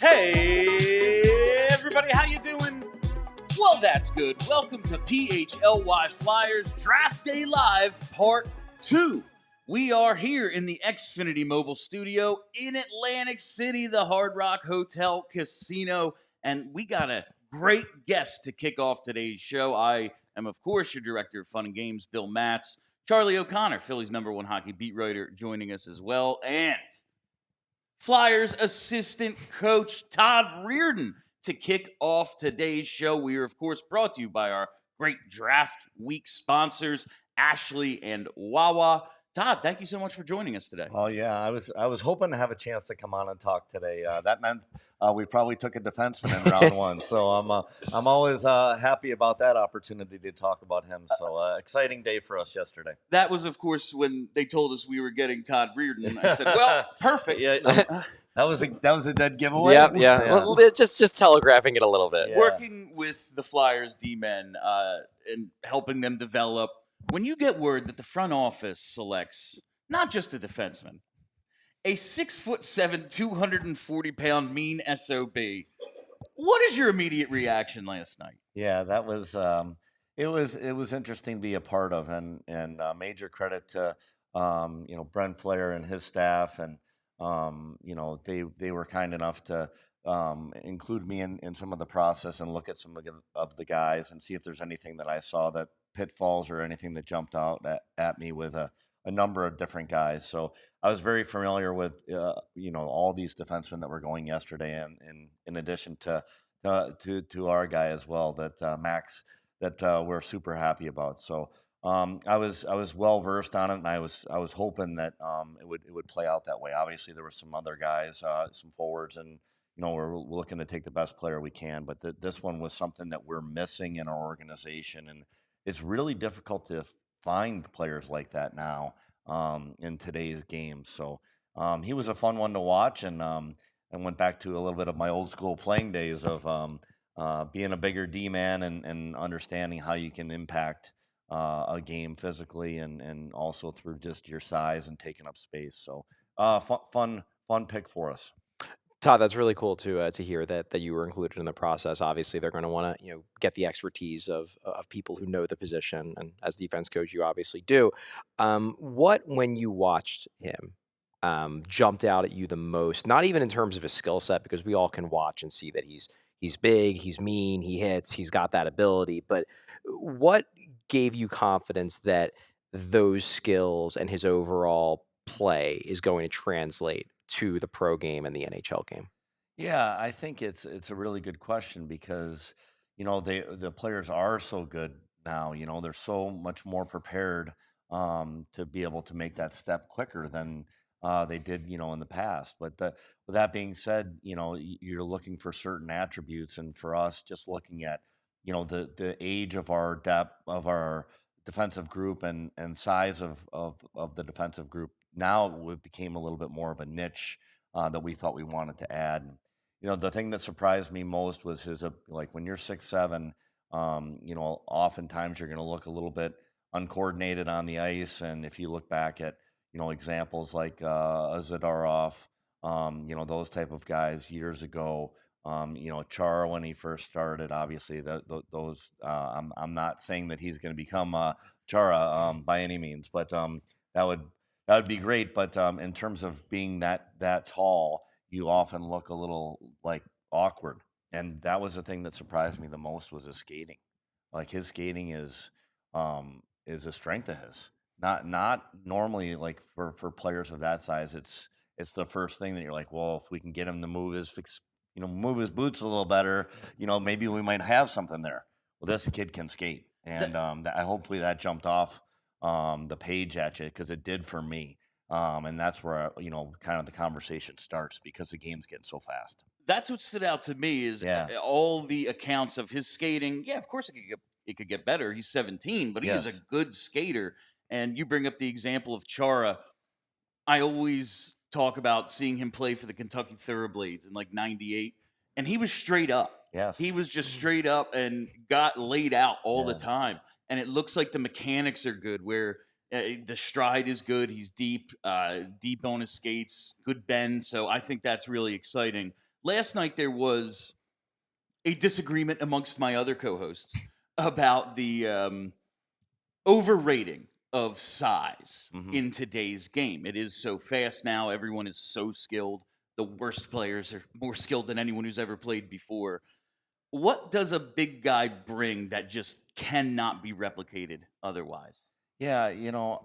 Hey, everybody, how you doing? Well, that's good. Welcome to PHLY Flyers Draft Day Live Part 2. We are here in the Xfinity Mobile Studio in Atlantic City, the Hard Rock Hotel Casino, and we got a great guest to kick off today's show. I am, of course, your Director of Fun and Games, Bill Matz. Charlie O'Connor, Philly's #1 hockey beat writer, joining us as well, and Flyers assistant coach Todd Reirden to kick off today's show. We are, of course, brought to you by our great draft week sponsors, Ashley and Wawa. Todd, thank you so much for joining us today. Oh yeah, I was hoping to have a chance to come on and talk today. That meant we probably took a defenseman in round one, so I'm always happy about that opportunity to talk about him. So exciting day for us yesterday. That was, of course, when they told us we were getting Todd Reirden. I said, "Well, perfect." Yeah, that was a dead giveaway. Yeah. Well, just telegraphing it a little bit. Yeah. Working with the Flyers D-men and helping them develop. When you get word that the front office selects not just a defenseman, a 6'7", 240-pound mean SOB, what is your immediate reaction last night? Yeah, that was it was interesting to be a part of, and major credit to Brent Flair and his staff, and they were kind enough to include me in some of the process and look at some of the guys and see if there's anything that I saw that pitfalls or anything that jumped out at me with a number of different guys. So I was very familiar with all these defensemen that were going yesterday, and in addition to our guy as well, that Max, that we're super happy about. So I was well versed on it, and I was hoping that it would play out that way. Obviously, there were some other guys, some forwards, and we're looking to take the best player we can. But this one was something that we're missing in our organization, and it's really difficult to find players like that now in today's game. So he was a fun one to watch, and went back to a little bit of my old school playing days of being a bigger D-man and understanding how you can impact a game physically and also through just your size and taking up space. So fun pick for us. Todd, that's really cool to hear that you were included in the process. Obviously, they're going to want to get the expertise of people who know the position, and as defense coach, you obviously do. What, when you watched him, jumped out at you the most? Not even in terms of his skill set, because we all can watch and see that he's big, he's mean, he hits, he's got that ability. But what gave you confidence that those skills and his overall play is going to translate to the pro game and the NHL game? Yeah, I think it's a really good question, because the players are so good now. They're so much more prepared to be able to make that step quicker than they did in the past. But with that being said, you're looking for certain attributes, and for us, just looking at the age of our depth of our defensive group and size of the defensive group, now it became a little bit more of a niche that we thought we wanted to add. The thing that surprised me most was his, when you're 6'7", oftentimes you're going to look a little bit uncoordinated on the ice. And if you look back at, examples like Zadorov, those type of guys years ago, Chara when he first started, obviously those, I'm not saying that he's going to become Chara by any means, but that would be great. But in terms of being that tall, you often look a little awkward. And that was the thing that surprised me the most, was his skating. His skating is a strength of his. Not normally, for players of that size, it's the first thing that you're like, well, if we can get him to move his boots a little better, maybe we might have something there. Well, this kid can skate, and hopefully that jumped off the page at you, because it did for me. And that's where kind of the conversation starts, because the game's getting so fast. That's what stood out to me, is all the accounts of his skating. Yeah, of course it could get better. He's 17, but he is a good skater. And you bring up the example of Chara. I always talk about seeing him play for the Kentucky Thoroughblades in '98, and he was straight up. Yes, he was just straight up and got laid out all the time. And it looks like the mechanics are good, where the stride is good. He's deep on his skates, good bend. So I think that's really exciting. last night there was a disagreement amongst my other co-hosts about the overrating of size in today's game. It is so fast now. Everyone is so skilled. The worst players are more skilled than anyone who's ever played before. What does a big guy bring that just cannot be replicated otherwise? Yeah,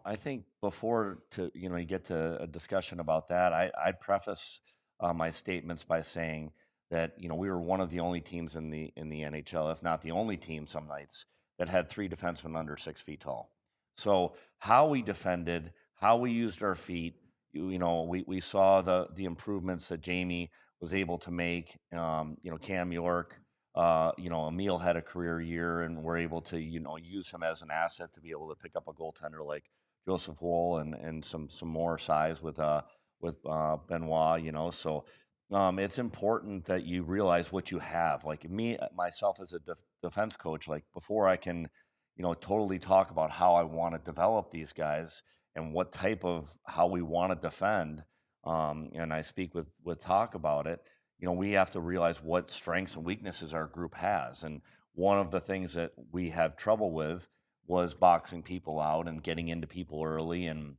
I think before you get to a discussion about that, I'd preface my statements by saying that we were one of the only teams in the NHL, if not the only team, some nights that had 3 defensemen under 6 feet tall. So how we defended, how we used our feet, we saw the improvements that Jamie was able to make. Cam York. Emil had a career year, and we're able to, use him as an asset to be able to pick up a goaltender like Joseph Woll and some more size with Benoit. So it's important that you realize what you have. Like myself as a defense coach, like before I can, totally talk about how I want to develop these guys and what type of how we want to defend. And I speak with talk about it. We have to realize what strengths and weaknesses our group has. And one of the things that we have trouble with was boxing people out and getting into people early and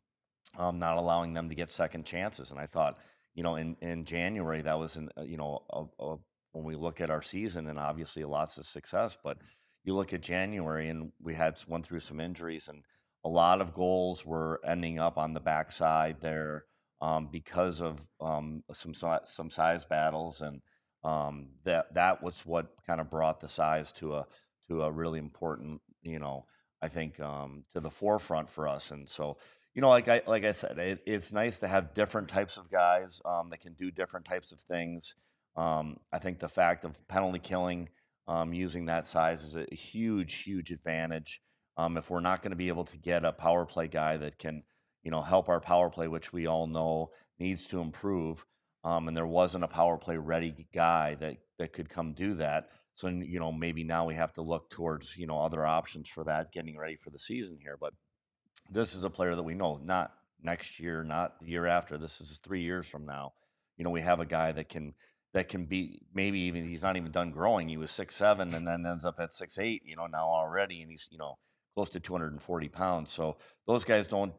not allowing them to get second chances. And I thought, in January, that was, when we look at our season and obviously lots of success, but you look at January and we went through some injuries and a lot of goals were ending up on the backside there. Because of some size battles, and that was what kind of brought the size to a really important, I think, to the forefront for us. And so, like I said, it's nice to have different types of guys that can do different types of things. I think the fact of penalty killing, using that size is a huge advantage. If we're not going to be able to get a power play guy that can help our power play, which we all know needs to improve. And there wasn't a power play ready guy that could come do that. So, maybe now we have to look towards, other options for that, getting ready for the season here. But this is a player that we know, not next year, not the year after. This is 3 years from now. We have a guy that can be, maybe even he's not even done growing. He was 6'7" and then ends up at 6'8", now already. And he's, close to 240 pounds. So those guys aren't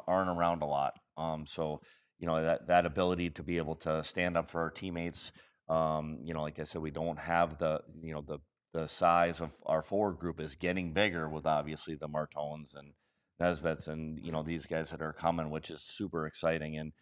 around a lot. So that ability to be able to stand up for our teammates. Like I said, we don't have the size of our forward group is getting bigger with obviously the Martones and Nesbets and these guys that are coming, which is super exciting. And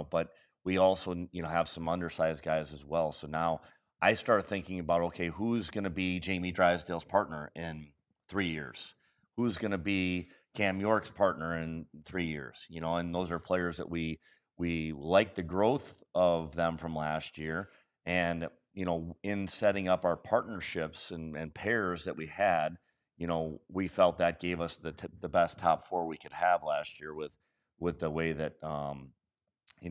but we also have some undersized guys as well. So now I start thinking about, okay, who's going to be Jamie Drysdale's partner in 3 years? Who's going to be Cam York's partner in 3 years? And those are players that we like the growth of them from last year. And, in setting up our partnerships and pairs that we had, we felt that gave us the best top 4 we could have last year with the way that,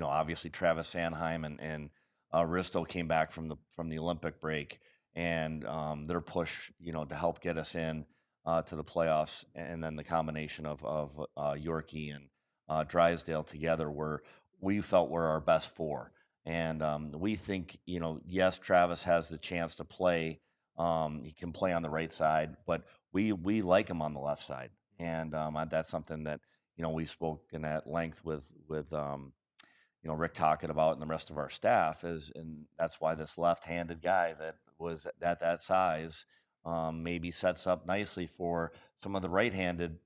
obviously Travis Sanheim and Risto came back from the Olympic break and their push, to help get us in to the playoffs, and then the combination of Yorkie and Drysdale together we felt were our best 4. And we think, yes, Travis has the chance to play. He can play on the right side, but we like him on the left side. And that's something that, we've spoken at length with Rick talking about and the rest of our staff and that's why this left-handed guy that was at that size maybe sets up nicely for some of the right-handed,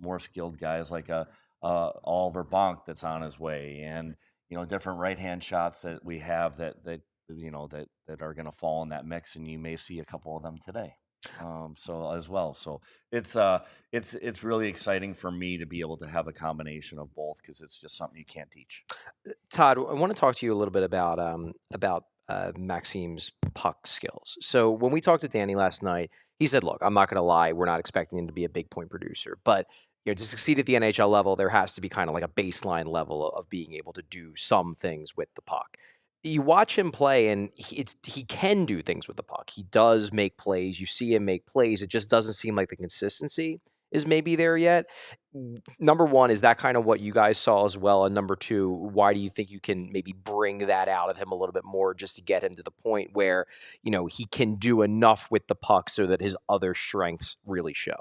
more skilled guys like Oliver Bonk that's on his way, and different right-hand shots that we have that are going to fall in that mix, and you may see a couple of them today. So as well, so it's really exciting for me to be able to have a combination of both because it's just something you can't teach. Todd, I want to talk to you a little bit about Maksim's puck skills. So when we talked to Danny last night, he said, look, I'm not going to lie, we're not expecting him to be a big point producer, but to succeed at the NHL level, there has to be kind of like a baseline level of being able to do some things with the puck. You watch him play, and he can do things with the puck. He does make plays. You see him make plays. It just doesn't seem like the consistency is maybe there yet. Number one, is that kind of what you guys saw as well? And number two, why do you think you can maybe bring that out of him a little bit more just to get him to the point where, he can do enough with the puck so that his other strengths really show?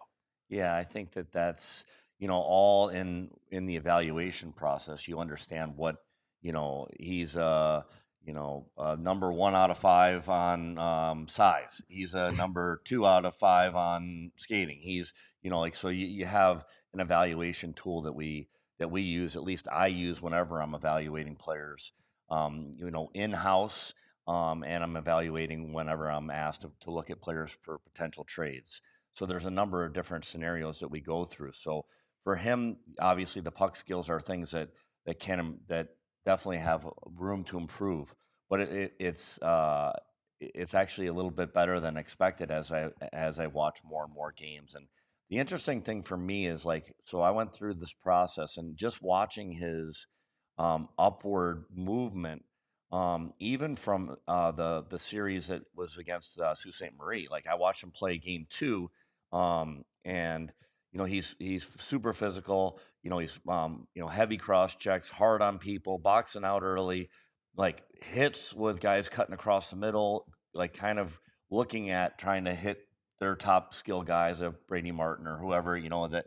Yeah, I think that's all in the evaluation process. You understand what he's number 1 out of 5 on size. He's a number 2 out of 5 on skating. He's so you have an evaluation tool that we use. At least I use whenever I'm evaluating players. In house. And I'm evaluating whenever I'm asked to look at players for potential trades. So there's a number of different scenarios that we go through. So for him, obviously the puck skills are things that definitely have room to improve. But it's actually a little bit better than expected as I watch more and more games. And the interesting thing for me is so I went through this process and just watching his upward movement. Even from the series that was against Sault Ste. Marie, I watched him play game 2, and he's super physical. He's heavy cross checks, hard on people, boxing out early, hits with guys cutting across the middle, kind of looking at trying to hit their top skill guys, Brady Martin or whoever that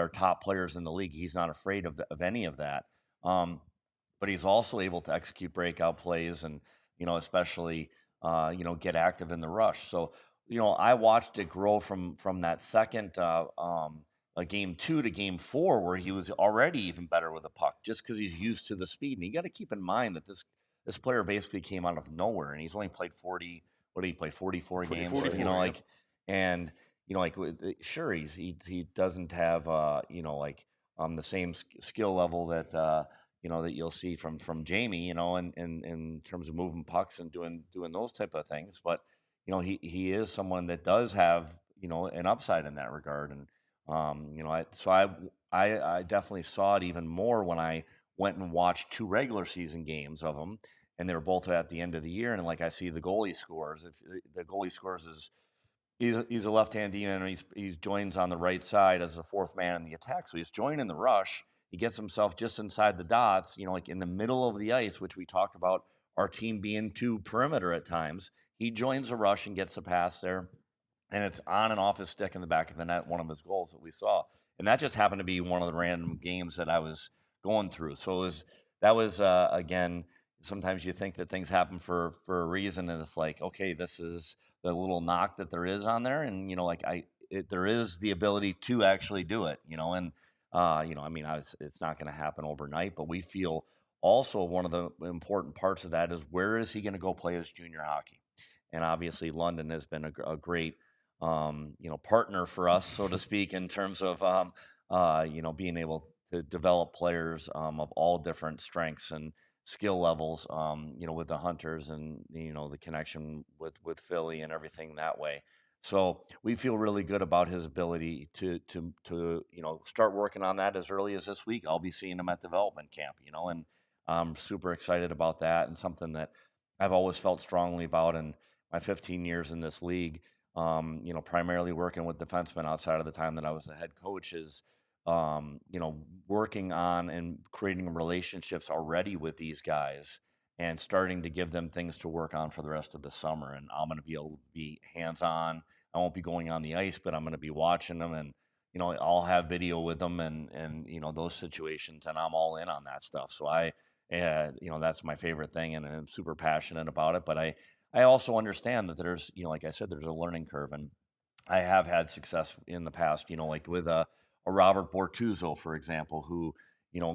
are top players in the league. He's not afraid of any of that. But he's also able to execute breakout plays and, especially, get active in the rush. So, I watched it grow from that second game 2 to game 4, where he was already even better with the puck just because he's used to the speed. And you got to keep in mind that this player basically came out of nowhere, and he's only played 44 games, 44, sure, he doesn't have, the same skill level that, that you'll see from Jamie, in terms of moving pucks and doing those type of things. But, he is someone that does have, an upside in that regard. And, I definitely saw it even more when I went and watched 2 regular season games of him, and they were both at the end of the year. And I see the goalie scores. If the goalie scores he's a left-hand demon, and he joins on the right side as the 4th man in the attack. So he's joining the rush. He gets himself just inside the dots, in the middle of the ice, which we talked about our team being too perimeter at times. He joins the rush and gets a pass there, and it's on and off his stick in the back of the net, one of his goals that we saw. And that just happened to be one of the random games that I was going through. So that was again, sometimes you think that things happen for a reason, and it's okay, this is the little knock that there is on there, and there is the ability to actually do it, and it's not going to happen overnight, but we feel also one of the important parts of that is, where is he going to go play his junior hockey? And obviously London has been a great, partner for us, so to speak, in terms of, being able to develop players of all different strengths and skill levels, with the Hunters and, the connection with Philly and everything that way. So we feel really good about his ability to start working on that as early as this week. I'll be seeing him at development camp, and I'm super excited about that, and something that I've always felt strongly about in my 15 years in this league, primarily working with defensemen outside of the time that I was the head coach, is, working on and creating relationships already with these guys and starting to give them things to work on for the rest of the summer. And I'm going to be able to be hands-on. I won't be going on the ice, but I'm going to be watching them, and, I'll have video with them and those situations, and I'm all in on that stuff. So that's my favorite thing, and I'm super passionate about it. But I also understand that there's, like I said, there's a learning curve, and I have had success in the past, with a Robert Bortuzzo, for example, who,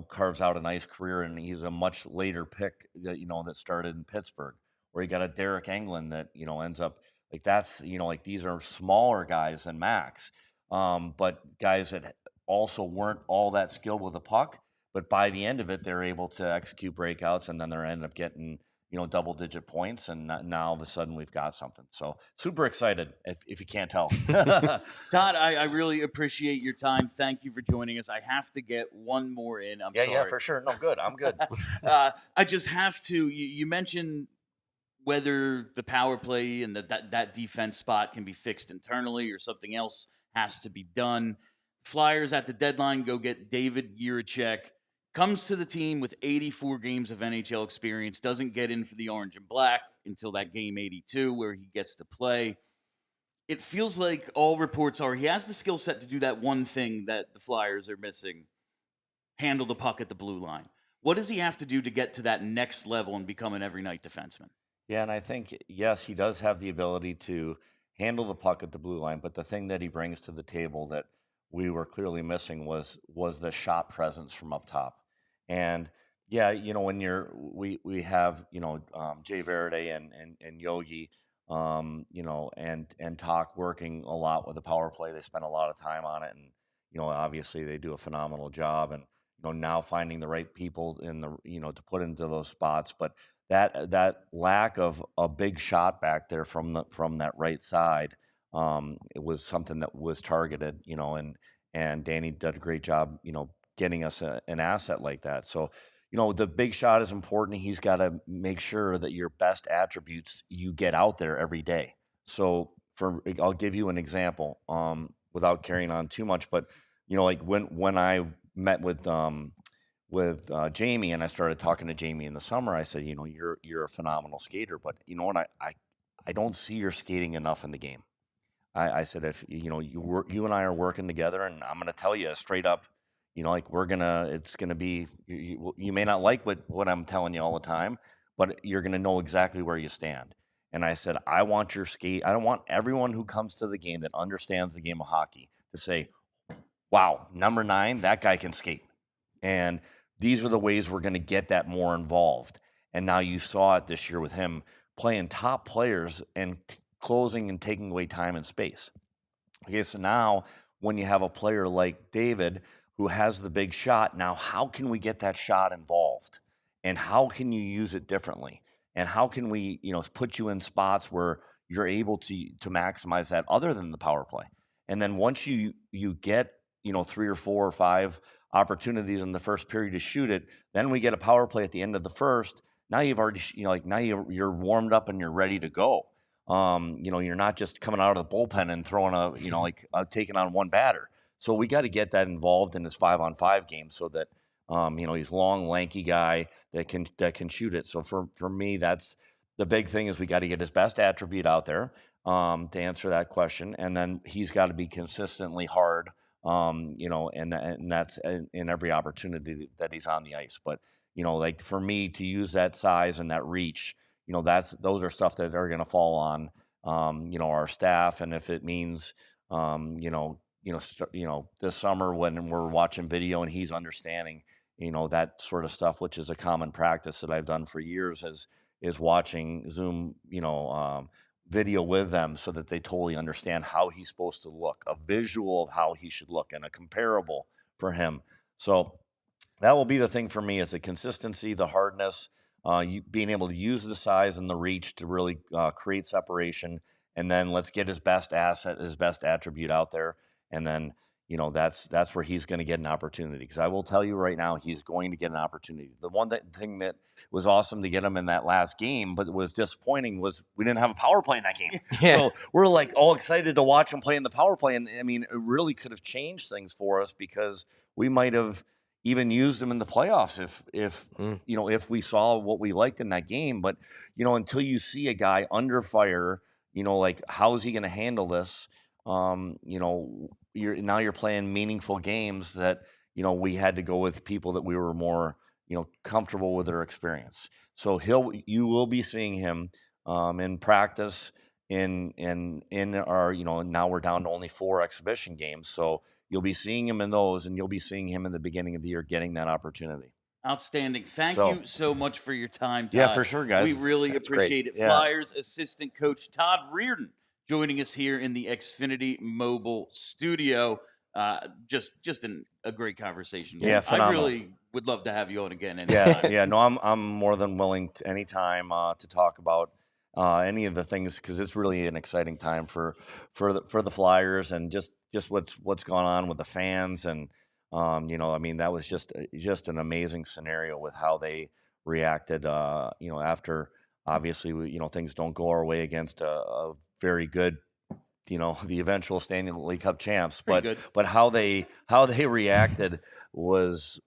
carves out a nice career, and he's a much later pick that, that started in Pittsburgh, or you got a Derek Englund that, ends up that's, these are smaller guys than Max, but guys that also weren't all that skilled with the puck, but by the end of it, they're able to execute breakouts, and then they're end up getting, double-digit points, and now all of a sudden we've got something. So super excited, if you can't tell. Todd, I really appreciate your time. Thank you for joining us. I have to get one more in. I'm sorry. Yeah, for sure. No, good. I'm good. I just have to. You mentioned whether the power play and that defense spot can be fixed internally or something else has to be done. Flyers at the deadline go get David Jiricek. Comes to the team with 84 games of NHL experience. Doesn't get in for the Orange and Black until that game 82 where he gets to play. It feels like all reports are he has the skill set to do that one thing that the Flyers are missing, handle the puck at the blue line. What does he have to do to get to that next level and become an every night defenseman? Yeah, and I think, yes, he does have the ability to handle the puck at the blue line, but the thing that he brings to the table that we were clearly missing was the shot presence from up top. And yeah, when we have Jay Verde and Yogi, and Talk working a lot with the power play. They spend a lot of time on it, and obviously they do a phenomenal job. And now finding the right people in the to put into those spots, but that lack of a big shot back there from that right side, it was something that was targeted, and Danny did a great job, getting us an asset like that. So, the big shot is important. He's got to make sure that your best attributes you get out there every day. So I'll give you an example, without carrying on too much, but like when I met with Jamie and I started talking to Jamie in the summer, I said, you're a phenomenal skater, but you know what? I don't see your skating enough in the game. I said, if you and I are working together, and I'm going to tell you straight up, it's going to be, you may not like what I'm telling you all the time, but you're going to know exactly where you stand. And I said, I want your skate. I don't want everyone who comes to the game that understands the game of hockey to say, wow, number 9, that guy can skate. And these are the ways we're going to get that more involved. And now you saw it this year with him playing top players and closing and taking away time and space. Okay, so now when you have a player like David who has the big shot, now how can we get that shot involved? And how can you use it differently? And how can we, put you in spots where you're able to maximize that other than the power play? And then once you get, 3 or 4 or 5 opportunities in the first period to shoot it, then we get a power play at the end of the first. Now you've already, now you're warmed up and you're ready to go. You're not just coming out of the bullpen and throwing taking on one batter. So we got to get that involved in his 5-on-5 game so that, he's a long, lanky guy that can shoot it. So for me, that's the big thing is we got to get his best attribute out there, to answer that question. And then he's got to be consistently hard, and that's in every opportunity that he's on the ice. But, for me to use that size and that reach, those are stuff that are going to fall on, our staff. And if it means, this summer when we're watching video and he's understanding, that sort of stuff, which is a common practice that I've done for years, is watching Zoom, video with them so that they totally understand how he's supposed to look, a visual of how he should look and a comparable for him. So that will be the thing for me is the consistency, the hardness, being able to use the size and the reach to really create separation. And then let's get his best asset, his best attribute out there. And then, that's where he's going to get an opportunity. Because I will tell you right now, he's going to get an opportunity. The thing that was awesome to get him in that last game, but was disappointing, was we didn't have a power play in that game. Yeah. So we're all excited to watch him play in the power play. And I mean, it really could have changed things for us because we might have even used him in the playoffs if we saw what we liked in that game. But, until you see a guy under fire, how is he going to handle this? You're playing meaningful games that, we had to go with people that we were more, comfortable with their experience. So you will be seeing him in practice in our, now we're down to only 4 exhibition games. So you'll be seeing him in those, and you'll be seeing him in the beginning of the year getting that opportunity. Outstanding. Thank you so much for your time, Todd. Yeah, for sure, guys. We really appreciate it. Yeah. Flyers assistant coach Todd Reirden joining us here in the Xfinity Mobile studio. Just a great conversation. Yeah, phenomenal. I really would love to have you on again anytime. Yeah. No, I'm more than willing anytime to talk about any of the things because it's really an exciting time for the Flyers and just what's gone on with the fans and that was just an amazing scenario with how they reacted. After obviously things don't go our way against a very good the eventual Stanley League Cup champs. Pretty good. But how they reacted was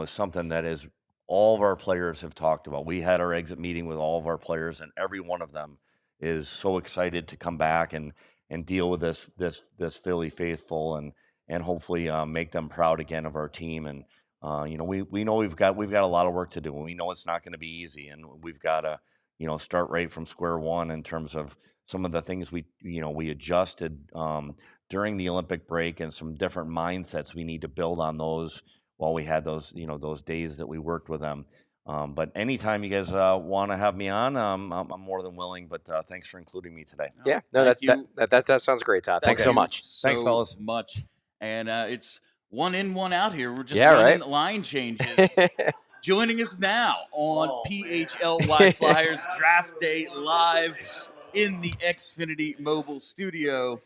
something that is all of our players have talked about. We had our exit meeting with all of our players, and every one of them is so excited to come back and deal with this Philly faithful and hopefully make them proud again of our team. And we know we've got a lot of work to do, and we know it's not going to be easy, and we've got to start right from square one in terms of some of the things we adjusted during the Olympic break, and some different mindsets we need to build on those while we had those those days that we worked with them. But anytime you guys want to have me on, I'm more than willing. But thanks for including me today. Yeah, no, that sounds great, Todd. Thanks so much. Thanks, fellas. Much. And it's 1 in, 1 out here. We're just running line changes. Joining us now on PHLY Flyers Draft Day Live in the Xfinity Mobile Studio.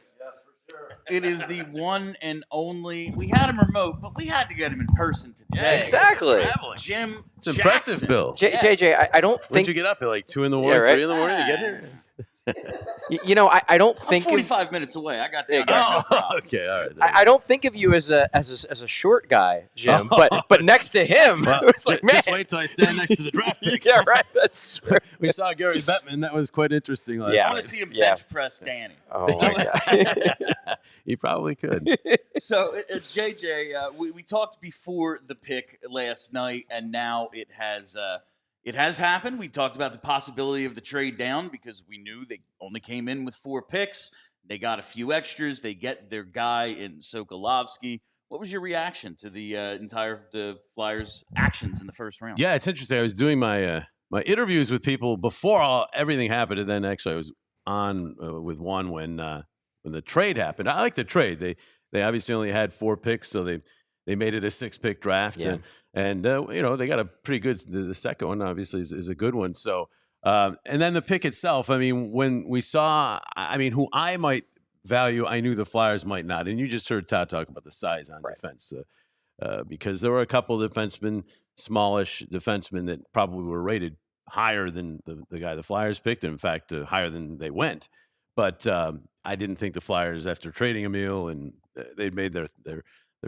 It is the one and only. We had him remote, but we had to get him in person today. Yeah, exactly. Jim It's impressive, Jackson. Bill. JJ, I don't think. When'd you get up at like 2 in the morning, 3 in the morning to get here? I don't think. I'm 45 minutes away. I got there. Okay, all right. I don't think of you as a short guy, Jim, but next to him, it was like, man. Just wait till I stand next to the draft pick. Yeah, right. That's true. We saw Gary Bettman. That was quite interesting last I night. want to see him bench press Danny. Oh my god. He probably could. So, JJ, we talked before the pick last night, and now it has happened. We talked about the possibility of the trade down because we knew they only came in with 4 picks. They got a few extras. They get their guy in Sokolovskii. What was your reaction to the Flyers' actions in the first round? Yeah, it's interesting. I was doing my interviews with people before everything happened, and then actually I was on with one when the trade happened. I like the trade. They obviously only had 4 picks, so they made it a 6-pick draft. Yeah. And they got a pretty good. The second one obviously is a good one. So and then the pick itself. I mean, when we saw, who I might value, I knew the Flyers might not. And you just heard Todd talk about the size on defense, because there were a couple of defensemen, smallish defensemen, that probably were rated higher than the guy the Flyers picked. In fact, higher than they went. But I didn't think the Flyers, after trading Emil, and they'd made their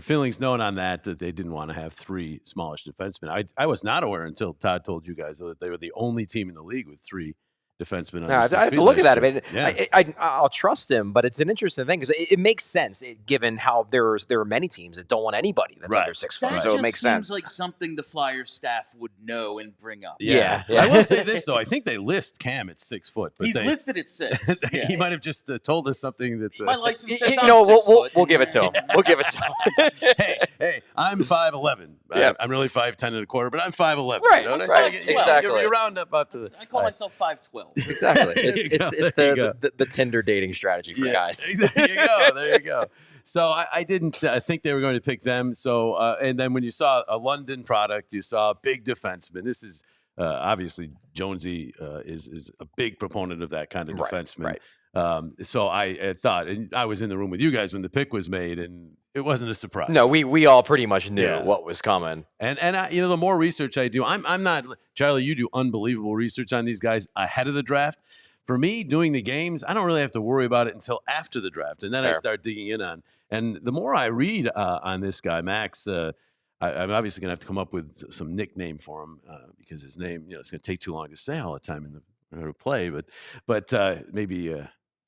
feelings known on that they didn't want to have 3 smallish defensemen. I was not aware until Todd told you guys that they were the only team in the league with 3 defensemen. No, I have to look at that. Yeah. I'll trust him, but it's an interesting thing because it makes sense given how there are many teams that don't want anybody that's under 6 foot. That So just it makes seems sense. like something the Flyers staff would know and bring up. Yeah. I will say this though. I think they list Cam at 6 foot. But He's listed at 6. Yeah. He might have just told us something that. My license says I'm 6 foot. We'll give it to him. We'll give it to him. Hey, I'm 5'11". Yeah. I'm really 5'10" and a quarter, but I'm 5'11". Right, You know what right, I say? exactly. You round up to the. I call myself 5'12". Exactly. It's There you go. the Tinder dating strategy for guys. There you go. So I didn't think they were going to pick them. So and then when you saw a London product, you saw a big defenseman. This is obviously Jonesy is a big proponent of that kind of defenseman. Right. So I thought, and I was in the room with you guys when the pick was made, and it wasn't a surprise. No, we all pretty much knew what was coming. And I, the more research I do, I'm not, Charlie, you do unbelievable research on these guys ahead of the draft. For me, doing the games, I don't really have to worry about it until after the draft, and then I start digging in on. And the more I read on this guy, Max, I'm obviously going to have to come up with some nickname for him because his name, it's going to take too long to say all the time in the play. But maybe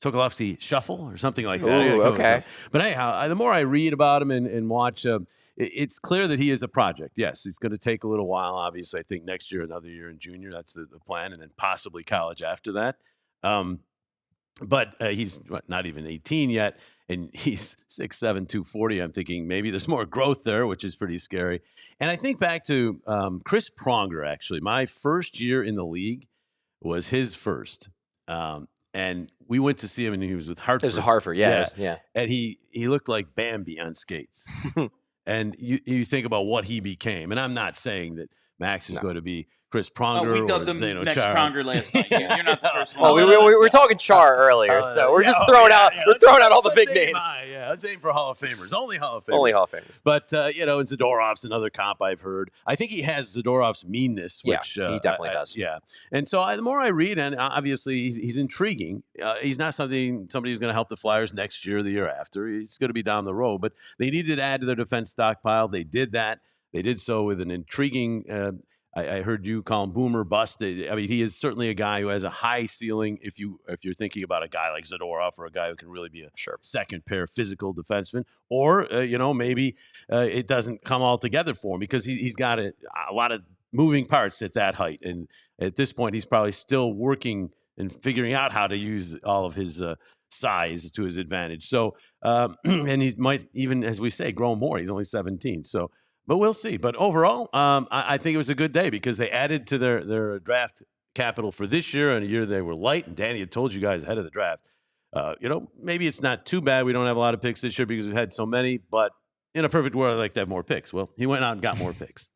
Sokolovskii Shuffle or something like that. Ooh, okay. But anyhow, the more I read about him and watch, it's clear that he is a project. Yes, it's going to take a little while. Obviously, I think next year, another year in junior. That's the plan, and then possibly college after that. But he's not even 18 yet, and he's 6'7", 240. I'm thinking maybe there's more growth there, which is pretty scary. And I think back to Chris Pronger, actually. My first year in the league was his first. And we went to see him, and he was with Hartford. It was Hartford, yeah. And he looked like Bambi on skates. And you think about what he became. And I'm not saying that Max is going to be Chris Oh, Pronger. we dubbed or him Zdeno next Chara. Pronger last night. You're not the first Well, one. we were talking Char earlier, so we're just throwing out all the big names. Let's aim for Hall of Famers. Only Hall of Famers. Only Hall of Famers. But and Zadorov's another comp I've heard. I think he has Zadorov's meanness, which he definitely does. Yeah, and so the more I read, and obviously he's intriguing. He's not somebody who's going to help the Flyers next year or the year after. He's going to be down the road. But they needed to add to their defense stockpile. They did that. They did so with an intriguing. I heard you call him boomer bust. I mean, he is certainly a guy who has a high ceiling. If you're thinking about a guy like Zadorov or a guy who can really be a second pair physical defenseman, or maybe it doesn't come all together for him because he's got a lot of moving parts at that height, and at this point, he's probably still working and figuring out how to use all of his size to his advantage. So, and he might even, as we say, grow more. He's only 17, so. But we'll see. But overall, I think it was a good day because they added to their draft capital for this year, and a year they were light. And Danny had told you guys ahead of the draft, maybe it's not too bad we don't have a lot of picks this year because we've had so many. But in a perfect world, I'd like to have more picks. Well, he went out and got more picks.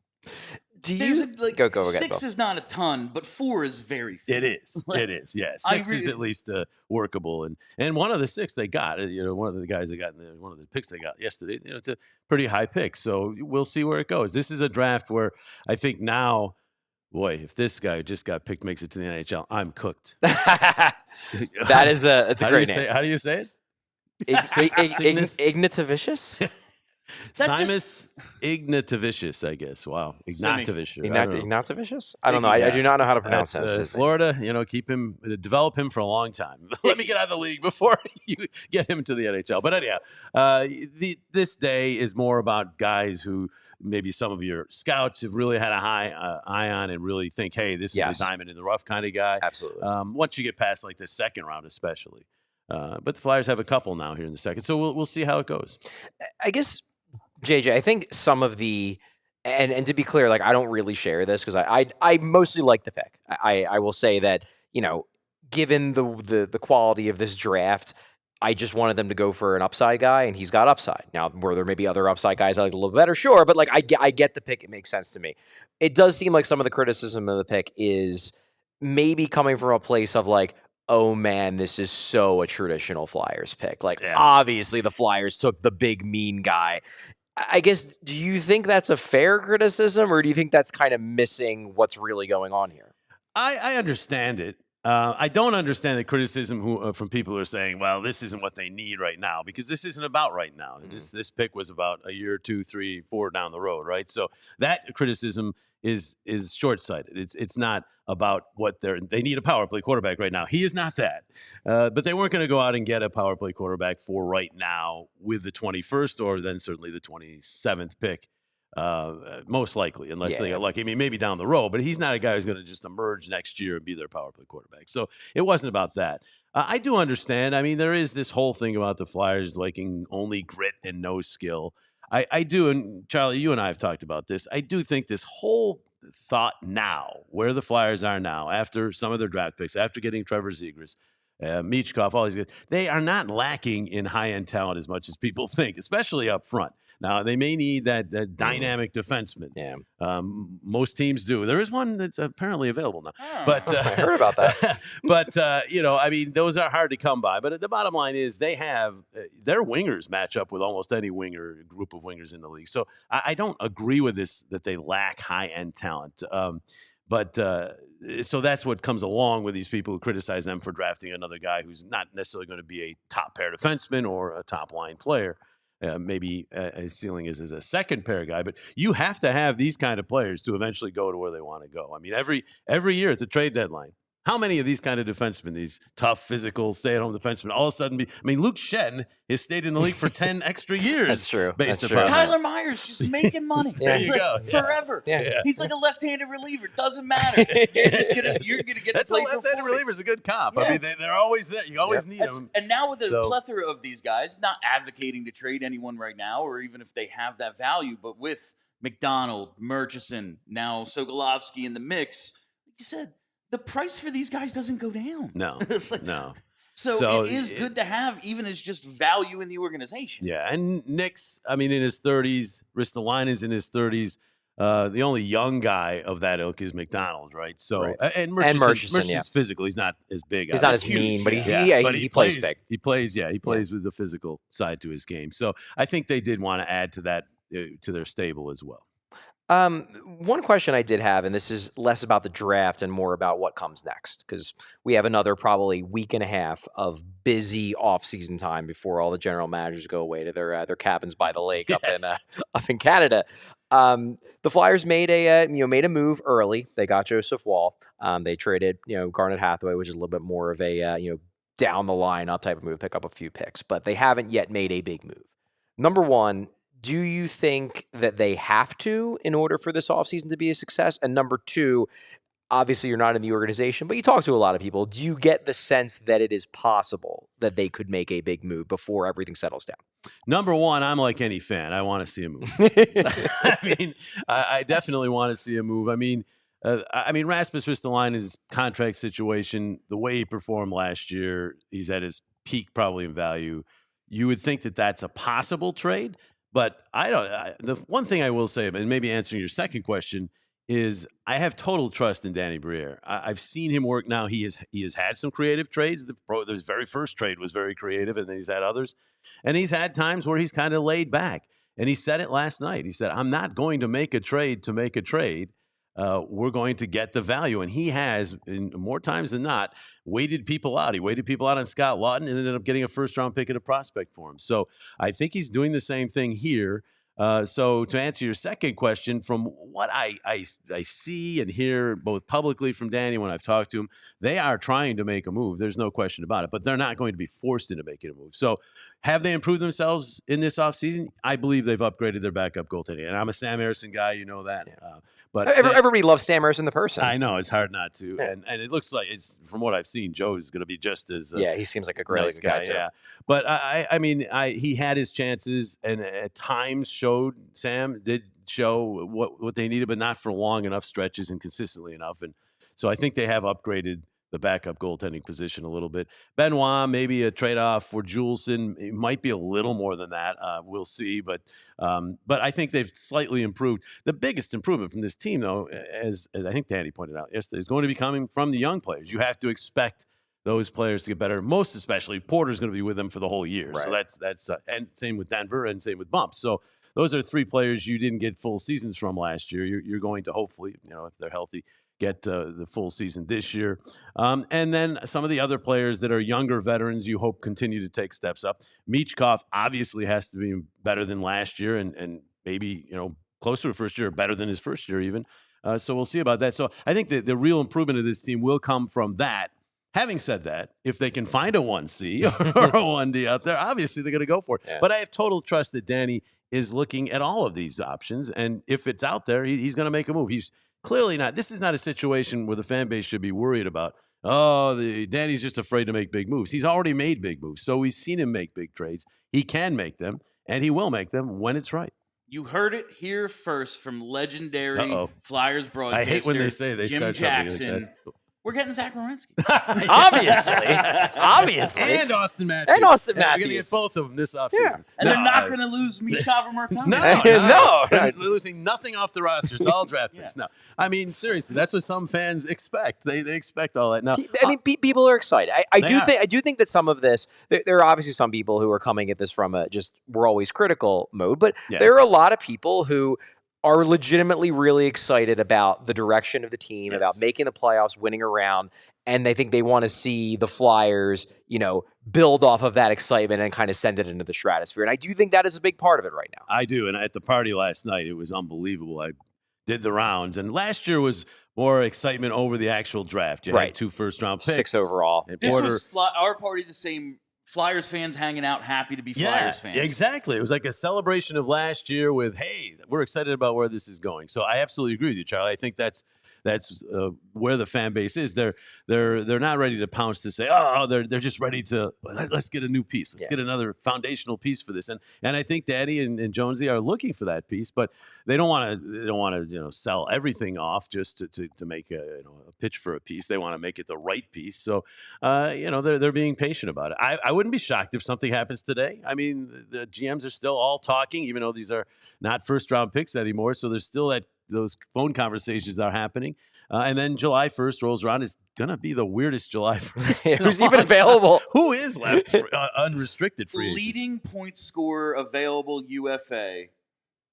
Do you go 6 is not a ton, but 4 is very few. It is. It is. Yeah, 6 is at least workable, and one of the 6 they got. One of the guys they got, one of the picks they got yesterday. It's a pretty high pick, so we'll see where it goes. This is a draft where I think now, boy, if this guy who just got picked makes it to the NHL, I'm cooked. It's a great name. How do you say it? Ignatavicius? Simus Ignatavicius, I guess. Wow. Ignatavicius. Ignatavicius? I don't know. I do not know how to pronounce that. Florida, develop him for a long time. Let me get out of the league before you get him to the NHL. But anyhow, this day is more about guys who maybe some of your scouts have really had a high eye on and really think, hey, this is a diamond in the rough kind of guy. Absolutely. Once you get past like the second round especially. But the Flyers have a couple now here in the second. So we'll see how it goes. I guess, JJ, I think some of the and to be clear, like I don't really share this because I mostly like the pick. I will say that, given the quality of this draft, I just wanted them to go for an upside guy, and he's got upside. Now, were there maybe other upside guys I like a little better? Sure, but like I get the pick. It makes sense to me. It does seem like some of the criticism of the pick is maybe coming from a place of like, oh man, this is so a traditional Flyers pick. Like, obviously the Flyers took the big mean guy. I guess, do you think that's a fair criticism, or do you think that's kind of missing what's really going on here? I understand it. I don't understand the criticism from people who are saying, well, this isn't what they need right now, because this isn't about right now. Mm-hmm. This pick was about a year, 2, 3, 4 down the road, right? So that criticism is short-sighted. It's not about what they need a power play quarterback right now. He is not that. But they weren't going to go out and get a power play quarterback for right now with the 21st or then certainly the 27th pick. Most likely, unless they got lucky. I mean, maybe down the road, but he's not a guy who's going to just emerge next year and be their power play quarterback. So it wasn't about that. I do understand. I mean, there is this whole thing about the Flyers liking only grit and no skill. I do, and Charlie, you and I have talked about this. I do think this whole thought now, where the Flyers are now, after some of their draft picks, after getting Trevor Zegras, Michkov, all these guys, they are not lacking in high-end talent as much as people think, especially up front. Now, they may need that dynamic defenseman. Yeah. Most teams do. There is one that's apparently available now. Oh, but I heard about that. But, I mean, those are hard to come by. But the bottom line is they have their wingers match up with almost any group of wingers in the league. So I don't agree with this, that they lack high-end talent. So that's what comes along with these people who criticize them for drafting another guy who's not necessarily going to be a top-pair defenseman or a top-line player. Maybe his ceiling is as a second pair guy, but you have to have these kind of players to eventually go to where they want to go. I mean, every year at the trade deadline, how many of these kind of defensemen, these tough, physical, stay-at-home defensemen, all of a sudden Luke Shen has stayed in the league for 10 extra years. That's true. Based That's upon true. Tyler Myers just making money. There you go. Forever. Yeah. He's like a left-handed reliever. Doesn't matter. You're gonna get That's to play a left-handed reliever is a good comp. Yeah. I mean, they're always there. You always need them. And now with the plethora of these guys, not advocating to trade anyone right now, or even if they have that value, but with McDonald, Murchison, now Sokolovskii in the mix, like you said, the price for these guys doesn't go down. No, no. So it is good to have, even as just value in the organization. Yeah, and Nick's, I mean, in his 30s, Ristolainen's in his 30s. The only young guy of that ilk is McDonald, right? So Right. and And Murchison's yeah. physical. He's not as big. He's not as obviously. mean, but But he plays big. He plays with the physical side to his game. So I think they did want to add to that to their stable as well. One question I did have, and this is less about the draft and more about what comes next, because we have another probably week and a half of busy off-season time before all the general managers go away to their cabins by the lake up in Canada. The Flyers made a move early. They got Joseph Wall. They traded Garnet Hathaway, which is a little bit more of a down the line up type of move, pick up a few picks, but they haven't yet made a big move. Number one, do you think that they have to in order for this offseason to be a success? And number two, obviously you're not in the organization, but you talk to a lot of people. Do you get the sense that it is possible that they could make a big move before everything settles down? Number one, I'm like any fan. I want to see a move. I definitely want to see a move. Rasmus Ristolainen's contract situation, the way he performed last year, he's at his peak probably in value. You would think that that's a possible trade. But the one thing I will say, and maybe answering your second question, is I have total trust in Danny Briere. I've seen him work now. He has had some creative trades. His very first trade was very creative, and then he's had others. And he's had times where he's kind of laid back. And he said it last night. He said, I'm not going to make a trade to make a trade. We're going to get the value. And he has, more times than not, waited people out. He waited people out on Scott Lawton and ended up getting a first-round pick at a prospect for him. So I think he's doing the same thing here. So to answer your second question, from what I see and hear both publicly from Danny when I've talked to him, they are trying to make a move. There's no question about it, but they're not going to be forced into making a move. So have they improved themselves in this offseason? I believe they've upgraded their backup goaltending. And I'm a Sam Harrison guy, you know that. Yeah. But everybody loves Sam Harrison, the person. I know, it's hard not to. Yeah. And it looks like, it's from what I've seen, Joe is going to be just as he seems like a great nice guy too. Yeah. But he had his chances, and at times Sam did show what they needed, but not for long enough stretches and consistently enough. And so I think they have upgraded the backup goaltending position a little bit. Benoit, maybe a trade-off for Juleson. It might be a little more than that. We'll see. But I think they've slightly improved. The biggest improvement from this team, though, as I think Danny pointed out yesterday, is going to be coming from the young players. You have to expect those players to get better. Most especially, Porter's going to be with them for the whole year. Right. So that's and same with Denver and same with Bump. So those are three players you didn't get full seasons from last year. You're going to hopefully, if they're healthy, get the full season this year. And then some of the other players that are younger veterans, you hope continue to take steps up. Michkov obviously has to be better than last year and maybe, closer to first year, better than his first year even. So we'll see about that. So I think the real improvement of this team will come from that. Having said that, if they can find a 1C or a 1D out there, obviously they're going to go for it. Yeah. But I have total trust that Danny is looking at all of these options. And if it's out there, he's going to make a move. He's clearly not. This is not a situation where the fan base should be worried about, Danny's just afraid to make big moves. He's already made big moves. So we've seen him make big trades. He can make them, and he will make them when it's right. You heard it here first from legendary Flyers broadcaster I hate when they say they Jim start Jackson. Something like that. We're getting Zach Werenski. Obviously. And Austin Matthews. We're going to get both of them this offseason. Yeah. And they're not going to lose Michkov or Martin. No. They're losing nothing off the roster. It's all draft picks. No. I mean, seriously, that's what some fans expect. They expect all that. Now, people are excited. I do think that some of this, there are obviously some people who are coming at this from a just we're always critical mode, but there are a lot of people who are legitimately really excited about the direction of the team, about making the playoffs, winning a round, and they think they want to see the Flyers, build off of that excitement and kind of send it into the stratosphere. And I do think that is a big part of it right now. I do, and at the party last night, it was unbelievable. I did the rounds, and last year was more excitement over the actual draft. You had 2 first-round picks. 6 overall. And this was our party the same. Flyers fans hanging out, happy to be Flyers fans. Exactly. It was like a celebration of last year with, hey, we're excited about where this is going. So I absolutely agree with you, Charlie. I think that's where the fan base is. They're not ready to pounce to say, they're just ready to let's get a new piece. Let's get another foundational piece for this. And I think Daddy and Jonesy are looking for that piece, but they don't want to sell everything off just to make a pitch for a piece. They want to make it the right piece. So they're being patient about it. I wouldn't be shocked if something happens today. I mean, the GMs are still all talking, even though these are not first round picks anymore. So there's still that those phone conversations are happening. And then July 1st rolls around. It's going to be the weirdest July 1st. Who's even available? Who is left for, unrestricted free agent? Leading point scorer available UFA,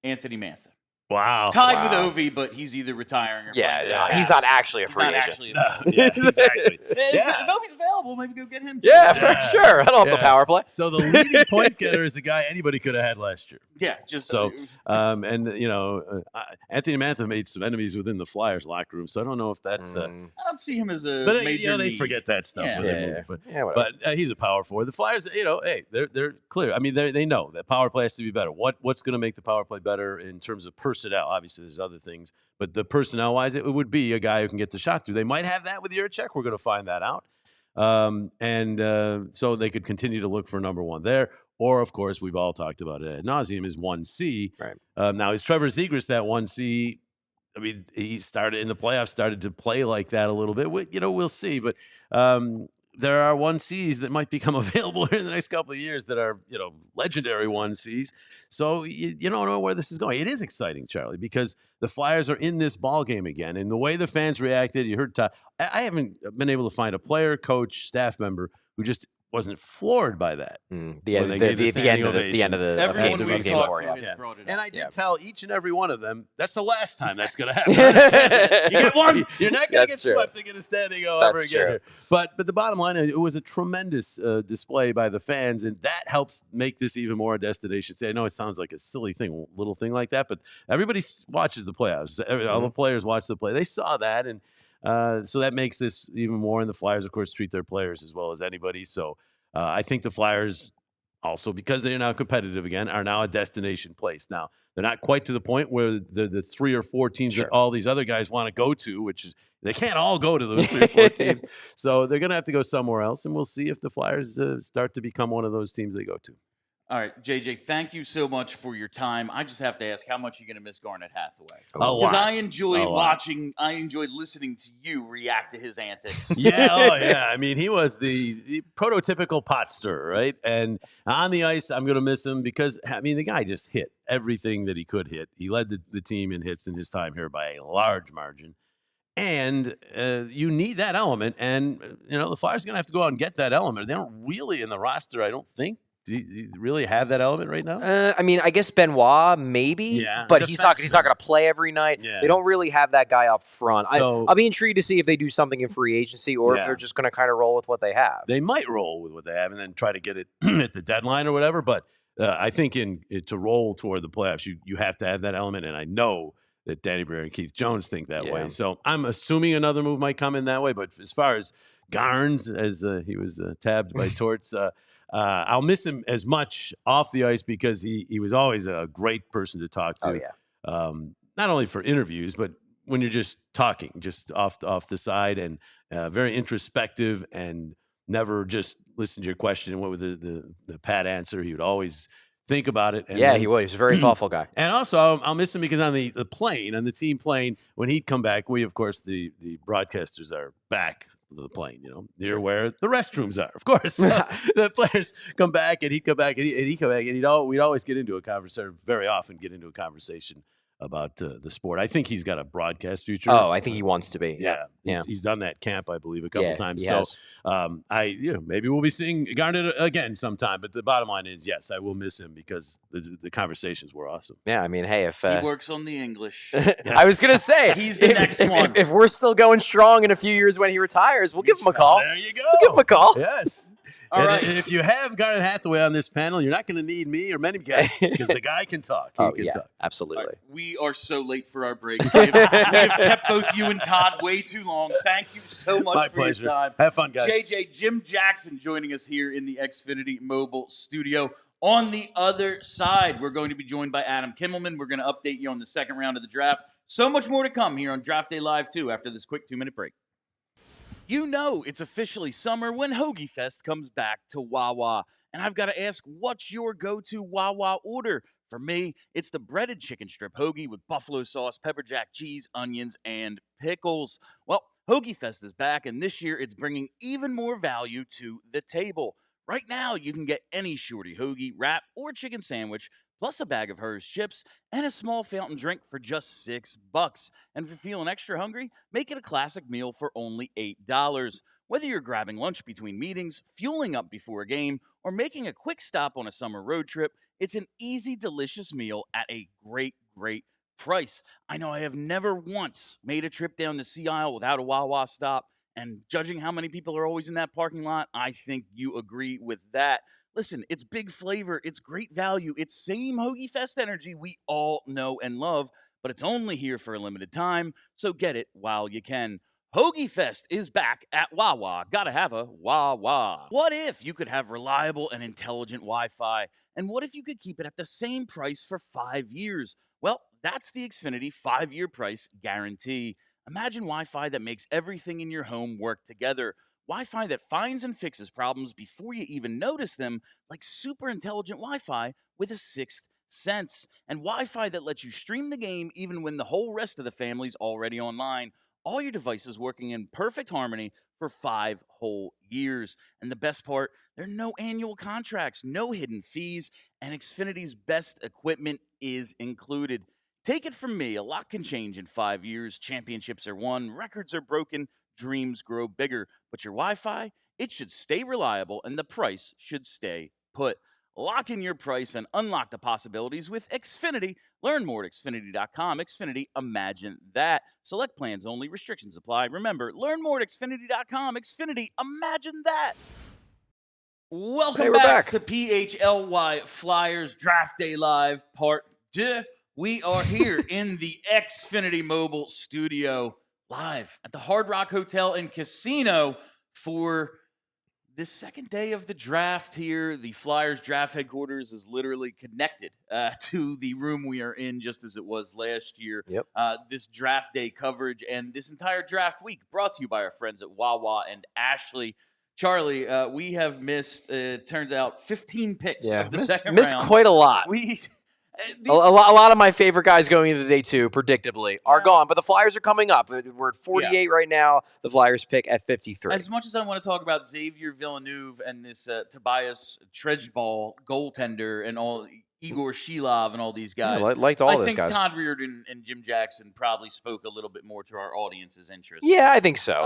Anthony Mantha. Wow. Tied with Ovi, but he's either retiring or he's not actually a free agent. Actually Yeah, exactly. If Ovi's available, maybe go get him. Yeah, for sure. I don't have the power play. So the leading point getter is a guy anybody could have had last year. Yeah, just so. And Anthony Mantha made some enemies within the Flyers locker room. So I don't know if that's. I don't see him as a. But major they need. forget that stuff. Yeah. But he's a power forward. The Flyers, hey, they're clear. I mean, they know that power play has to be better. What's going to make the power play better in terms of personnel? Obviously, there's other things, but the personnel wise, it would be a guy who can get the shot through. They might have that with Yurchek. We're going to find that out. So they could continue to look for number one there. Or, of course, we've all talked about it ad nauseum, is 1C. Right. Now, is Trevor Zegras that 1C? I mean, he started in the playoffs, started to play like that a little bit. We'll see. But there are 1Cs that might become available in the next couple of years that are, legendary 1Cs. So you don't know where this is going. It is exciting, Charlie, because the Flyers are in this ball game again. And the way the fans reacted, you heard Todd. I haven't been able to find a player, coach, staff member who just wasn't floored by that. The end of the everyone game we've game talked for to you. has brought it up. And I did tell each and every one of them, that's the last time that's going to happen. You get one. You're not going to get swept to get a standing O ever again here. But the bottom line, it was a tremendous display by the fans, and that helps make this even more a destination. I know it sounds like a silly thing, little thing like that, but everybody watches the playoffs. All the players watch the play. They saw that, and so that makes this even more. And the Flyers, of course, treat their players as well as anybody. So I think the Flyers also, because they're now competitive again, are now a destination place. Now, they're not quite to the point where the 3 or 4 teams that all these other guys want to go to, which is they can't all go to those 3 or 4 teams. So they're going to have to go somewhere else, and we'll see if the Flyers start to become one of those teams they go to. All right, JJ, thank you so much for your time. I just have to ask, how much are you going to miss Garnet Hathaway? Because I enjoy I enjoy listening to you react to his antics. I mean, he was the prototypical pot stirrer, right? And on the ice, I'm going to miss him because, I mean, the guy just hit everything that he could hit. He led the team in hits in his time here by a large margin. And you need that element. And, the Flyers are going to have to go out and get that element. They don't really in the roster, I don't think. Do you really have that element right now? I mean, I guess Benoit maybe, but he's not going to play every night. Yeah. They don't really have that guy up front. So, I'll be intrigued to see if they do something in free agency or if they're just going to kind of roll with what they have. They might roll with what they have and then try to get it at the deadline or whatever. But I think to roll toward the playoffs, you have to have that element. And I know that Danny Briere and Keith Jones think that way. So I'm assuming another move might come in that way. But as far as Garnes, as he was tabbed by Torts, I'll miss him as much off the ice because he was always a great person to talk to. Not only for interviews, but when you're just talking, just off the side, and very introspective and never just listen to your question and what would the pat answer. He would always think about it. And he would. He's a very thoughtful guy. And also, I'll miss him because on the plane, on the team plane, when he'd come back, we, of course, the broadcasters are back the plane, near where the restrooms are, of course. So the players come back, and he'd come back, and he'd come back, and we'd always get into a conversation, very often get into a conversation about the sport. I think he's got a broadcast future. Oh, I think he wants to be. Yeah. He's done that camp, I believe, a couple times. So maybe we'll be seeing Garnet again sometime. But the bottom line is, yes, I will miss him because the conversations were awesome. Yeah, I mean, hey, if he works on the English, I was gonna say he's the next one. If we're still going strong in a few years when he retires, we'll give him a call. There you go. We'll give him a call. Yes. All right. If you have Garnet Hathaway on this panel, you're not going to need me or many guests because the guy can talk. He can talk. Absolutely. Right. We are so late for our break. We've kept both you and Todd way too long. Thank you so much for your time. Have fun, guys. JJ, Jim Jackson joining us here in the Xfinity Mobile studio. On the other side, we're going to be joined by Adam Kimelman. We're going to update you on the second round of the draft. So much more to come here on Draft Day Live 2 after this quick 2-minute break. You know it's officially summer when Hoagie Fest comes back to Wawa. And I've got to ask, what's your go-to Wawa order? For me, it's the breaded chicken strip hoagie with buffalo sauce, pepper jack cheese, onions, and pickles. Well, Hoagie Fest is back, and this year it's bringing even more value to the table. Right now, you can get any shorty hoagie, wrap, or chicken sandwich plus a bag of Hers chips and a small fountain drink for just $6. And if you're feeling extra hungry, make it a classic meal for only $8. Whether you're grabbing lunch between meetings, fueling up before a game, or making a quick stop on a summer road trip, it's an easy, delicious meal at a great price. I know I have never once made a trip down the Sea Isle without a Wawa stop, and judging how many people are always in that parking lot, I think you agree with that. Listen, it's big flavor, it's great value, it's same Hoagie Fest energy we all know and love, but it's only here for a limited time, so get it while you can. Hoagie Fest is back at Wawa. Gotta have a Wawa. What if you could have reliable and intelligent Wi-Fi? And what if you could keep it at the same price for 5 years? Well, that's the Xfinity 5-year price guarantee. Imagine Wi-Fi that makes everything in your home work together. Wi-Fi that finds and fixes problems before you even notice them, like super intelligent Wi-Fi with a sixth sense. And Wi-Fi that lets you stream the game even when the whole rest of the family's already online. All your devices working in perfect harmony for 5 whole years. And the best part, there are no annual contracts, no hidden fees, and Xfinity's best equipment is included. Take it from me, a lot can change in 5 years. Championships are won, records are broken, dreams grow bigger. But your Wi-Fi, it should stay reliable, and the price should stay put. Lock in your price and unlock the possibilities with Xfinity. Learn more at Xfinity.com. Xfinity, imagine that. Select plans only. Restrictions apply. Remember, learn more at Xfinity.com. Xfinity, imagine that. Welcome back to PHLY Flyers Draft Day Live Part 2. We are here in the Xfinity Mobile Studio live at the Hard Rock Hotel and Casino for this second day of the draft here. The Flyers draft headquarters is literally connected to the room we are in, just as it was last year. Yep. This draft day coverage and this entire draft week brought to you by our friends at Wawa and Ashley. Charlie, we have missed, turns out, 15 picks of the second round. Missed quite a lot. A lot of my favorite guys going into day 2, predictably, are gone. But the Flyers are coming up. We're at 48 right now. The Flyers pick at 53. As much as I want to talk about Xavier Villeneuve and this Tobias Tredgeball goaltender and all Igor Shilov and all these guys, liked all those guys. I think Todd Reirden and Jim Jackson probably spoke a little bit more to our audience's interest. Yeah, I think so.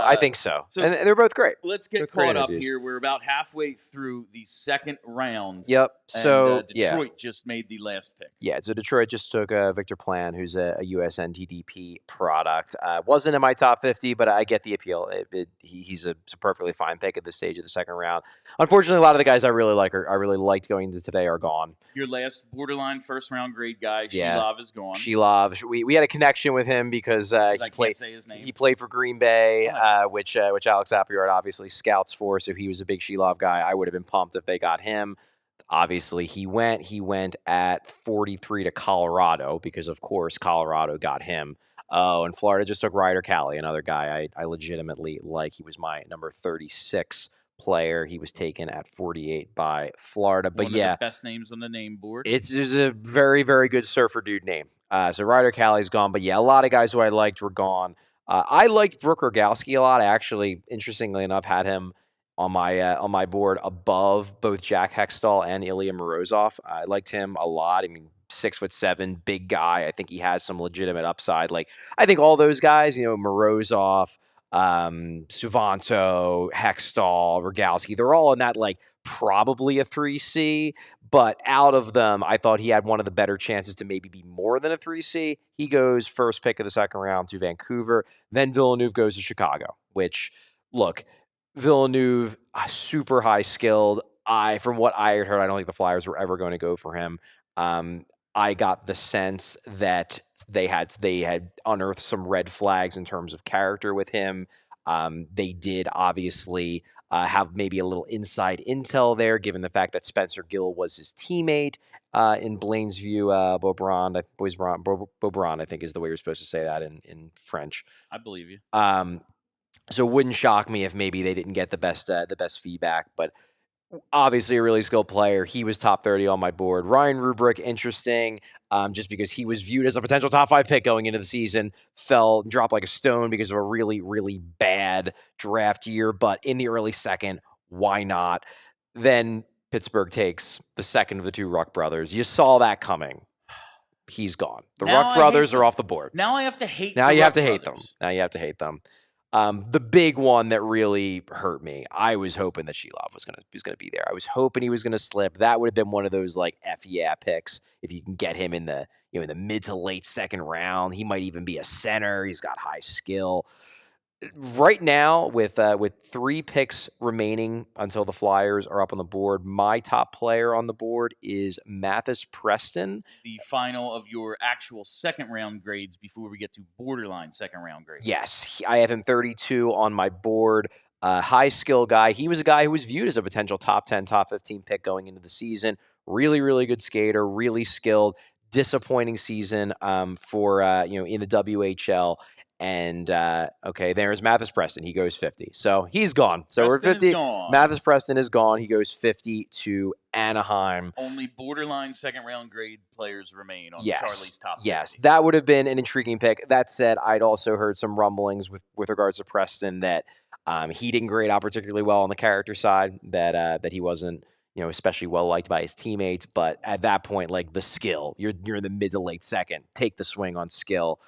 So and they're both great. Let's get caught up here. We're about halfway through the second round. Yep. So Detroit just made the last pick. Yeah. So Detroit just took Victor Plan, who's a USNTDP product. Wasn't in my top 50, but I get the appeal. He's a perfectly fine pick at this stage of the second round. Unfortunately, a lot of the guys I really liked going into today are gone. Your last borderline first round grade guy, Shilov, is gone. Shilov. We had a connection with him because he played for Green Bay, which Alex Appleyard obviously scouts for. So he was a big Shilov guy. I would have been pumped if they got him. Obviously, he went at 43 to Colorado because, of course, Colorado got him. Oh, and Florida just took Ryder Cali, another guy I legitimately like. He was my number 36 player. He was taken at 48 by Florida. But one of the best names on the name board. It's a very, very good surfer dude name. So Ryder Cali's gone. But yeah, a lot of guys who I liked were gone. I liked Brooke Rogalski a lot. I actually, interestingly enough, had him on my board above both Jack Hextall and Ilya Morozov. I liked him a lot. I mean, 6'7", big guy. I think he has some legitimate upside. Like, I think all those guys, Morozov, Suvanto, Hextall, Rogalski, they're all in that, like, probably a 3C, but out of them, I thought he had one of the better chances to maybe be more than a 3C. He goes first pick of the second round to Vancouver. Then Villeneuve goes to Chicago, which, look, Villeneuve, super high skilled. From what I had heard, I don't think the Flyers were ever going to go for him. I got the sense that they had unearthed some red flags in terms of character with him. They did obviously have maybe a little inside intel there, given the fact that Spencer Gill was his teammate in Blainsview. Beaubrun, I think is the way you're supposed to say that in French. I believe you. So it wouldn't shock me if maybe they didn't get the best feedback, but obviously a really skilled player. He was top 30 on my board. Ryan Rubrick, interesting, just because he was viewed as a potential top 5 pick going into the season, dropped like a stone because of a really, really bad draft year, but in the early second, why not? Then Pittsburgh takes the second of the two Ruck brothers. You saw that coming. He's gone. The Now Ruck I brothers hate are them. off the board. Now I have to hate Now the you have Ruck to hate them. brothers. Now you have to hate them. The big one that really hurt me, I was hoping that Shelov was gonna be there. I was hoping he was gonna slip. That would have been one of those like F yeah picks if you can get him in the in the mid to late second round. He might even be a center. He's got high skill. Right now, with 3 picks remaining until the Flyers are up on the board, my top player on the board is Mathis Preston. The final of your actual second round grades before we get to borderline second round grades. Yes, I have him 32 on my board. High skill guy. He was a guy who was viewed as a potential top 10, top 15 pick going into the season. Really, really good skater. Really skilled. Disappointing season for in the WHL. And okay, there's Mathis Preston. He goes 50. So he's gone. So Preston we're 50. is gone. Mathis Preston is gone. He goes 50 to Anaheim. Only borderline second round grade players remain on Charlie's top 50. Yes, that would have been an intriguing pick. That said, I'd also heard some rumblings with regards to Preston that he didn't grade out particularly well on the character side, that he wasn't especially well liked by his teammates. But at that point, like the skill, you're in the mid to late second. Take the swing on skill.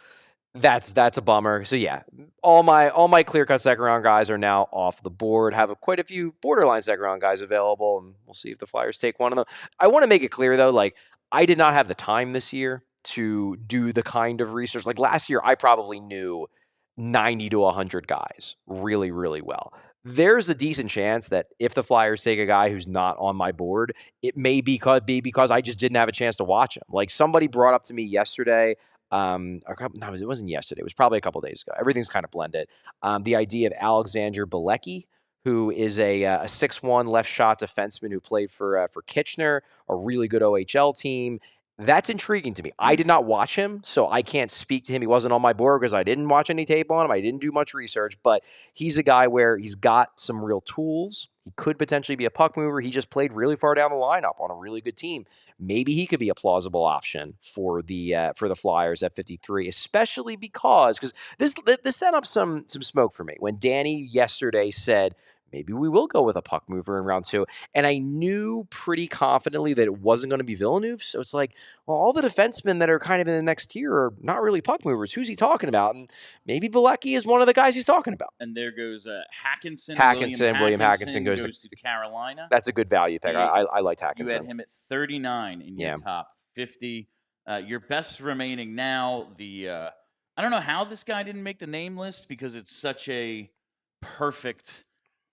That's a bummer. So yeah, all my clear-cut second-round guys are now off the board. Have quite a few borderline second-round guys available, and we'll see if the Flyers take one of them. I want to make it clear though, like I did not have the time this year to do the kind of research. Like last year, I probably knew 90 to 100 guys really, really well. There's a decent chance that if the Flyers take a guy who's not on my board, it may be because I just didn't have a chance to watch him. Like somebody brought up to me yesterday. It wasn't yesterday. It was probably a couple days ago. Everything's kind of blended. The idea of Alexander Bilecki, who is a 6'1" left shot defenseman who played for Kitchener, a really good OHL team. That's intriguing to me. I did not watch him, so I can't speak to him. He wasn't on my board because I didn't watch any tape on him. I didn't do much research, but he's a guy where he's got some real tools. He could potentially be a puck mover. He just played really far down the lineup on a really good team. Maybe he could be a plausible option for the Flyers at 53, especially because this set up some smoke for me. When Danny yesterday said, maybe we will go with a puck mover in round 2. And I knew pretty confidently that it wasn't going to be Villeneuve. So it's like, well, all the defensemen that are kind of in the next tier are not really puck movers. Who's he talking about? And maybe Bilecki is one of the guys he's talking about. And there goes Hackinson. William Hackinson goes to Carolina. That's a good value pick. I liked Hackinson. You had him at 39 in your top 50. Your best remaining now, I don't know how this guy didn't make the name list because it's such a perfect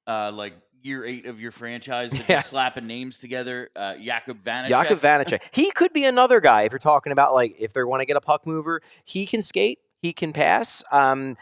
like year 8 of your franchise that you're slapping names together. Jakub Vanacek. He could be another guy if you're talking about like if they want to get a puck mover. He can skate. He can pass. I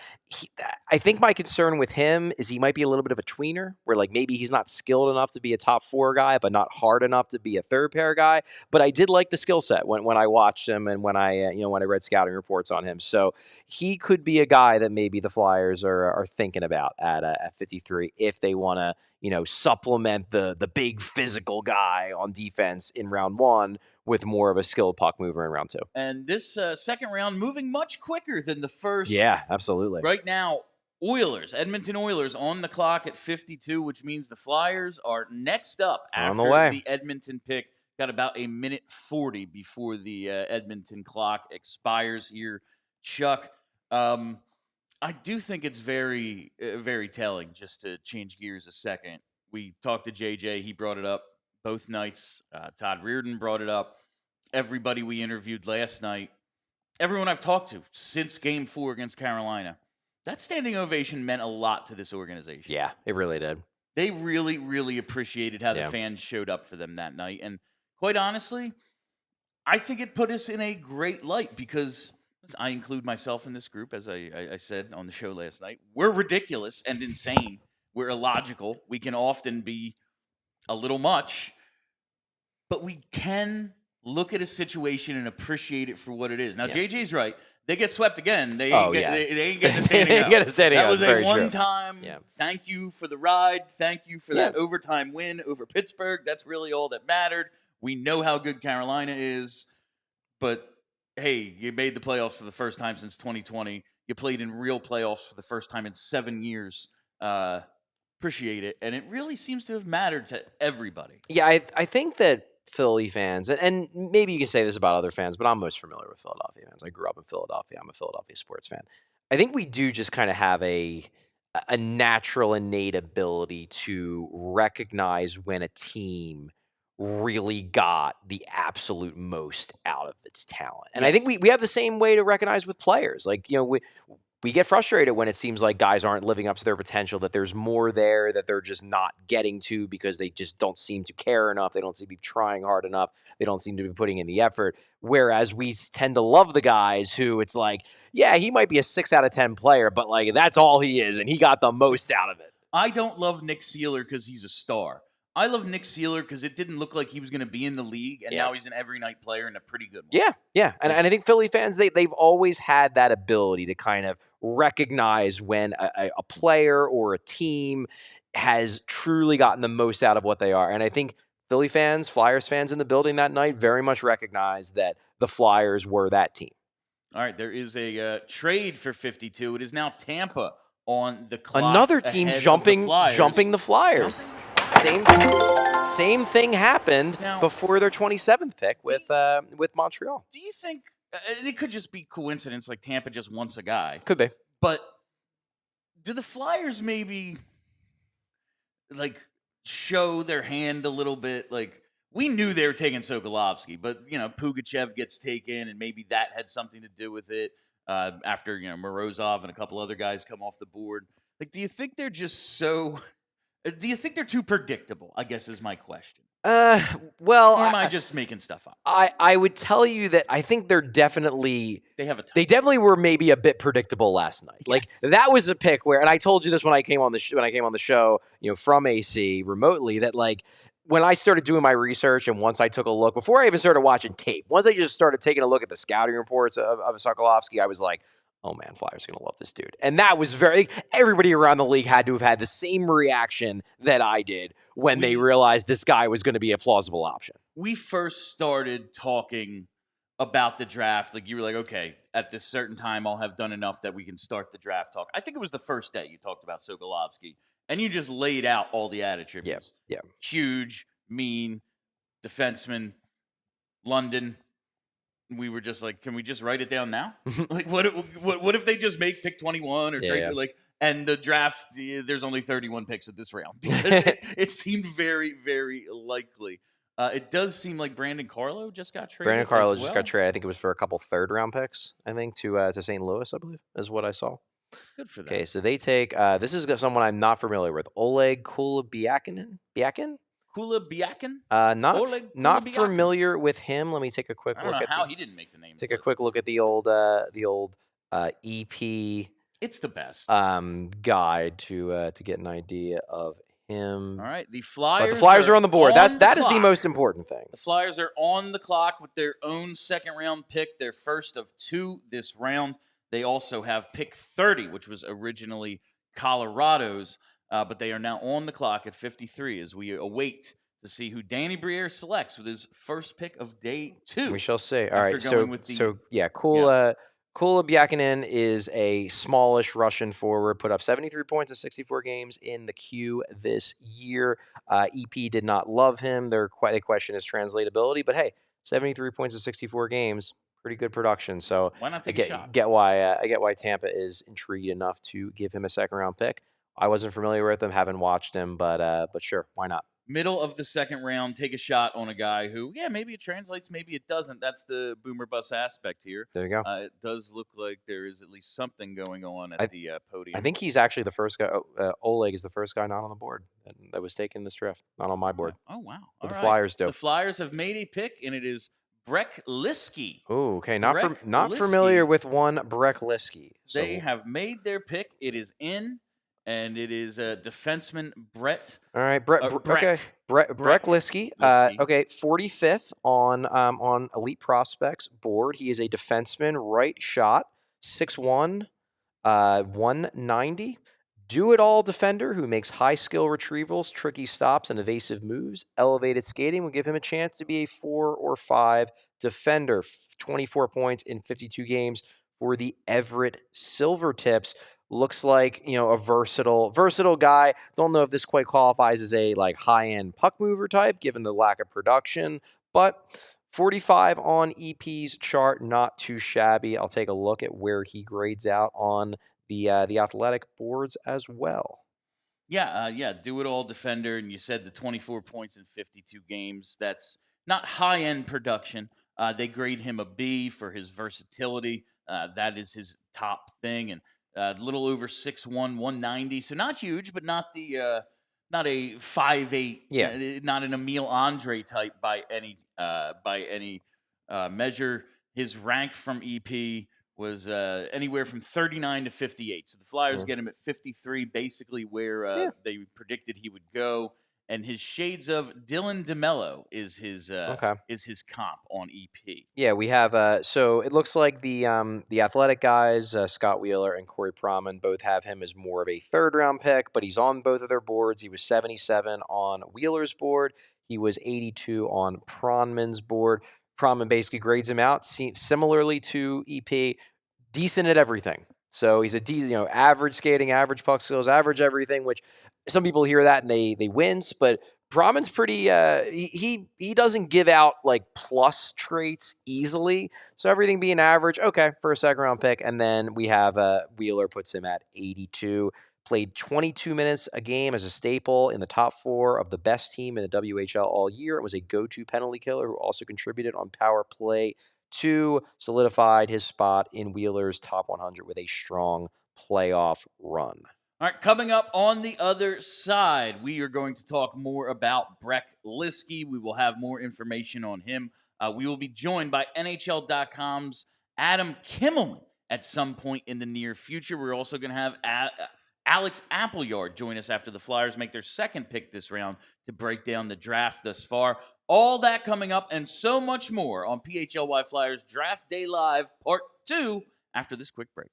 think my concern with him is he might be a little bit of a tweener, where like maybe he's not skilled enough to be a top 4 guy, but not hard enough to be a third pair guy. But I did like the skill set when I watched him and when I read scouting reports on him. So he could be a guy that maybe the Flyers are thinking about at 53 if they want to supplement the big physical guy on defense in round 1 with more of a skilled puck mover in round 2. And this second round moving much quicker than the first. Yeah, absolutely. Right now, Edmonton Oilers on the clock at 52, which means the Flyers are next up after the Edmonton pick. Got about a minute 40 before the Edmonton clock expires here. Chuck, I do think it's very, very telling, just to change gears a second. We talked to JJ. He brought it up both nights. Todd Reirden brought it up. Everybody we interviewed last night, everyone I've talked to since Game 4 against Carolina, that standing ovation meant a lot to this organization. Yeah, it really did. They really, really appreciated how the fans showed up for them that night. And quite honestly, I think it put us in a great light because I include myself in this group, as I said on the show last night. We're ridiculous and insane. We're illogical. We can often be a little much, but we can look at a situation and appreciate it for what it is. Now, JJ's right. They get swept again. They ain't getting a standing out. That was a one-time thank you for the ride. Thank you for that overtime win over Pittsburgh. That's really all that mattered. We know how good Carolina is, but hey, you made the playoffs for the first time since 2020. You played in real playoffs for the first time in 7 years. appreciate it, and it really seems to have mattered to everybody. Yeah, I think that Philly fans, and maybe you can say this about other fans, but I'm most familiar with Philadelphia fans. I grew up in Philadelphia. I'm a Philadelphia sports fan. I think we do just kind of have a natural, innate ability to recognize when a team really got the absolute most out of its talent. And I think we have the same way to recognize with players. Like, we get frustrated when it seems like guys aren't living up to their potential, that there's more there that they're just not getting to because they just don't seem to care enough. They don't seem to be trying hard enough. They don't seem to be putting in the effort. Whereas we tend to love the guys who it's like, yeah, he might be a 6 out of 10 player, but like that's all he is, and he got the most out of it. I don't love Nick Seeler because he's a star. I love Nick Seeler because it didn't look like he was going to be in the league, and now he's an every night player and a pretty good one. Yeah. And I think Philly fans, they've always had that ability to kind of recognize when a player or a team has truly gotten the most out of what they are. And I think Philly fans, Flyers fans in the building that night very much recognized that the Flyers were that team. All right, there is a trade for 52. It is now Tampa on the clock. Another team jumping the Flyers. Same thing happened before their 27th pick with Montreal. Do you think it could just be coincidence, like Tampa just wants a guy? Could be. But do the Flyers maybe like show their hand a little bit? Like, we knew they were taking Sokolovskii, but Pugachev gets taken, and maybe that had something to do with it. After Morozov and a couple other guys come off the board, like, do you think they're just so? Do you think they're too predictable? I guess is my question. Well, or am I just making stuff up? I would tell you that I think they definitely were maybe a bit predictable last night. Yes. Like, that was a pick where, and I told you this when I came on the show, from AC remotely, that like when I started doing my research and once I took a look before I even started watching tape, once I just started taking a look at the scouting reports of Sokolovskii, I was like, oh man, Flyers are going to love this dude. And that was everybody around the league had to have had the same reaction that I did when they realized this guy was going to be a plausible option. We first started talking about the draft. Like, you were like, okay, at this certain time, I'll have done enough that we can start the draft talk. I think it was the first day you talked about Sokolovskii, and you just laid out all the attributes. Yeah. Huge, mean, defenseman, London. We were just like, can we just write it down now? Like, what if they just make pick 21 or trade like, and the draft? There's only 31 picks at this round. It seemed very, very likely. It does seem like Brandon Carlo just got traded. Brandon Carlo just got traded. I think it was for a couple third-round picks. I think to St. Louis, I believe, is what I saw. Good for them. Okay, so they take. This is someone I'm not familiar with. Oleg Kulebiakin. Kulebiakin? Not familiar with him. Let me take a quick look. I don't know how he didn't make the name. Take a quick look at the old EP. It's the best guide to get an idea of him. All right, the Flyers. But the Flyers are on the board. That is the most important thing. The Flyers are on the clock with their own second-round pick, their first of 2 this round. They also have pick 30, which was originally Colorado's. But they are now on the clock at 53 as we await to see who Danny Briere selects with his first pick of day 2. We shall see. All right, Kulebiakinen is a smallish Russian forward, put up 73 points in 64 games in the Q this year. EP did not love him. They question his translatability, but hey, 73 points in 64 games, pretty good production. So why not take a shot? I get why Tampa is intrigued enough to give him a second-round pick. I wasn't familiar with him, haven't watched him, but sure, why not? Middle of the second round, take a shot on a guy who, maybe it translates, maybe it doesn't. That's the boomer bust aspect here. There you go. It does look like there is at least something going on at the podium. I think he's actually the first guy. Oleg is the first guy not on the board that was taken this draft, not on my board. Oh, wow. But the Flyers do. The Flyers have made a pick, and it is Brekliski. Oh, okay. Not familiar with one Brekliski. So. They have made their pick. It is in. And it is defenseman Brett. All right, Brekliski. Okay, 45th on Elite Prospects board. He is a defenseman, right shot, 6'1", 190. Do-it-all defender who makes high-skill retrievals, tricky stops, and evasive moves. Elevated skating will give him a chance to be a 4 or 5 defender. 24 points in 52 games for the Everett Silvertips. Looks like, a versatile guy. Don't know if this quite qualifies as a like high-end puck mover type, given the lack of production, but 45 on EP's chart, not too shabby. I'll take a look at where he grades out on the athletic boards as well. Yeah, do-it-all defender, and you said the 24 points in 52 games. That's not high-end production. They grade him a B for his versatility. That is his top thing, and a little over 6'1", 190. So not huge, but not a 5'8", not an Emile Andre type by any measure. His rank from EP was anywhere from 39 to 58. So the Flyers get him at 53, basically where they predicted he would go. And his shades of Dylan DeMello is his comp on EP. Yeah, we have so it looks like the athletic guys, Scott Wheeler and Corey Proman, both have him as more of a third-round pick, but he's on both of their boards. He was 77 on Wheeler's board. He was 82 on Pronman's board. Proman basically grades him out similarly to EP, decent at everything. So he's average skating, average puck skills, average everything, which some people hear that and they wince, but Proman's pretty he doesn't give out like plus traits easily. So everything being average, okay, for a second round pick. And then we have Wheeler puts him at 82. Played 22 minutes a game as a staple in the top 4 of the best team in the WHL all year. It was a go-to penalty killer who also contributed on power play 2, solidified his spot in Wheeler's top 100 with a strong playoff run. All right, coming up on the other side, we are going to talk more about Briere. We will have more information on him. We will be joined by NHL.com's Adam Kimelman at some point in the near future. We're also going to have Alex Appleyard join us after the Flyers make their second pick this round to break down the draft thus far. All that coming up and so much more on PHLY Flyers Draft Day Live Part 2 after this quick break.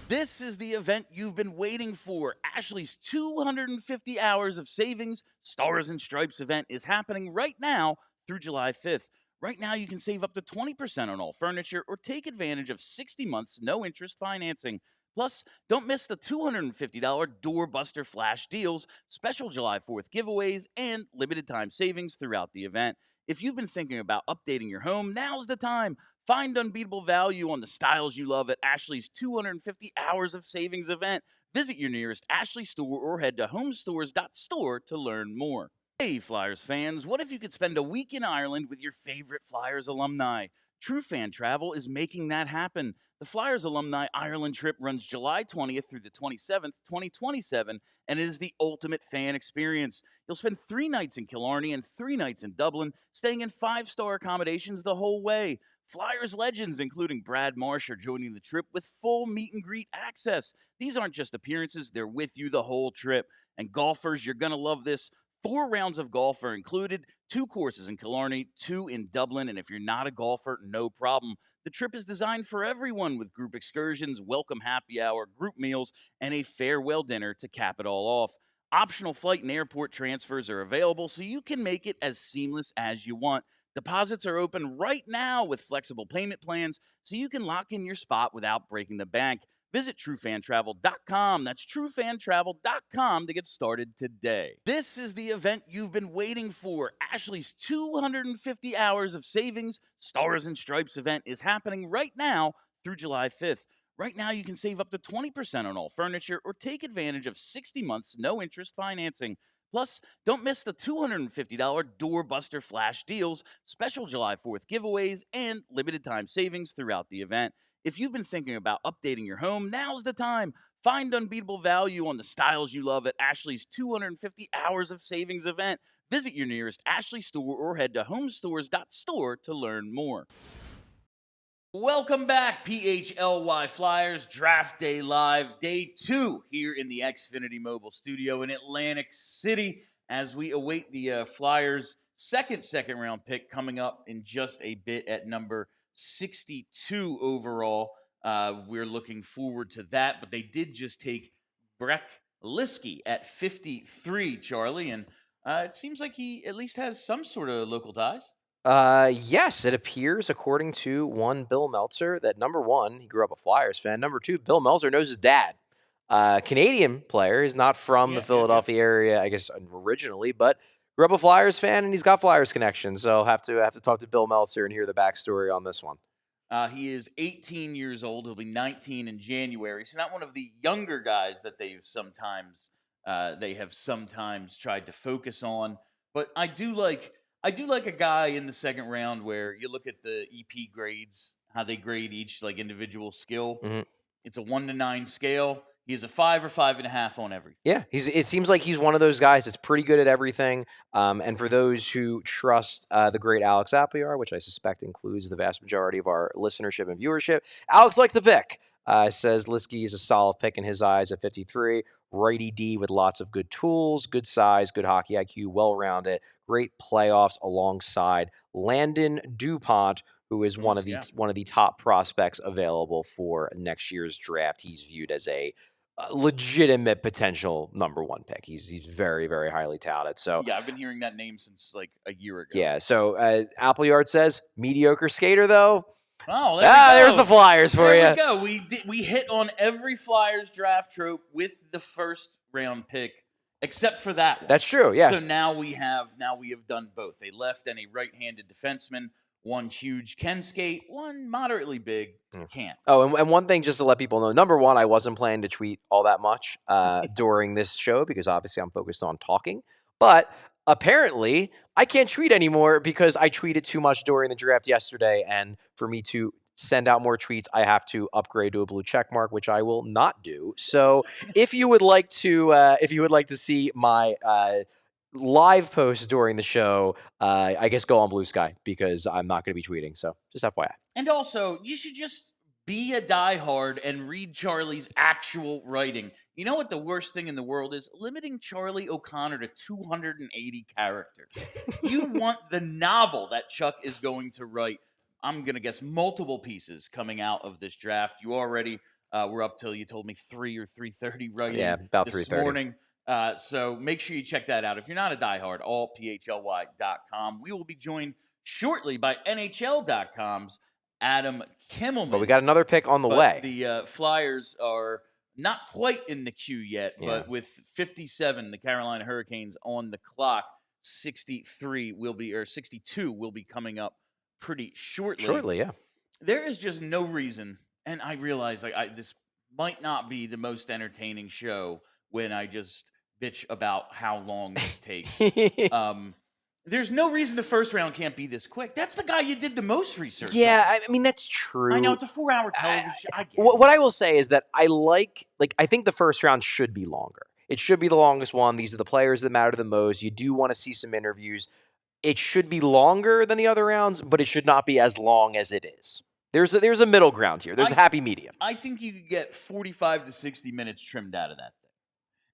This is the event you've been waiting for. Ashley's 250 Hours of Savings Stars and Stripes event is happening right now through July 5th. Right now, you can save up to 20% on all furniture or take advantage of 60 months no-interest financing. Plus, don't miss the $250 Doorbuster Flash deals, special July 4th giveaways, and limited-time savings throughout the event. If you've been thinking about updating your home, now's the time. Find unbeatable value on the styles you love at Ashley's 250 Hours of Savings event. Visit your nearest Ashley store or head to homestores.store to learn more. Hey, Flyers fans, what if you could spend a week in Ireland with your favorite Flyers alumni? True Fan Travel is making that happen. The Flyers Alumni Ireland trip runs July 20th through the 27th, 2027, and it is the ultimate fan experience. You'll spend 3 nights in Killarney and 3 nights in Dublin, staying in 5-star accommodations the whole way. Flyers legends, including Brad Marsh, are joining the trip with full meet-and-greet access. These aren't just appearances, they're with you the whole trip. And golfers, you're going to love this. 4 rounds of golf are included, 2 courses in Killarney, 2 in Dublin, and if you're not a golfer, no problem. The trip is designed for everyone with group excursions, welcome happy hour, group meals, and a farewell dinner to cap it all off. Optional flight and airport transfers are available, so you can make it as seamless as you want. Deposits are open right now with flexible payment plans, so you can lock in your spot without breaking the bank. Visit TrueFanTravel.com. That's TrueFanTravel.com to get started today. This is the event you've been waiting for. Ashley's 250 Hours of Savings Stars and Stripes event is happening right now through July 5th. Right now, you can save up to 20% on all furniture or take advantage of 60 months no-interest financing. Plus, don't miss the $250 Doorbuster Flash deals, special July 4th giveaways, and limited-time savings throughout the event. If you've been thinking about updating your home, now's the time. Find unbeatable value on the styles you love at Ashley's 250 Hours of Savings event. Visit your nearest Ashley store or head to homestores.store to learn more. Welcome back, PHLY Flyers Draft Day Live, Day 2 here in the Xfinity Mobile Studio in Atlantic City as we await the Flyers' second round pick coming up in just a bit at number 62 overall. We're looking forward to that, but they did just take Briere at 53, Charlie, and it seems like he at least has some sort of local ties. Yes, it appears, according to one Bill Meltzer, that number one, he grew up a Flyers fan. Number two, Bill Meltzer knows his dad. Canadian player. He's not from the Philadelphia area, I guess, originally, but grew up a Flyers fan, and he's got Flyers connections. So have to talk to Bill Meltzer and hear the backstory on this one. He is 18 years old. He'll be 19 in January. He's not one of the younger guys that they have sometimes tried to focus on. But I do like a guy in the second round where you look at the EP grades, how they grade each individual skill. Mm-hmm. It's a 1 to 9 scale. He is a 5 or 5.5 on everything. Yeah, it seems like he's one of those guys that's pretty good at everything. And for those who trust the great Alex Appleyard, which I suspect includes the vast majority of our listenership and viewership, Alex likes the pick. Says Liskey is a solid pick in his eyes at 53. Righty D with lots of good tools, good size, good hockey IQ, well-rounded, great playoffs alongside Landon DuPont, who is one of the top prospects available for next year's draft. He's viewed as a legitimate potential number one pick. He's very, very highly touted. So yeah, I've been hearing that name since a year ago. Yeah. So Appleyard says mediocre skater though. Oh, there's the Flyers for you. There we go. We hit on every Flyers draft trope with the first round pick, except for that one. That's true. Yes. So now we have done both a left and a right-handed defenseman. One huge can skate, one moderately big can't. Oh, and one thing just to let people know, number one, I wasn't planning to tweet all that much during this show because obviously I'm focused on talking. But apparently I can't tweet anymore because I tweeted too much during the draft yesterday. And for me to send out more tweets, I have to upgrade to a blue check mark, which I will not do. So if you would like to see my live posts during the show, I guess go on Blue Sky because I'm not going to be tweeting. So just FYI. And also, you should just be a diehard and read Charlie's actual writing. You know what the worst thing in the world is? Limiting Charlie O'Connor to 280 characters. You want the novel that Chuck is going to write. I'm going to guess multiple pieces coming out of this draft. You already were up till, you told me, 3 or 3:30 writing about this 3:30. morning. So make sure you check that out. If you're not a diehard, allphly.com. We will be joined shortly by NHL.com's Adam Kimelman. But we got another pick on the way. The Flyers are not quite in the queue yet, but with 57, the Carolina Hurricanes on the clock, 62 will be coming up pretty shortly. Shortly, yeah. There is just no reason, and I realize this might not be the most entertaining show when I just bitch about how long this takes. There's no reason the first round can't be this quick. That's the guy you did the most research on. I mean, that's true. I know, it's a 4-hour television show. I get it. What I will say is that I think the first round should be longer. It should be the longest one. These are the players that matter the most. You do want to see some interviews. It should be longer than the other rounds, but it should not be as long as it is. There's a middle ground here. There's a happy medium. I think you could get 45 to 60 minutes trimmed out of that thing.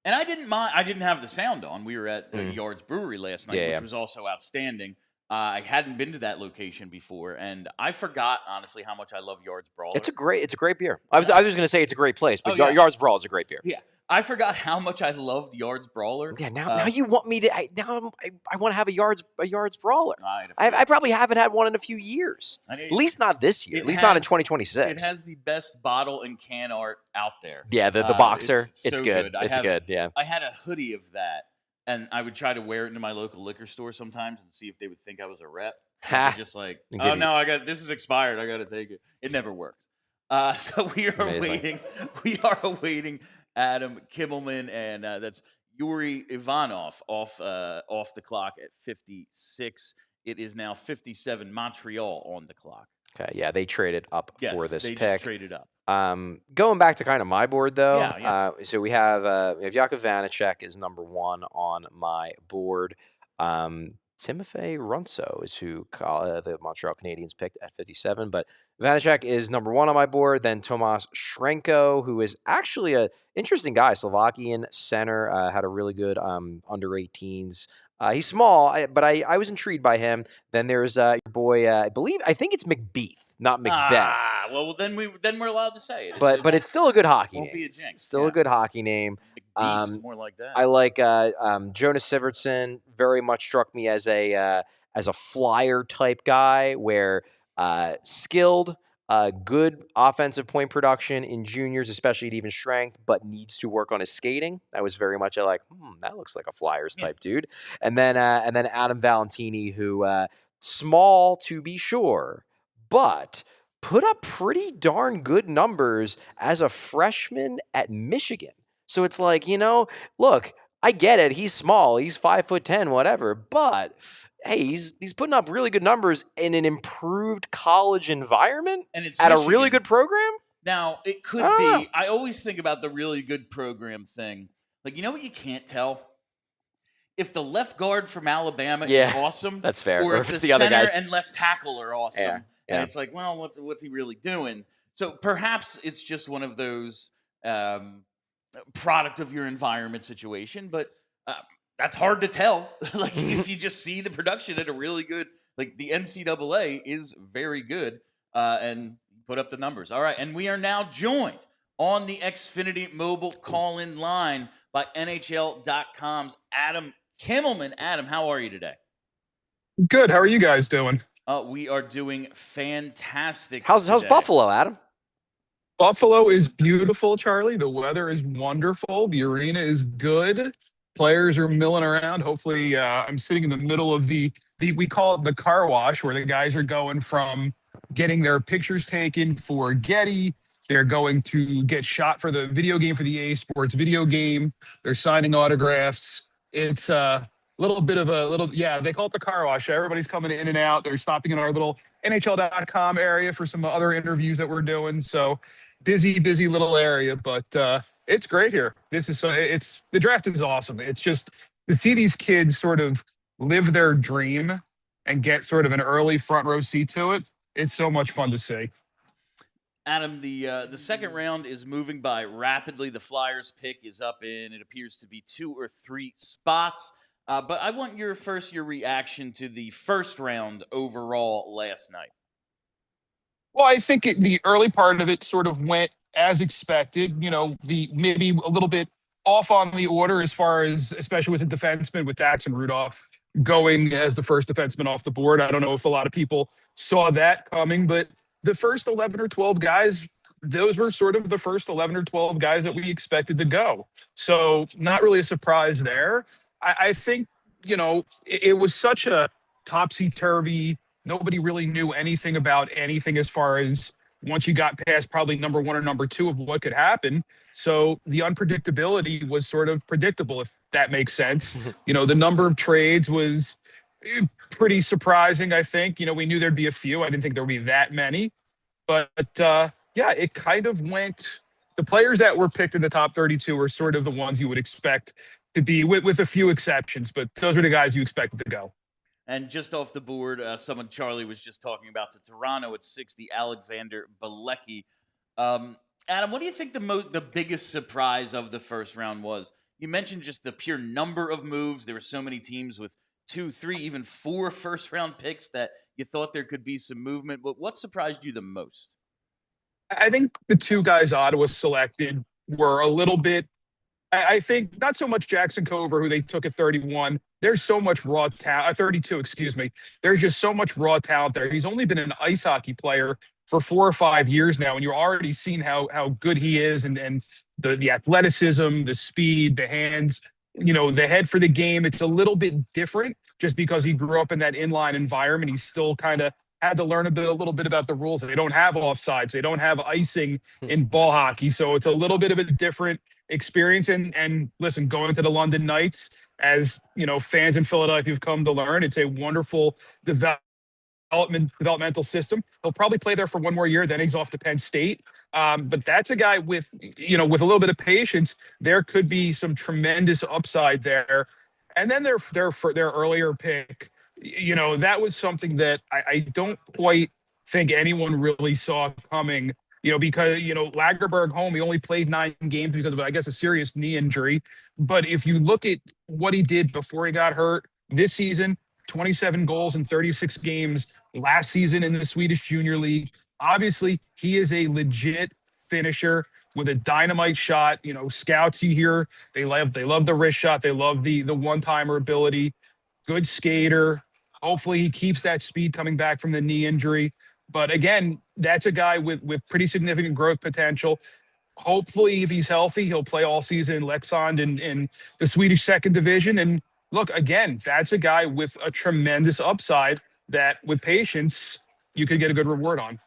And I didn't mind. I didn't have the sound on. We were at the Yards Brewery last night, which was also outstanding. I hadn't been to that location before, and I forgot, honestly, how much I love Yards Brawler. It's a great beer. I was going to say it's a great place, but Yards Brawl is a great beer. Yeah. I forgot how much I loved Yards Brawler. Yeah, now you want me to. I want to have a Yards Brawler. I probably haven't had one in a few years. At least not this year. At least not in 2026. It has the best bottle and can art out there. Yeah, the boxer. It's so good. It's good. Yeah. I had a hoodie of that, and I would try to wear it into my local liquor store sometimes and see if they would think I was a rep. Just oh no, this is expired. I got to take it. It never worked. So we are awaiting. We are awaiting Adam Kimelman, and that's Yuri Ivanov off the clock at 56. It is now 57. Montreal on the clock. Okay, yeah, they traded up for this pick. Just traded up. Going back to kind of my board though, Yeah. So we have Jakub Vanacek is number one on my board. Timofey Runso is who the Montreal Canadiens picked at 57, but Vanacek is number one on my board. Then Tomas Shrenko, who is actually an interesting guy, Slovakian center, had a really good under 18s. He's small, but I was intrigued by him. Then there's your boy, I think it's McBeath, not Macbeth. Well, then we're allowed to say it. But it's still a good hockey name. Won't be a jinx. Still a good hockey name. McBeast, more like that. I like Jonas Sivertson. Very much struck me as a as a flyer type guy where skilled, good offensive point production in juniors, especially at even strength, but needs to work on his skating. That was very much a that looks like a Flyers type dude. And then Adam Valentini, who small to be sure, but put up pretty darn good numbers as a freshman at Michigan. So it's like, look, I get it. He's small. He's 5'10", whatever. But hey, he's putting up really good numbers in an improved college environment and it's at Michigan. A really good program. Now, it could be. I always think about the really good program thing. Like, you know what you can't tell? If the left guard from Alabama is awesome, that's fair. Or if the other center guys and left tackle are awesome, yeah. and it's like, well, what's he really doing? So perhaps it's just one of those product of your environment situation, but that's hard to tell. Like if you just see the production at a really good, like the NCAA is very good, and put up the numbers. All right, and we are now joined on the Xfinity mobile call-in line by NHL.com's Adam Kimelman. Adam, how are you today? Good. How are you guys doing? We are doing fantastic. How's Buffalo, Adam? Buffalo is beautiful, Charlie. The weather is wonderful. The arena is good. Players are milling around. Hopefully, I'm sitting in the middle of the we call it the car wash, where the guys are going from getting their pictures taken for Getty. They're going to get shot for the video game, for the EA Sports video game. They're signing autographs. It's a little bit of they call it the car wash. Everybody's coming in and out. They're stopping in our little NHL.com area for some other interviews that we're doing. So busy little area, but it's great here. The draft is awesome. It's just to see these kids sort of live their dream and get sort of an early front row seat to it. It's so much fun to see. Adam, the second round is moving by rapidly. The Flyers pick is up in, it appears to be 2 or 3 spots. But I want your reaction to the first round overall last night. Well, I think the early part of it sort of went as expected. Maybe a little bit off on the order as far as, especially with the defenseman, with Daxon Rudolph going as the first defenseman off the board. I don't know if a lot of people saw that coming, but the first 11 or 12 guys, those were sort of the first 11 or 12 guys that we expected to go. So not really a surprise there. I think, it was such a topsy-turvy. Nobody really knew anything about anything as far as once you got past probably number 1 or number 2 of what could happen. So the unpredictability was sort of predictable, if that makes sense. The number of trades was pretty surprising, I think. We knew there'd be a few. I didn't think there would be that many. But, it kind of went – the players that were picked in the top 32 were sort of the ones you would expect to be, with a few exceptions. But those were the guys you expected to go. And just off the board, someone Charlie was just talking about to Toronto at 60, Alexander Bilecki. Adam, what do you think the biggest surprise of the first round was? You mentioned just the pure number of moves. There were so many teams with 2, 3, even 4 first-round picks that you thought there could be some movement. But what surprised you the most? I think the 2 guys Ottawa selected were a little bit, I think, not so much Jackson Cover, who they took at 31. There's so much raw talent, 32, excuse me. There's just so much raw talent there. He's only been an ice hockey player for 4 or 5 years now, and you're already seeing how good he is, and the athleticism, the speed, the hands, the head for the game. It's a little bit different just because he grew up in that inline environment. He still kind of had to learn a little bit about the rules. They don't have offsides. They don't have icing in ball hockey. So it's a little bit of a different experience. And listen, going to the London Knights, as fans in Philadelphia have come to learn, it's a wonderful developmental system. He'll probably play there for 1 more year, then he's off to Penn State. But that's a guy with a little bit of patience. There could be some tremendous upside there. And then their earlier pick, that was something that I don't quite think anyone really saw coming. Because, Lagerberg home, he only played 9 games because of, I guess, a serious knee injury. But if you look at what he did before he got hurt this season, 27 goals in 36 games last season in the Swedish Junior League. Obviously, he is a legit finisher with a dynamite shot. Scouts you hear, they love the wrist shot. They love the one-timer ability. Good skater. Hopefully he keeps that speed coming back from the knee injury. But again, that's a guy with pretty significant growth potential. Hopefully, if he's healthy, he'll play all season in Leksand in the Swedish second division. And look, again, that's a guy with a tremendous upside that with patience, you could get a good reward on.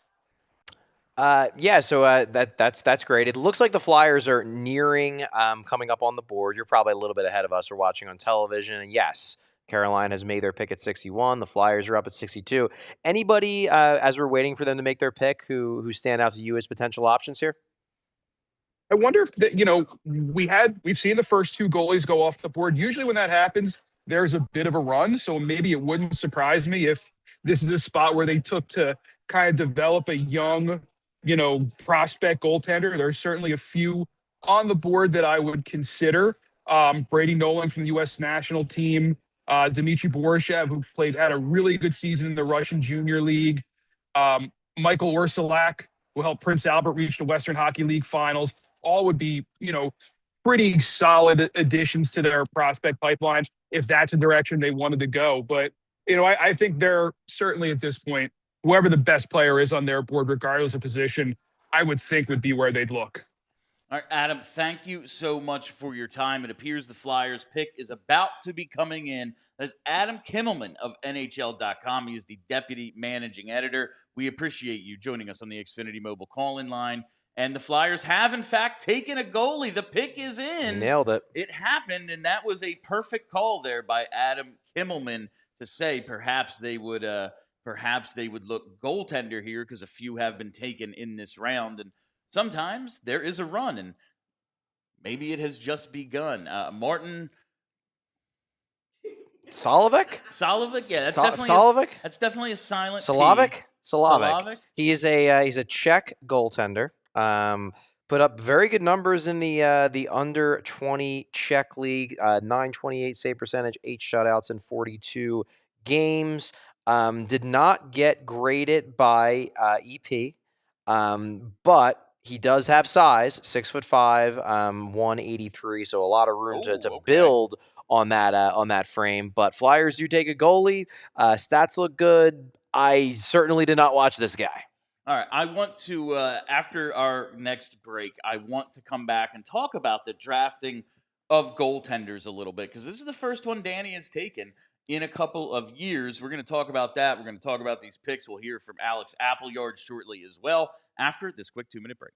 So that's great. It looks like the Flyers are nearing coming up on the board. You're probably a little bit ahead of us. We're watching on television, and yes, Carolina has made their pick at 61. The Flyers are up at 62. Anybody, as we're waiting for them to make their pick, who stand out to you as potential options here? I wonder if we've seen the first two goalies go off the board. Usually, when that happens, there's a bit of a run. So maybe it wouldn't surprise me if this is a spot where they took to kind of develop a young, prospect goaltender. There's certainly a few on the board that I would consider. Brady Nolan from the U.S. national team, Dmitry Borishev, who had a really good season in the Russian Junior League, Michael Ursulak, who helped Prince Albert reach the Western Hockey League finals. All would be, pretty solid additions to their prospect pipeline if that's a direction they wanted to go. But, I think they're certainly at this point, whoever the best player is on their board, regardless of position, I would think would be where they'd look. All right, Adam, thank you so much for your time. It appears the Flyers pick is about to be coming in. That's Adam Kimelman of NHL.com. He is the deputy managing editor. We appreciate you joining us on the Xfinity Mobile call-in line. And the Flyers have, in fact, taken a goalie. The pick is in. Nailed it. It happened, and that was a perfect call there by Adam Kimelman to say perhaps they would look goaltender here because a few have been taken in this round. And sometimes there is a run, and maybe it has just begun. Martin Solovic? Solovic, yeah, that's definitely a silent Solovic? Solovic. He is he's a Czech goaltender. Put up very good numbers in the under 20 Czech league. 928 save percentage, 8 shutouts in 42 games. Did not get graded by EP. But he does have size, 6'5", 183, so a lot of room to build on that frame. But Flyers do take a goalie. Stats look good. I certainly did not watch this guy. All right, I want to, after our next break, I want to come back and talk about the drafting of goaltenders a little bit, because this is the first one Danny has taken in a couple of years. We're going to talk about that. We're going to talk about these picks. We'll hear from Alex Appleyard shortly as well after this quick 2-minute break.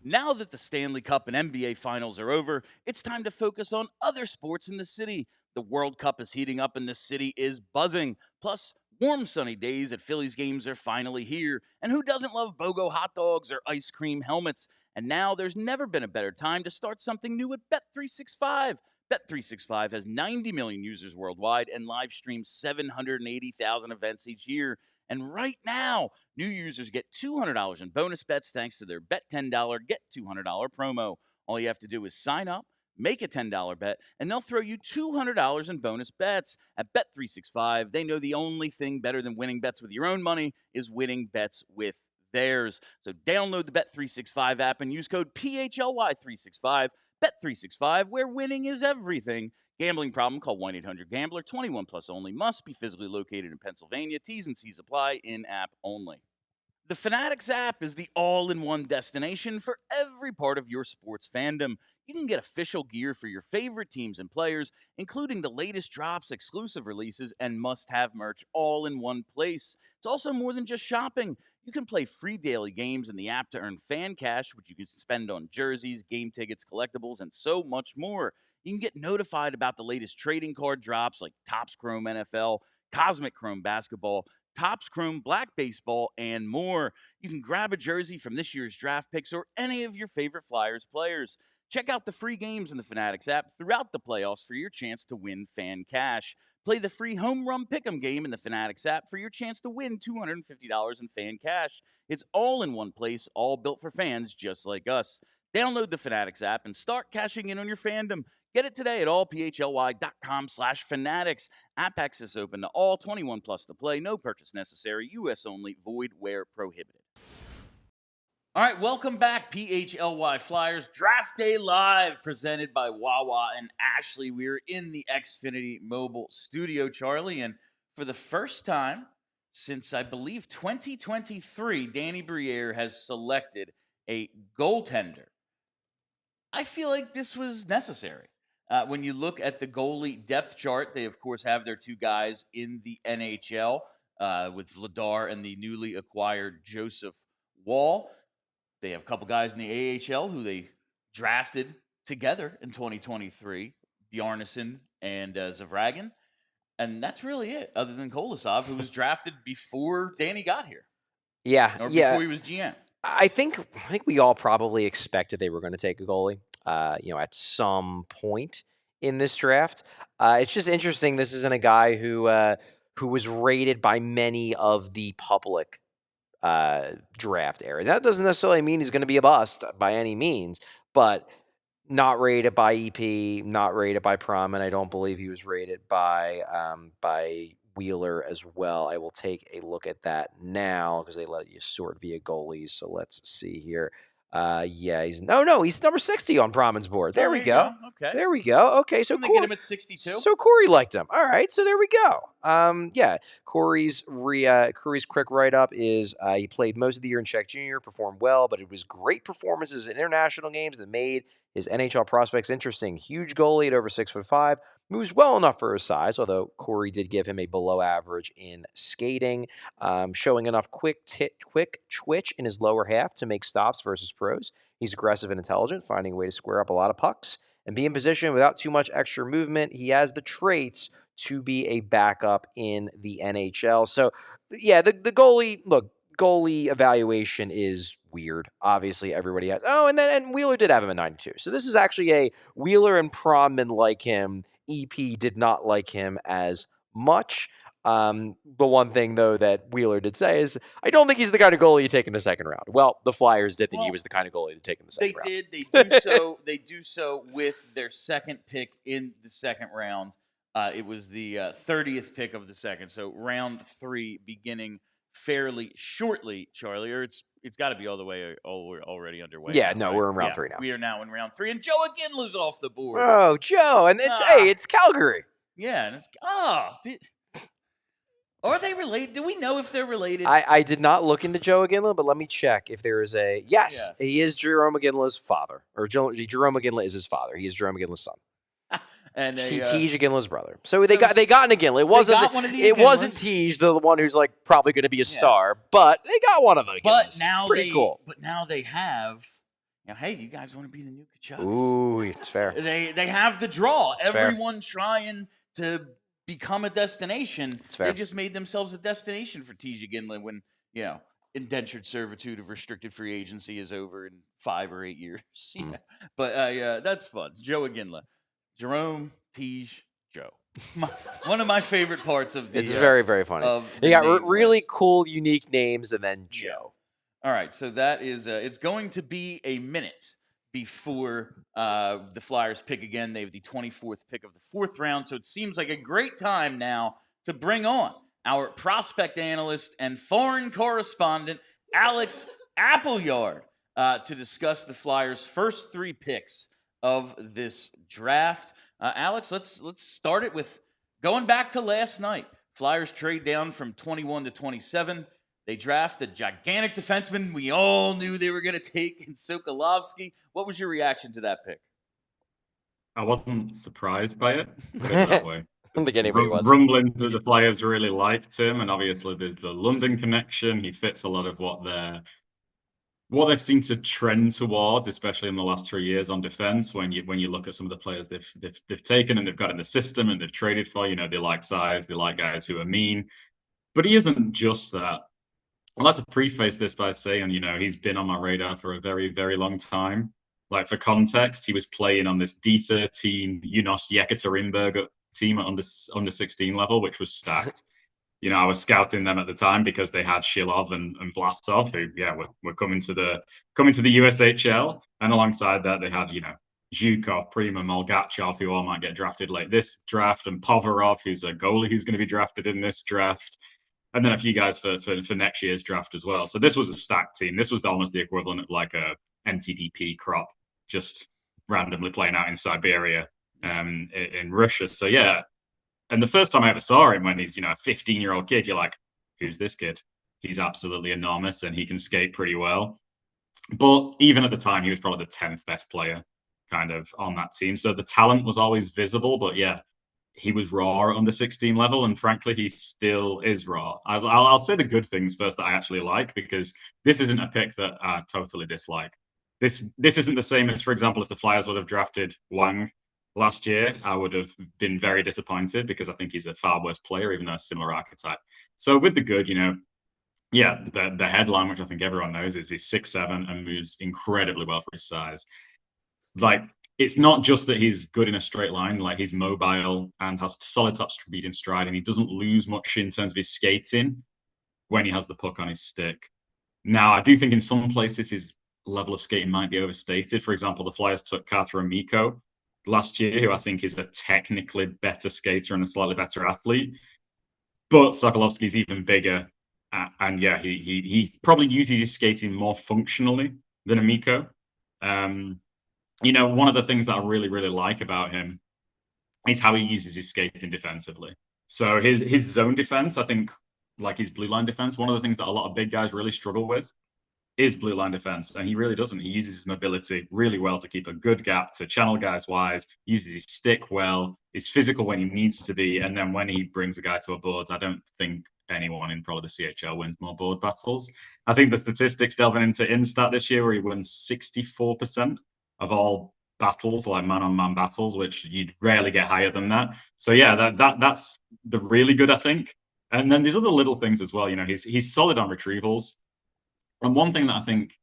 Now that the Stanley Cup and NBA Finals are over, it's time to focus on other sports in the city. The World Cup is heating up and the city is buzzing. Plus, warm, sunny days at Phillies games are finally here. And who doesn't love BOGO hot dogs or ice cream helmets? And now there's never been a better time to start something new at Bet365. Bet365 has 90 million users worldwide and live streams 780,000 events each year. And right now, new users get $200 in bonus bets thanks to their Bet $10, Get $200 promo. All you have to do is sign up, make a $10 bet, and they'll throw you $200 in bonus bets. At Bet365, they know the only thing better than winning bets with your own money is winning bets with theirs. So download the Bet365 app and use code PHLY365. Bet365, where winning is everything. Gambling problem? Call 1-800-GAMBLER. 21 plus only. Must be physically located in Pennsylvania. T's and C's apply. In-app only. The Fanatics app is the all-in-one destination for every part of your sports fandom. You can get official gear for your favorite teams and players, including the latest drops, exclusive releases, and must-have merch all in one place. It's also more than just shopping. You can play free daily games in the app to earn fan cash, which you can spend on jerseys, game tickets, collectibles, and so much more. You can get notified about the latest trading card drops like Topps Chrome NFL, Cosmic Chrome Basketball, Topps Chrome Black Baseball, and more. You can grab a jersey from this year's draft picks or any of your favorite Flyers players. Check out the free games in the Fanatics app throughout the playoffs for your chance to win fan cash. Play the free home run pick'em game in the Fanatics app for your chance to win $250 in fan cash. It's all in one place, all built for fans just like us. Download the Fanatics app and start cashing in on your fandom. Get it today at allphly.com/fanatics. App access open to all, 21 plus to play. No purchase necessary. U.S. only. Void where prohibited. All right, welcome back, PHLY Flyers Draft Day Live, presented by Wawa and Ashley. We're in the Xfinity Mobile studio, Charlie, and for the first time since, I believe, 2023, Danny Briere has selected a goaltender. I feel like this was necessary. When you look at the goalie depth chart, they, of course, have their two guys in the NHL with Vladar and the newly acquired Joseph Wall. They have a couple guys in the AHL who they drafted together in 2023, Bjarnason and Zavragin. And that's really it, other than Kolosov, who was drafted before Danny got here. Or before he was GM. I think we all probably expected they were going to take a goalie, at some point in this draft. It's just interesting. This isn't a guy who was rated by many of the public draft areas. That doesn't necessarily mean he's going to be a bust by any means, but not rated by EP, not rated by Prom, and I don't believe he was rated by Wheeler as well. I will take a look at that now because they let you sort via goalies. So let's see here. He's number 60 on Promen's board. There we go. Okay. There we go. Okay, so they get him at 62. So Corey liked him. All right, so there we go. Corey's quick write-up is he played most of the year in Czech Junior, performed well, but it was great performances in international games that made his NHL prospects interesting. Huge goalie at over 6'5", moves well enough for his size, although Corey did give him a below average in skating, showing enough quick twitch in his lower half to make stops versus pros. He's aggressive and intelligent, finding a way to square up a lot of pucks and be in position without too much extra movement. He has the traits to be a backup in the NHL. So, yeah, the goalie evaluation is weird. Obviously, everybody has. Oh, and Wheeler did have him at 92. So this is actually a Wheeler and Pronman like him. EP did not like him as much. The one thing, though, that Wheeler did say is, I don't think he's the kind of goalie you take in the second round. Well, the Flyers did think he was the kind of goalie to take in the second round. They do so. They do so with their second pick in the second round. It was the 30th pick of the second. So round 3 beginning fairly shortly, Charlie, or it's got to be already underway. Yeah, now, right? we're in round 3 now. We are now in round 3, and Joe Aginla's off the board. Oh, Joe, and it's Calgary. Yeah, and are they related? Do we know if they're related? I did not look into Joe Aginla, but let me check if there is a yes. He is Jerome Aginla's father, or Jerome Aginla is his father. He is Jerome Aginla's son. And Tej Aginla's brother. So they got an Aginla. It wasn't Tej, the one who's like probably going to be a star, but they got one of them. But now cool. But now they have. Hey, you guys want to be the new Kachucks? Ooh, it's fair. They have the draw. It's Everyone trying to become a destination. It's fair. They just made themselves a destination for Tej Aginla when indentured servitude of restricted free agency is over in 5 or 8 years. But that's fun. It's Joe Aginla. Jerome, Tej, Joe. One of my favorite parts of the. It's very, very funny. They got really cool, unique names, and then Joe. All right, so that is. It's going to be a minute before the Flyers pick again. They have the 24th pick of the 4th round, so it seems like a great time now to bring on our prospect analyst and foreign correspondent, Alex Appleyard, to discuss the Flyers' first 3 picks of this draft. Alex, let's start it with going back to last night. Flyers trade down from 21 to 27. They draft a gigantic defenseman we all knew they were going to take in Sokolovskii. What was your reaction to that pick? I wasn't surprised by it, put it that way. I don't think anybody was. Rumblings that the Flyers really liked him, and obviously there's the London connection. He fits a lot of what they've seemed to trend towards, especially in the last 3 years on defense. When you look at some of the players they've taken and they've got in the system and they've traded for, they like size, they like guys who are mean. But he isn't just that. I'd like to preface this by saying, he's been on my radar for a very, very long time. Like, for context, he was playing on this D13 Unos Yekaterinburg team at under 16 level, which was stacked. I was scouting them at the time because they had Shilov and Vlasov, who, were coming to the USHL. And alongside that, they had, Zhukov, Prima, Molgachov, who all might get drafted late this draft, and Povarov, who's a goalie who's going to be drafted in this draft. And then a few guys for next year's draft as well. So this was a stacked team. This was almost the equivalent of like a NTDP crop, just randomly playing out in Siberia, in Russia. So And the first time I ever saw him, when he's, you know, a 15-year-old kid, you're like, who's this kid? He's absolutely enormous and he can skate pretty well. But even at the time, he was probably the 10th best player kind of on that team. So the talent was always visible, but yeah, he was raw at under 16 level, and frankly, he still is raw. I'll say the good things first that I actually like, because this isn't a pick that I totally dislike. This isn't the same as, for example, if the Flyers would have drafted Wang last year, I would have been very disappointed, because I think he's a far worse player, even though a similar archetype. So with the good, you know, yeah, the headline, which I think everyone knows, is he's 6'7" and moves incredibly well for his size. Like, it's not just that he's good in a straight line, like he's mobile and has solid top speed and stride, and he doesn't lose much in terms of his skating when he has the puck on his stick. Now, I do think in some places his level of skating might be overstated. For example, the Flyers took Carter Amico last year, who I think is a technically better skater and a slightly better athlete. But Sokolovski's even bigger. And yeah, he probably uses his skating more functionally than Amico. You know, one of the things that I really, really like about him is how he uses his skating defensively. So his zone defense, I think, like his blue line defense, one of the things that a lot of big guys really struggle with is blue line defense, and he really doesn't. He uses his mobility really well to keep a good gap, to channel guys wise, uses his stick well, is physical when he needs to be, and then when he brings a guy to a boards, I don't think anyone in probably the CHL wins more board battles. I think the statistics delving into Instat this year, where he won 64% of all battles, like man-on-man battles, which you'd rarely get higher than that. So yeah, that's the really good, I think. And then there's other little things as well. You know, he's solid on retrievals. And one thing that I think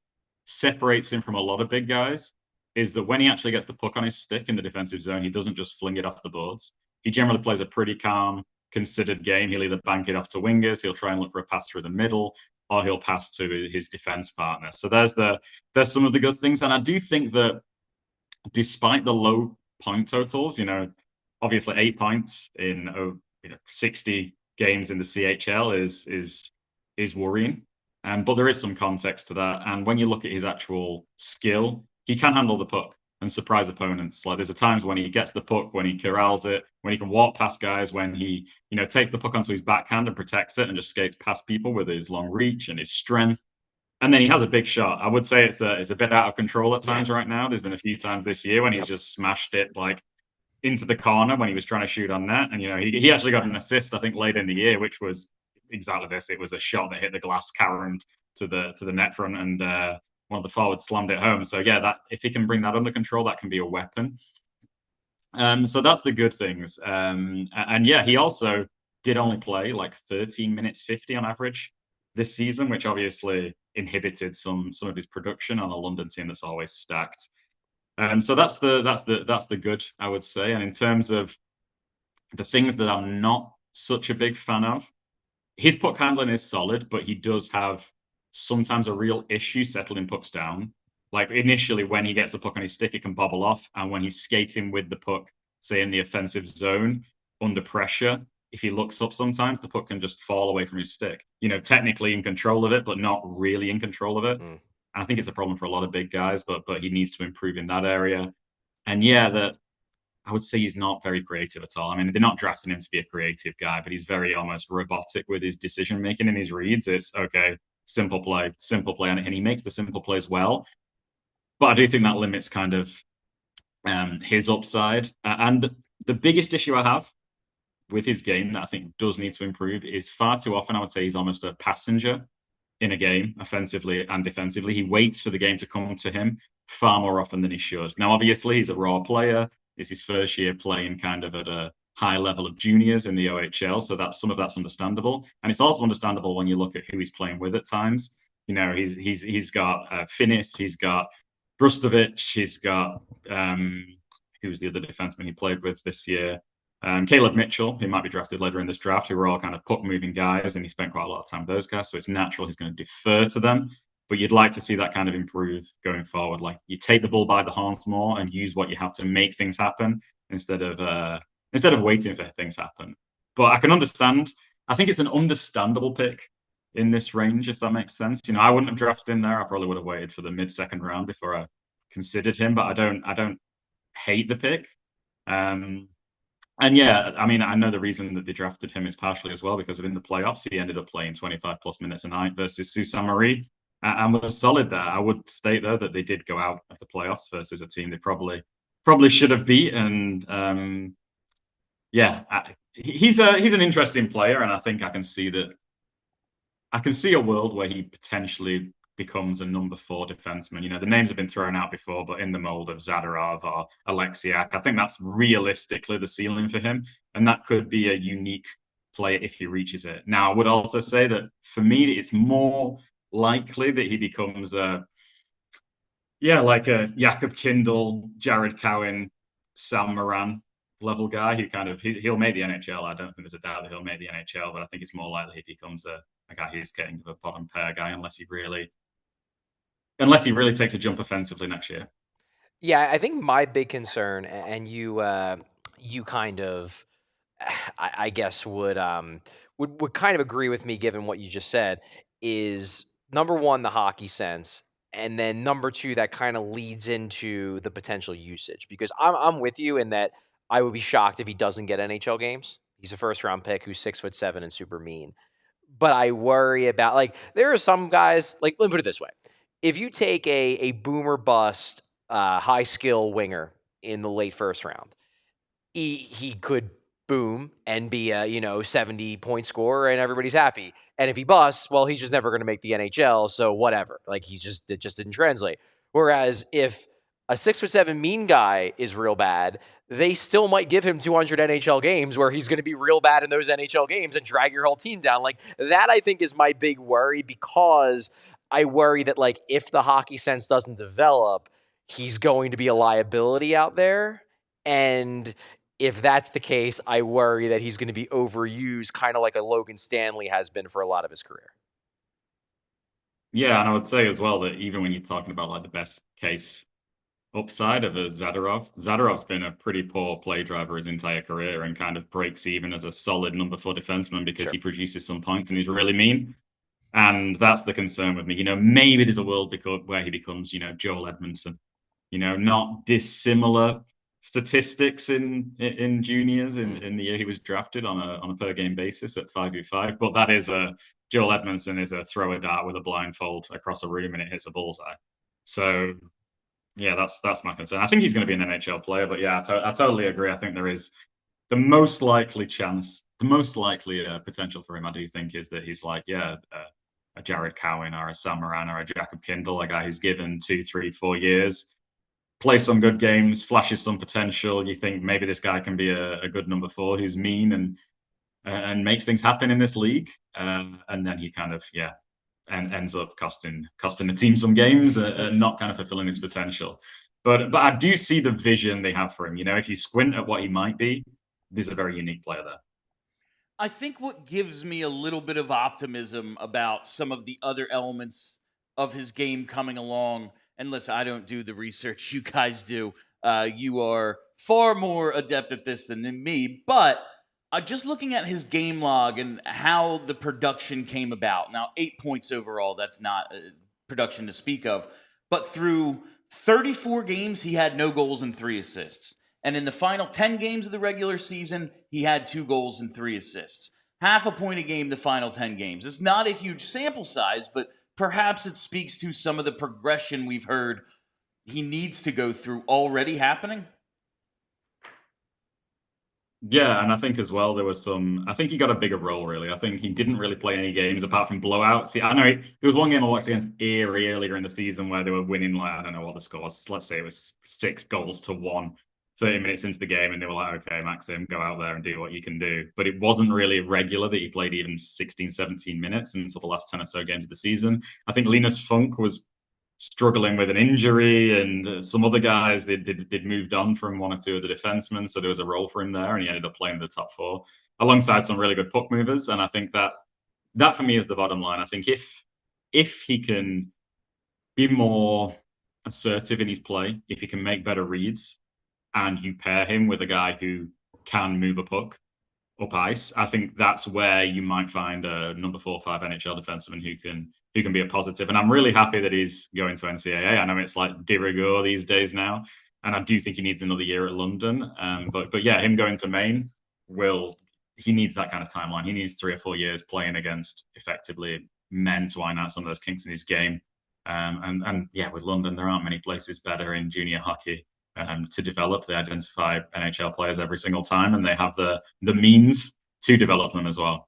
separates him from a lot of big guys is that when he actually gets the puck on his stick in the defensive zone, he doesn't just fling it off the boards. He generally plays a pretty calm, considered game. He'll either bank it off to wingers, he'll try and look for a pass through the middle, or he'll pass to his defense partner. So there's some of the good things. And I do think that despite the low point totals, you know, obviously 8 points in 60 games in the CHL is worrying. But there is some context to that. And when you look at his actual skill, he can handle the puck and surprise opponents. Like, there's times when he gets the puck, when he corrals it, when he can walk past guys, when he, you know, takes the puck onto his backhand and protects it and just skates past people with his long reach and his strength. And then he has a big shot. I would say it's a bit out of control at times right now. There's been a few times this year when he's just smashed it like into the corner when he was trying to shoot on net. And, you know, he actually got an assist, I think, late in the year, which was exactly this. It was a shot that hit the glass, carroned to the net front, and one of the forwards slammed it home. So yeah, that if he can bring that under control, that can be a weapon. So that's the good things. And yeah, he also did only play like 13 minutes 50 on average this season, which obviously inhibited some of his production on a London team that's always stacked. So that's the good, I would say. And in terms of the things that I'm not such a big fan of, his puck handling is solid, but he does have sometimes a real issue settling pucks down. Like, initially, when he gets a puck on his stick, it can bobble off. And when he's skating with the puck, say in the offensive zone, under pressure, if he looks up sometimes, the puck can just fall away from his stick. You know, technically in control of it, but not really in control of it. And I think it's a problem for a lot of big guys, but he needs to improve in that area. And yeah, I would say he's not very creative at all. I mean, they're not drafting him to be a creative guy, but he's very almost robotic with his decision making and his reads. It's okay, simple play, and he makes the simple plays well. But I do think that limits kind of his upside. And the biggest issue I have with his game that I think does need to improve is far too often I would say he's almost a passenger in a game, offensively and defensively. He waits for the game to come to him far more often than he should. Now, obviously, he's a raw player. It's his first year playing kind of at a high level of juniors in the OHL, so some of that's understandable. And it's also understandable when you look at who he's playing with at times. You know, he's got Finnis, he's got Brustovic, he's got who was the other defenseman he played with this year? Caleb Mitchell, who might be drafted later in this draft, who were all kind of puck-moving guys, and he spent quite a lot of time with those guys, so it's natural he's going to defer to them. But you'd like to see that kind of improve going forward. Like, you take the bull by the horns more and use what you have to make things happen instead of waiting for things happen. But I can understand. I think it's an understandable pick in this range, if that makes sense. You know, I wouldn't have drafted him there. I probably would have waited for the mid-second round before I considered him. But I don't hate the pick. And yeah, I mean, I know the reason that they drafted him is partially as well because of in the playoffs, he ended up playing 25 plus minutes a night versus Sault Marie and was solid there. I would state though that they did go out of the playoffs versus a team they probably should have beat. And yeah, he's an interesting player, and I think I can see a world where he potentially becomes a number 4 defenseman. You know, the names have been thrown out before, but in the mold of Zadorov or ALLCITY, I think that's realistically the ceiling for him. And that could be a unique player if he reaches it. Now, I would also say that for me, it's more likely that he becomes like a Jakob Kindle, Jared Cowan, Sam Moran level guy. He'll make the NHL. I don't think there's a doubt that he'll make the NHL, but I think it's more likely if he becomes a guy who's getting a bottom pair guy, unless he really takes a jump offensively next year. Yeah, I think my big concern, and you kind of, I guess would kind of agree with me given what you just said, is number one, the hockey sense, and then number two, that kind of leads into the potential usage. Because I'm with you in that I would be shocked if he doesn't get NHL games. He's a first round pick who's 6'7" and super mean. But I worry about, like, there are some guys, like, let me put it this way. If you take a boomer bust high skill winger in the late first round, he could boom and be a 70-point scorer and everybody's happy. And if he busts, well, he's just never going to make the NHL, so whatever. Like, it just didn't translate. Whereas if a 6'7" mean guy is real bad, they still might give him 200 NHL games where he's going to be real bad in those NHL games and drag your whole team down. Like, that I think is my big worry, because I worry that, like, if the hockey sense doesn't develop, he's going to be a liability out there. And if that's the case, I worry that he's going to be overused, kind of like a Logan Stanley has been for a lot of his career. Yeah, and I would say as well that even when you're talking about like the best case upside of a Zadorov's been a pretty poor play driver his entire career and kind of breaks even as a solid number 4 defenseman because he produces some points and he's really mean. And that's the concern with me. Maybe there's a world where he becomes, Joel Edmondson. Not dissimilar statistics in juniors in the year he was drafted on a per game basis at 5v5. But that is Joel Edmondson is a throw a dart with a blindfold across a room and it hits a bullseye. So yeah, that's my concern. I think he's going to be an NHL player, but yeah, I totally agree. I think there is the most likely potential for him. I do think is that he's like, a Jared Cowan or a Sam Moran or a Jakob Kindle, a guy who's given 2, 3, 4 years, play some good games, flashes some potential. You think maybe this guy can be a good number 4 who's mean and makes things happen in this league, and then he kind of and ends up costing the team some games and not kind of fulfilling his potential. But I do see the vision they have for him. If you squint at what he might be, there's a very unique player there. I think what gives me a little bit of optimism about some of the other elements of his game coming along, and listen, I don't do the research you guys do. You are far more adept at this than me, but just looking at his game log and how the production came about. Now, 8 points overall, that's not production to speak of, but through 34 games, he had no goals and 3 assists. And in the final 10 games of the regular season, he had 2 goals and 3 assists. Half a point a game the final 10 games. It's not a huge sample size, but perhaps it speaks to some of the progression we've heard he needs to go through already happening. Yeah, and I think as well I think he got a bigger role, really. I think he didn't really play any games apart from blowouts. See, I know there was one game I watched against Erie earlier in the season where they were winning, like, I don't know what the score was. Let's say it was 6-1, 30 minutes into the game, and they were like, okay, Maxim, go out there and do what you can do. But it wasn't really regular that he played even 16, 17 minutes until the last 10 or so games of the season. I think Linus Funk was struggling with an injury, and some other guys they'd moved on from 1 or 2 of the defensemen, so there was a role for him there, and he ended up playing the top 4 alongside some really good puck movers. And I think that for me is the bottom line. I think if he can be more assertive in his play, if he can make better reads, and you pair him with a guy who can move a puck up ice, I think that's where you might find a number 4 or 5 NHL defenseman who can be a positive. And I'm really happy that he's going to NCAA. I know it's like de rigueur these days now. And I do think he needs another year at London. But yeah, him going to Maine he needs that kind of timeline. He needs 3 or 4 years playing against effectively men to iron out some of those kinks in his game. And yeah, with London, there aren't many places better in junior hockey to develop. They identify NHL players every single time, and they have the means to develop them as well.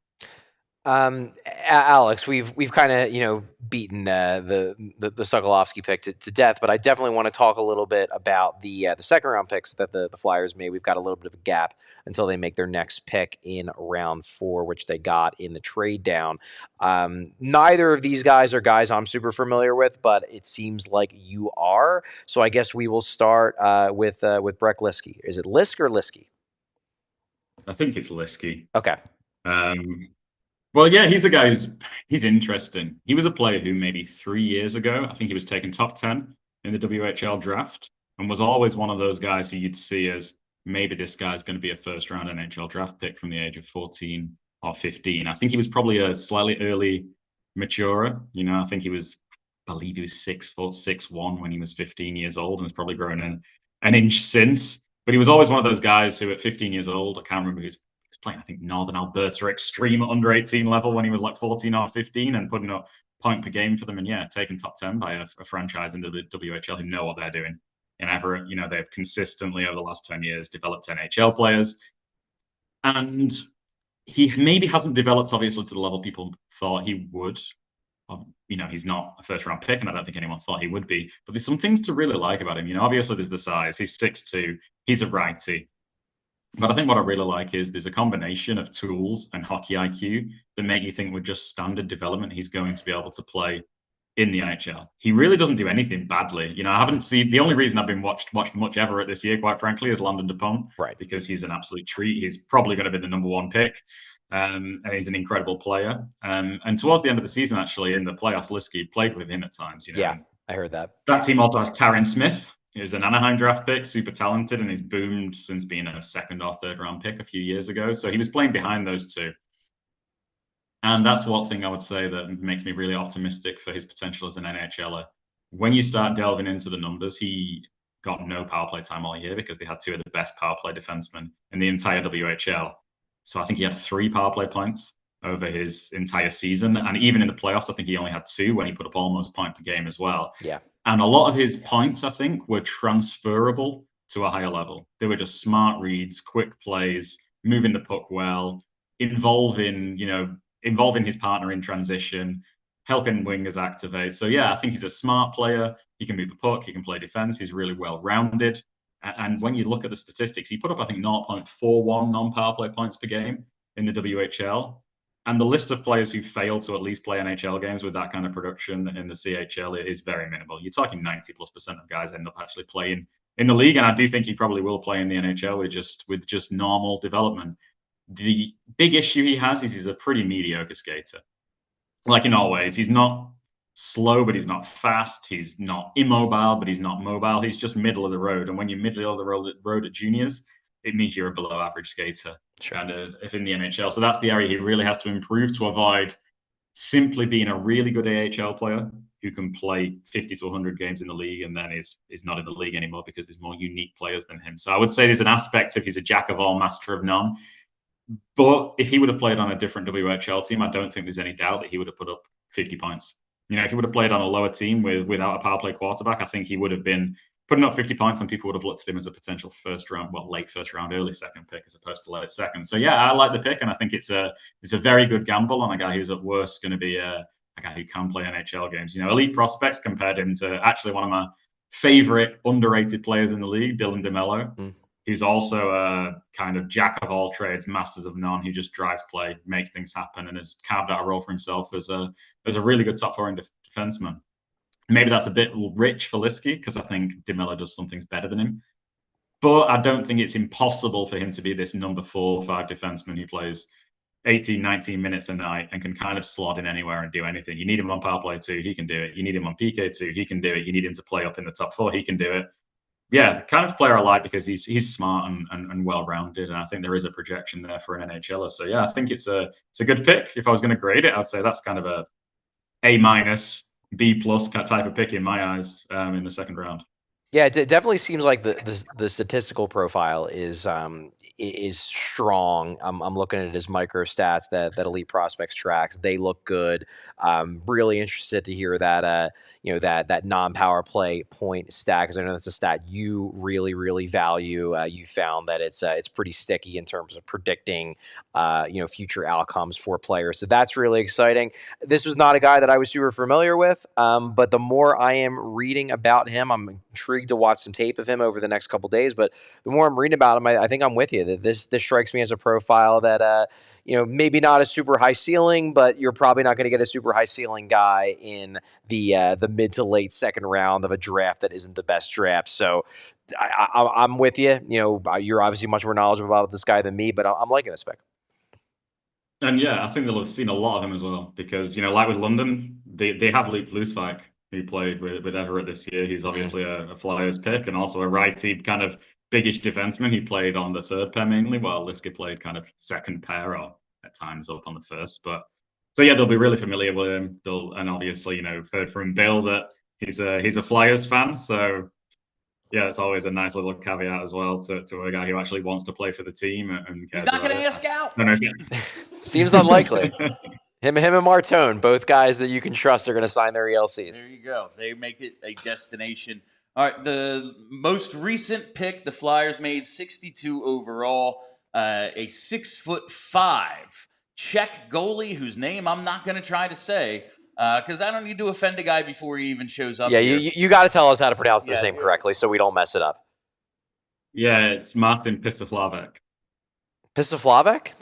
Alex, we've kind of beaten the Sokolovskii pick to death, but I definitely want to talk a little bit about the second round picks that the Flyers made. We've got a little bit of a gap until they make their next pick in round 4, which they got in the trade down. Neither of these guys are guys I'm super familiar with, but it seems like you are. So I guess we will start with Brek Liskey. Is it Lisk or Liskey? I think it's Liskey. Okay. Well, yeah, he's a guy he's interesting. He was a player who maybe 3 years ago, I think he was taken top 10 in the WHL draft, and was always one of those guys who you'd see as maybe this guy's going to be a first round NHL draft pick from the age of 14 or 15. I think he was probably a slightly early maturer. I think I believe he was 6 foot 6'1" when he was 15 years old, and has probably grown an inch since. But he was always one of those guys who at 15 years old, I can't remember who's playing, I think, Northern Alberta Extreme at under 18 level when he was like 14 or 15 and putting up point per game for them. And yeah, taken top 10 by a franchise in the WHL who know what they're doing. And Everett, they've consistently over the last 10 years developed NHL players. And he maybe hasn't developed, obviously, to the level people thought he would. He's not a first round pick, and I don't think anyone thought he would be. But there's some things to really like about him. Obviously, there's the size. He's 6'2". He's a righty. But I think what I really like is there's a combination of tools and hockey IQ that make you think with just standard development, he's going to be able to play in the NHL. He really doesn't do anything badly. I haven't seen, the only reason I've been watched much Everett this year, quite frankly, is Landon Dupont, right? Because he's an absolute treat. He's probably going to be the number 1 pick. And he's an incredible player. And towards the end of the season, actually, in the playoffs, Liskey played with him at times. Yeah, I heard that. That team also has Taryn Smith. He was an Anaheim draft pick, super talented, and he's boomed since being a 2nd or 3rd round pick a few years ago. So he was playing behind those two. And that's one thing I would say that makes me really optimistic for his potential as an NHLer. When you start delving into the numbers, he got no power play time all year because they had 2 of the best power play defensemen in the entire WHL. So I think he had 3 power play points over his entire season. And even in the playoffs, I think he only had 2 when he put up almost point per game as well. Yeah. And a lot of his points, I think, were transferable to a higher level. They were just smart reads, quick plays, moving the puck well, involving his partner in transition, helping wingers activate. So yeah, I think he's a smart player. He can move the puck. He can play defense. He's really well-rounded. And when you look at the statistics, he put up, I think, 0.41 non-power play points per game in the WHL. And the list of players who fail to at least play NHL games with that kind of production in the CHL is very minimal. You're talking 90+% of guys end up actually playing in the league. And I do think he probably will play in the NHL with just normal development. The big issue he has is he's a pretty mediocre skater. Like in all ways, he's not slow, but he's not fast. He's not immobile, but he's not mobile. He's just middle of the road. And when you're middle of the road at juniors, it means you're a below average skater. Sure. Kind of if in the NHL. So that's the area he really has to improve to avoid simply being a really good AHL player who can play 50 to 100 games in the league and then is not in the league anymore because there's more unique players than him. So I would say there's an aspect of he's a jack of all, master of none. But if he would have played on a different WHL team, I don't think there's any doubt that he would have put up 50 points. If he would have played on a lower team without a power play quarterback, I think he would have been putting up 50 points and people would have looked at him as a potential late first round, early 2nd pick as opposed to late 2nd. So yeah, I like the pick and I think it's a very good gamble on a guy who's at worst going to be a guy who can play NHL games. Elite Prospects compared him to actually one of my favorite underrated players in the league, Dylan DeMello, who's also a kind of jack of all trades, masters of none, who just drives play, makes things happen, and has carved out a role for himself as a really good top 4 defenseman. Maybe that's a bit rich for Liskey because I think DeMello does some things better than him. But I don't think it's impossible for him to be this number 4 or 5 defenseman who plays 18, 19 minutes a night and can kind of slot in anywhere and do anything. You need him on power play 2, he can do it. You need him on PK 2, he can do it. You need him to play up in the top 4, he can do it. Yeah, kind of player I like because he's smart and well-rounded, and I think there is a projection there for an NHLer. So yeah, I think it's a good pick. If I was going to grade it, I'd say that's kind of A-, B+ type of pick in my eyes in the 2nd round. Yeah, it definitely seems like the statistical profile is strong. I'm looking at his micro stats that Elite Prospects tracks. They look good. Really interested to hear that that non-power play point stat, because I know that's a stat you really value. You found that it's pretty sticky in terms of predicting future outcomes for players. So that's really exciting. This was not a guy that I was super familiar with, but the more I am reading about him, I'm intrigued to watch some tape of him over the next couple days. But the more I'm reading about him, I think I'm with you. That this strikes me as a profile that maybe not a super high ceiling, but you're probably not going to get a super high ceiling guy in the mid to late second round of a draft that isn't the best draft. So I'm with you. You're obviously much more knowledgeable about this guy than me, but I'm liking this pick. And yeah, I think they'll have seen a lot of him as well, because like with London, they have Luke Lusvik, who played with Everett this year. He's obviously a Flyers pick, and also a righty kind of biggish defenseman. He played on the third pair mainly, while Liska played kind of second pair, or at times up on the first. But so yeah, they'll be really familiar with him. And obviously, heard from Bill that he's a Flyers fan. So yeah, it's always a nice little caveat as well to a guy who actually wants to play for the team and cares. He's not going to ask out. Seems unlikely. Him and Martone, both guys that you can trust, are going to sign their ELCs. There you go. They make it a destination. All right, the most recent pick the Flyers made, 62 overall, a 6'5" Czech goalie whose name I'm not going to try to say, because I don't need to offend a guy before he even shows up. Yeah, you got to tell us how to pronounce this name correctly so we don't mess it up. Yeah, it's Martin Pisovlavek. Pisovlavek?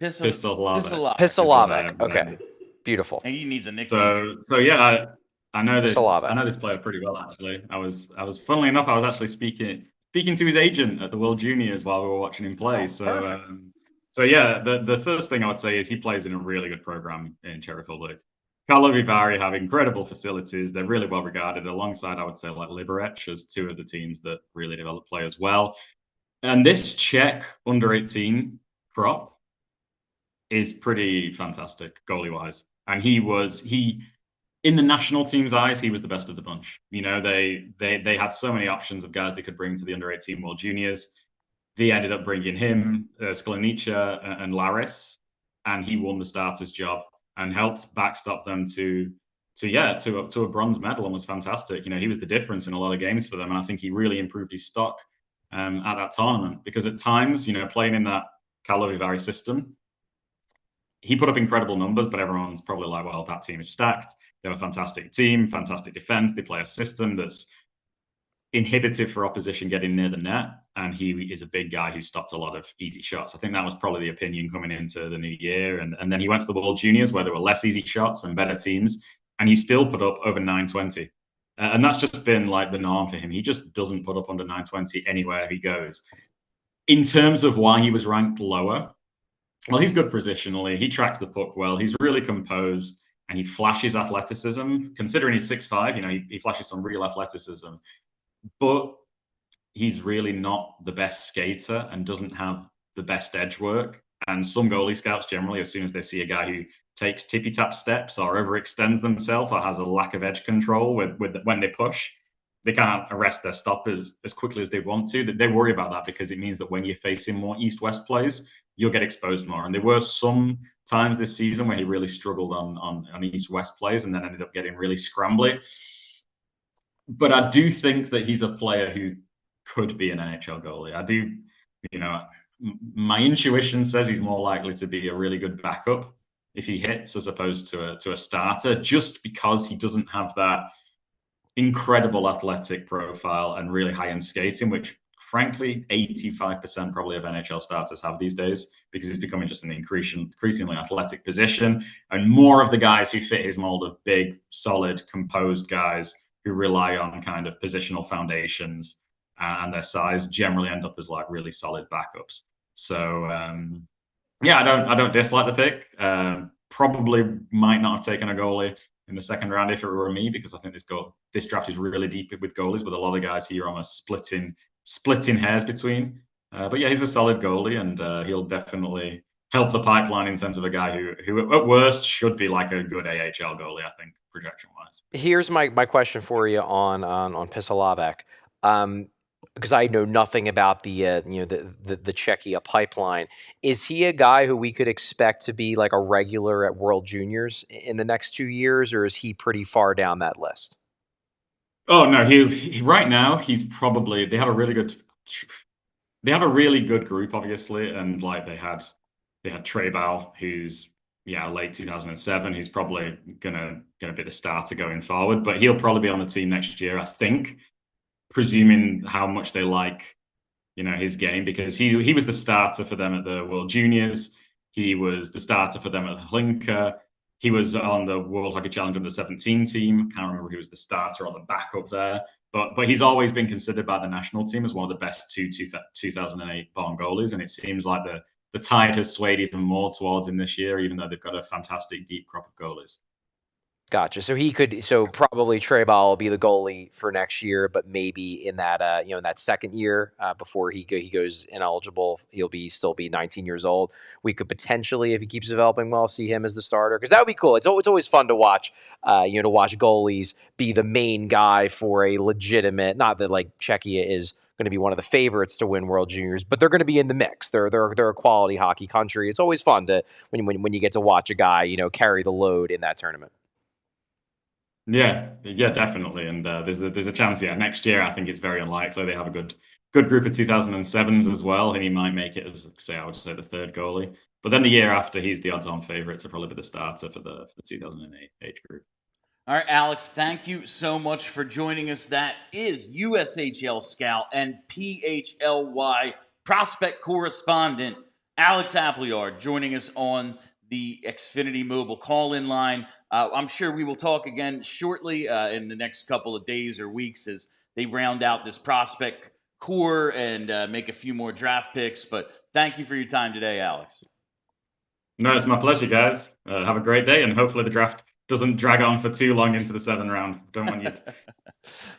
Pisovlavek. Okay, beautiful. And he needs a nickname. So yeah, I know this. I know this player pretty well, actually. I was funnily enough, I was actually speaking to his agent at the World Juniors while we were watching him play. So yeah, the first thing I would say is he plays in a really good program in Czech Republic. Karlovy Vary have incredible facilities. They're really well regarded, alongside, I would say, like Liberec as two of the teams that really develop players well. And this Czech under-18 crop is pretty fantastic goalie-wise. And he in the national team's eyes, he was the best of the bunch. They had so many options of guys they could bring to the under-18 World Juniors. They ended up bringing him, Sklenica, and and he won the starter's job and helped backstop them to a bronze medal, and was fantastic. He was the difference in a lot of games for them, and I think he really improved his stock at that tournament, because at times, playing in that Karlovy Vary system, he put up incredible numbers, but everyone's probably like, well, that team is stacked. They have a fantastic team, fantastic defense. They play a system that's inhibitive for opposition getting near the net, and he is a big guy who stops a lot of easy shots. I think that was probably the opinion coming into the new year, and then he went to the World Juniors where there were less easy shots and better teams, and he still put up over 920. And that's just been like the norm for him. He just doesn't put up under 920 anywhere he goes. In terms of why he was ranked lower, well, he's good positionally. He tracks the puck well. He's really composed, and he flashes athleticism. Considering he's 6'5", he flashes some real athleticism. But he's really not the best skater and doesn't have the best edge work. And some goalie scouts generally, as soon as they see a guy who takes tippy-tap steps or overextends themselves or has a lack of edge control when they push, they can't arrest their stop as quickly as they want to. They worry about that, because it means that when you're facing more east-west plays, you'll get exposed more. And there were some times this season where he really struggled on east-west plays and then ended up getting really scrambly. But I do think that he's a player who could be an NHL goalie. I do, my intuition says he's more likely to be a really good backup if he hits, as opposed to a starter, just because he doesn't have that incredible athletic profile and really high-end skating, which frankly 85% probably of NHL starters have these days, because he's becoming just an increasingly athletic position. And more of the guys who fit his mold of big, solid, composed guys who rely on kind of positional foundations and their size generally end up as like really solid backups. So yeah, I don't dislike the pick. Probably might not have taken a goalie in the second round if it were me, because I think this draft is really deep with goalies, with a lot of guys here almost splitting hairs between. But yeah, he's a solid goalie, and he'll definitely help the pipeline in terms of a guy who at worst should be like a good AHL goalie, I think, projection-wise. Here's my question for you on PHLY. Because I know nothing about the Czechia pipeline. Is he a guy who we could expect to be like a regular at World Juniors in the next 2 years, or is he pretty far down that list? Oh no, he right now he's probably they have a really good group, obviously, and like they had Trebal, who's late 2007. He's probably gonna be the starter going forward, but he'll probably be on the team next year, I think, presuming how much they like his game, because he was the starter for them at the World Juniors. He was the starter for them at Hlinka. He was on the World Hockey Challenge under 17 team. Can't remember who was the starter or the backup there. But he's always been considered by the national team as one of the best 2008 born goalies. And it seems like the tide has swayed even more towards him this year, even though they've got a fantastic deep crop of goalies. Gotcha. So probably Trebal will be the goalie for next year, but maybe in that in that second year before he goes ineligible, he'll still be 19 years old. We could potentially, if he keeps developing well, see him as the starter, because that would be cool. It's always fun to watch, to watch goalies be the main guy for a legitimate. Not that like Czechia is going to be one of the favorites to win World Juniors, but they're going to be in the mix. They're a quality hockey country. It's always fun to when you get to watch a guy carry the load in that tournament. Yeah, definitely. And there's a chance. Next year I think it's very unlikely. They have a good group of 2007s as well, and he might make it as I would say the third goalie. But then the year after, he's the odds-on favorite to probably be the starter for the 2008 age group. All right, Alex, thank you so much for joining us. That is USHL scout and PHLY prospect correspondent Alex Appleyard joining us on the Xfinity Mobile call-in line. I'm sure we will talk again shortly in the next couple of days or weeks as they round out this prospect core and make a few more draft picks. But thank you for your time today, Alex. No, it's my pleasure, guys. Have a great day, and hopefully the draft doesn't drag on for too long into the 7th round. Don't want you.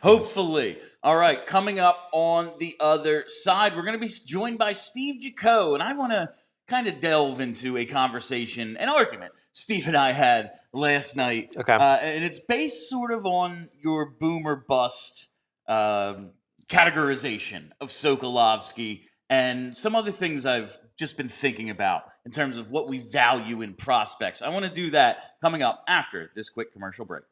Hopefully. All right, coming up on the other side, we're going to be joined by Steve Jaco, and I want to kind of delve into a conversation, an argument Steve and I had last night. Okay. And it's based sort of on your boom or bust categorization of Sokolovskii and some other things I've just been thinking about in terms of what we value in prospects. I want to do that coming up after this quick commercial break.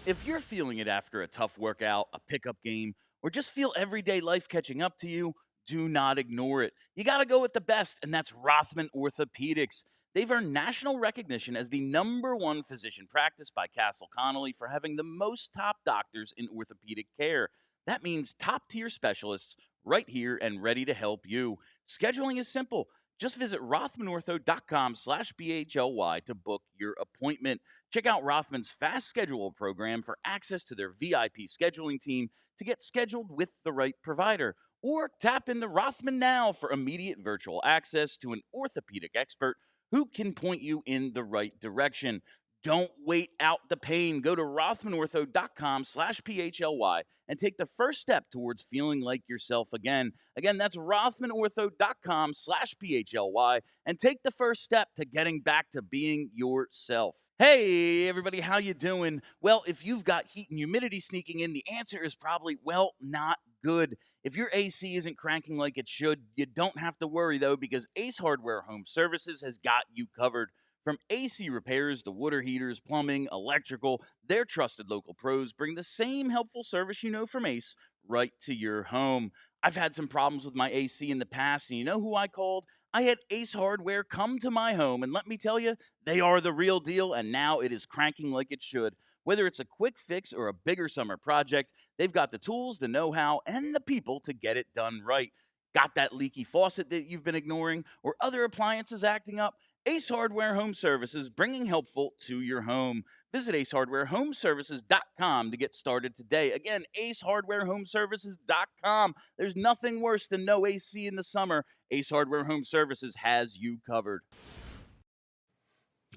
If you're feeling it after a tough workout, a pickup game, or just feel everyday life catching up to you, do not ignore it. You got to go with the best, and that's Rothman Orthopedics. They've earned national recognition as the #1 physician practice by Castle Connolly for having the most top doctors in orthopedic care. That means top-tier specialists right here and ready to help you. Scheduling is simple. Just visit rothmanortho.com/PHLY to book your appointment. Check out Rothman's Fast Schedule program for access to their VIP scheduling team to get scheduled with the right provider. Or tap into Rothman Now for immediate virtual access to an orthopedic expert who can point you in the right direction. Don't wait out the pain. Go to rothmanortho.com/PHLY and take the first step towards feeling like yourself again. Again, that's rothmanortho.com/PHLY and take the first step to getting back to being yourself. Hey, everybody, how you doing? Well, if you've got heat and humidity sneaking in, the answer is probably, well, not good. If your AC isn't cranking like it should, you don't have to worry, though, because Ace Hardware Home Services has got you covered. From AC repairs to water heaters, plumbing, electrical, their trusted local pros bring the same helpful service you know from Ace right to your home. I've had some problems with my AC in the past, and you know who I called? I had Ace Hardware come to my home, and let me tell you, they are the real deal, and now it is cranking like it should. Whether it's a quick fix or a bigger summer project, they've got the tools, the know-how, and the people to get it done right. Got that leaky faucet that you've been ignoring, or other appliances acting up? Ace Hardware Home Services, bringing helpful to your home. Visit acehardwarehomeservices.com to get started today. Again, acehardwarehomeservices.com. There's nothing worse than no AC in the summer. Ace Hardware Home Services has you covered.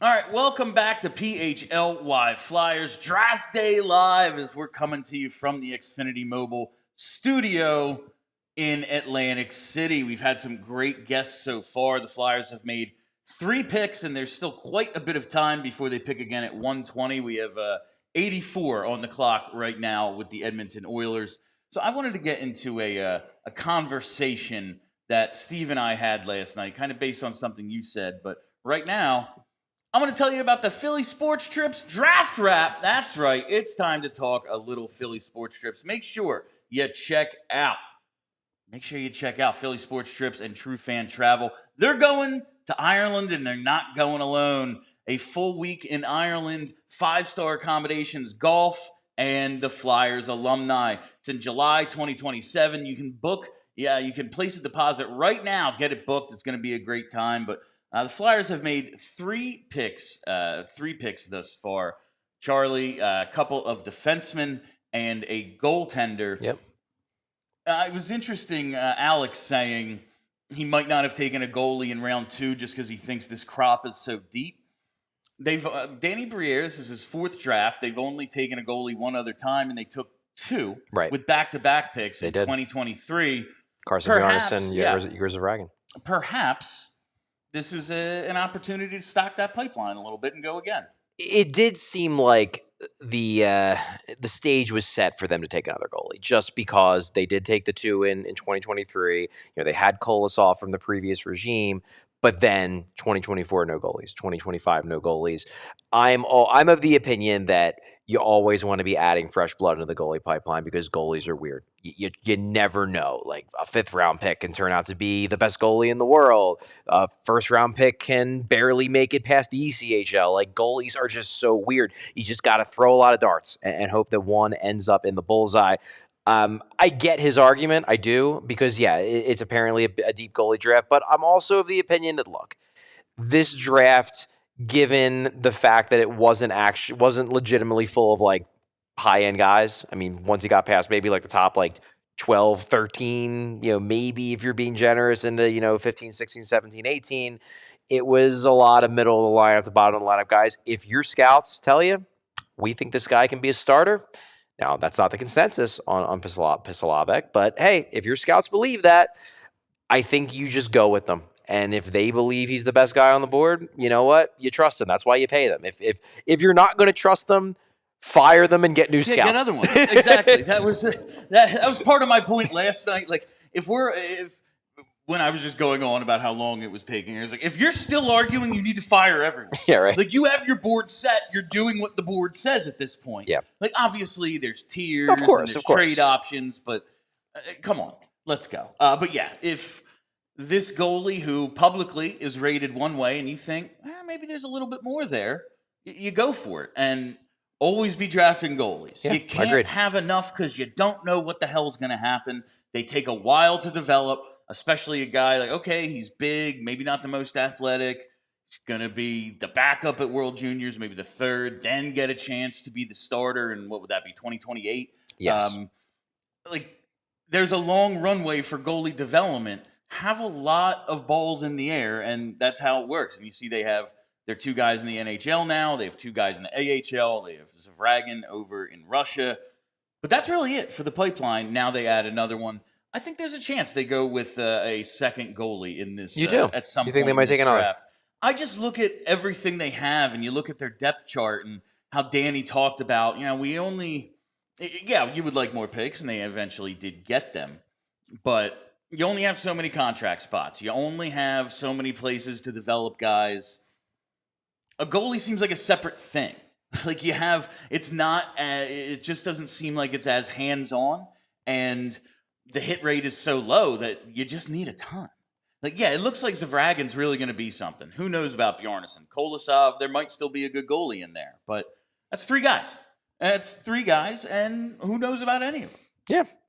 All right, welcome back to PHLY Flyers Draft Day Live as we're coming to you from the Xfinity Mobile studio in Atlantic City. We've had some great guests so far. The Flyers have made 3 picks, and there's still quite a bit of time before they pick again at 120. We have 84 on the clock right now with the Edmonton Oilers. So I wanted to get into a conversation that Steve and I had last night, kind of based on something you said. But right now, I'm going to tell you about the Philly Sports Trips Draft Wrap. That's right. It's time to talk a little Philly Sports Trips. Make sure you check out Philly Sports Trips and True Fan Travel. They're going to Ireland, and they're not going alone. A full week in Ireland, 5-star accommodations, golf, and the Flyers alumni. It's in July 2027. You can book. Yeah, you can place a deposit right now. Get it booked. It's going to be a great time. But the Flyers have made 3 picks thus far. Charlie, a couple of defensemen, and a goaltender. Yep. It was interesting, Alex saying he might not have taken a goalie in round 2 just because he thinks this crop is so deep. They've Danny Briere, this is his 4th draft. They've only taken a goalie one other time, and they took 2 with back-to-back picks in 2023. Carson Bjarnason, Zegras of Ragan. Perhaps this is an opportunity to stock that pipeline a little bit and go again. It did seem like the stage was set for them to take another goalie, just because they did take the 2 in 2023. They had Kolosov from the previous regime, but then 2024 no goalies, 2025 no goalies. I'm of the opinion that you always want to be adding fresh blood into the goalie pipeline because goalies are weird. You never know. Like a 5th round pick can turn out to be the best goalie in the world. A 1st round pick can barely make it past the ECHL. Like goalies are just so weird. You just got to throw a lot of darts and hope that one ends up in the bullseye. I get his argument. I do, because it's apparently a deep goalie draft, but I'm also of the opinion that, look, this draft, given the fact that it wasn't legitimately full of like high-end guys. I mean, once you got past maybe like the top like 12, 13, maybe if you're being generous into, 15, 16, 17, 18, it was a lot of middle of the lineup to bottom of the lineup guys. If your scouts tell you, we think this guy can be a starter. Now, that's not the consensus on Pisalavic, but hey, if your scouts believe that, I think you just go with them. And if they believe he's the best guy on the board, you know what? You trust him. That's why you pay them. If you're not going to trust them, fire them and get new scouts. Get other ones. Exactly. That was part of my point last night. Like when I was just going on about how long it was taking, I was like, if you're still arguing, you need to fire everyone. Yeah, right. Like you have your board set. You're doing what the board says at this point. Yeah. Like obviously there's tiers, of course, and there's trade options, but come on, let's go. But yeah, if this goalie who publicly is rated one way and you think, maybe there's a little bit more there, you go for it. And always be drafting goalies. Yeah, you can't have enough because you don't know what the hell's going to happen. They take a while to develop, especially a guy like, okay, he's big, maybe not the most athletic. He's going to be the backup at World Juniors, maybe the 3rd, then get a chance to be the starter. And what would that be, 2028? Yes. There's a long runway for goalie development. Have a lot of balls in the air, and that's how it works. And you see they're 2 guys in the NHL now. They have 2 guys in the AHL. They have Zavragin over in Russia. But that's really it for the pipeline. Now they add another one. I think there's a chance they go with a second goalie in this. You do? At some you point think they might take another draft. I just look at everything they have, and you look at their depth chart and how Danny talked about, we only – you would like more picks, and they eventually did get them. But – you only have so many contract spots. You only have so many places to develop guys. A goalie seems like a separate thing. Like it just doesn't seem like it's as hands-on, and the hit rate is so low that you just need a ton. It looks like Zavragin's really going to be something. Who knows about Bjarnason? Kolosov, there might still be a good goalie in there, but that's 3 guys. And who knows about any of them?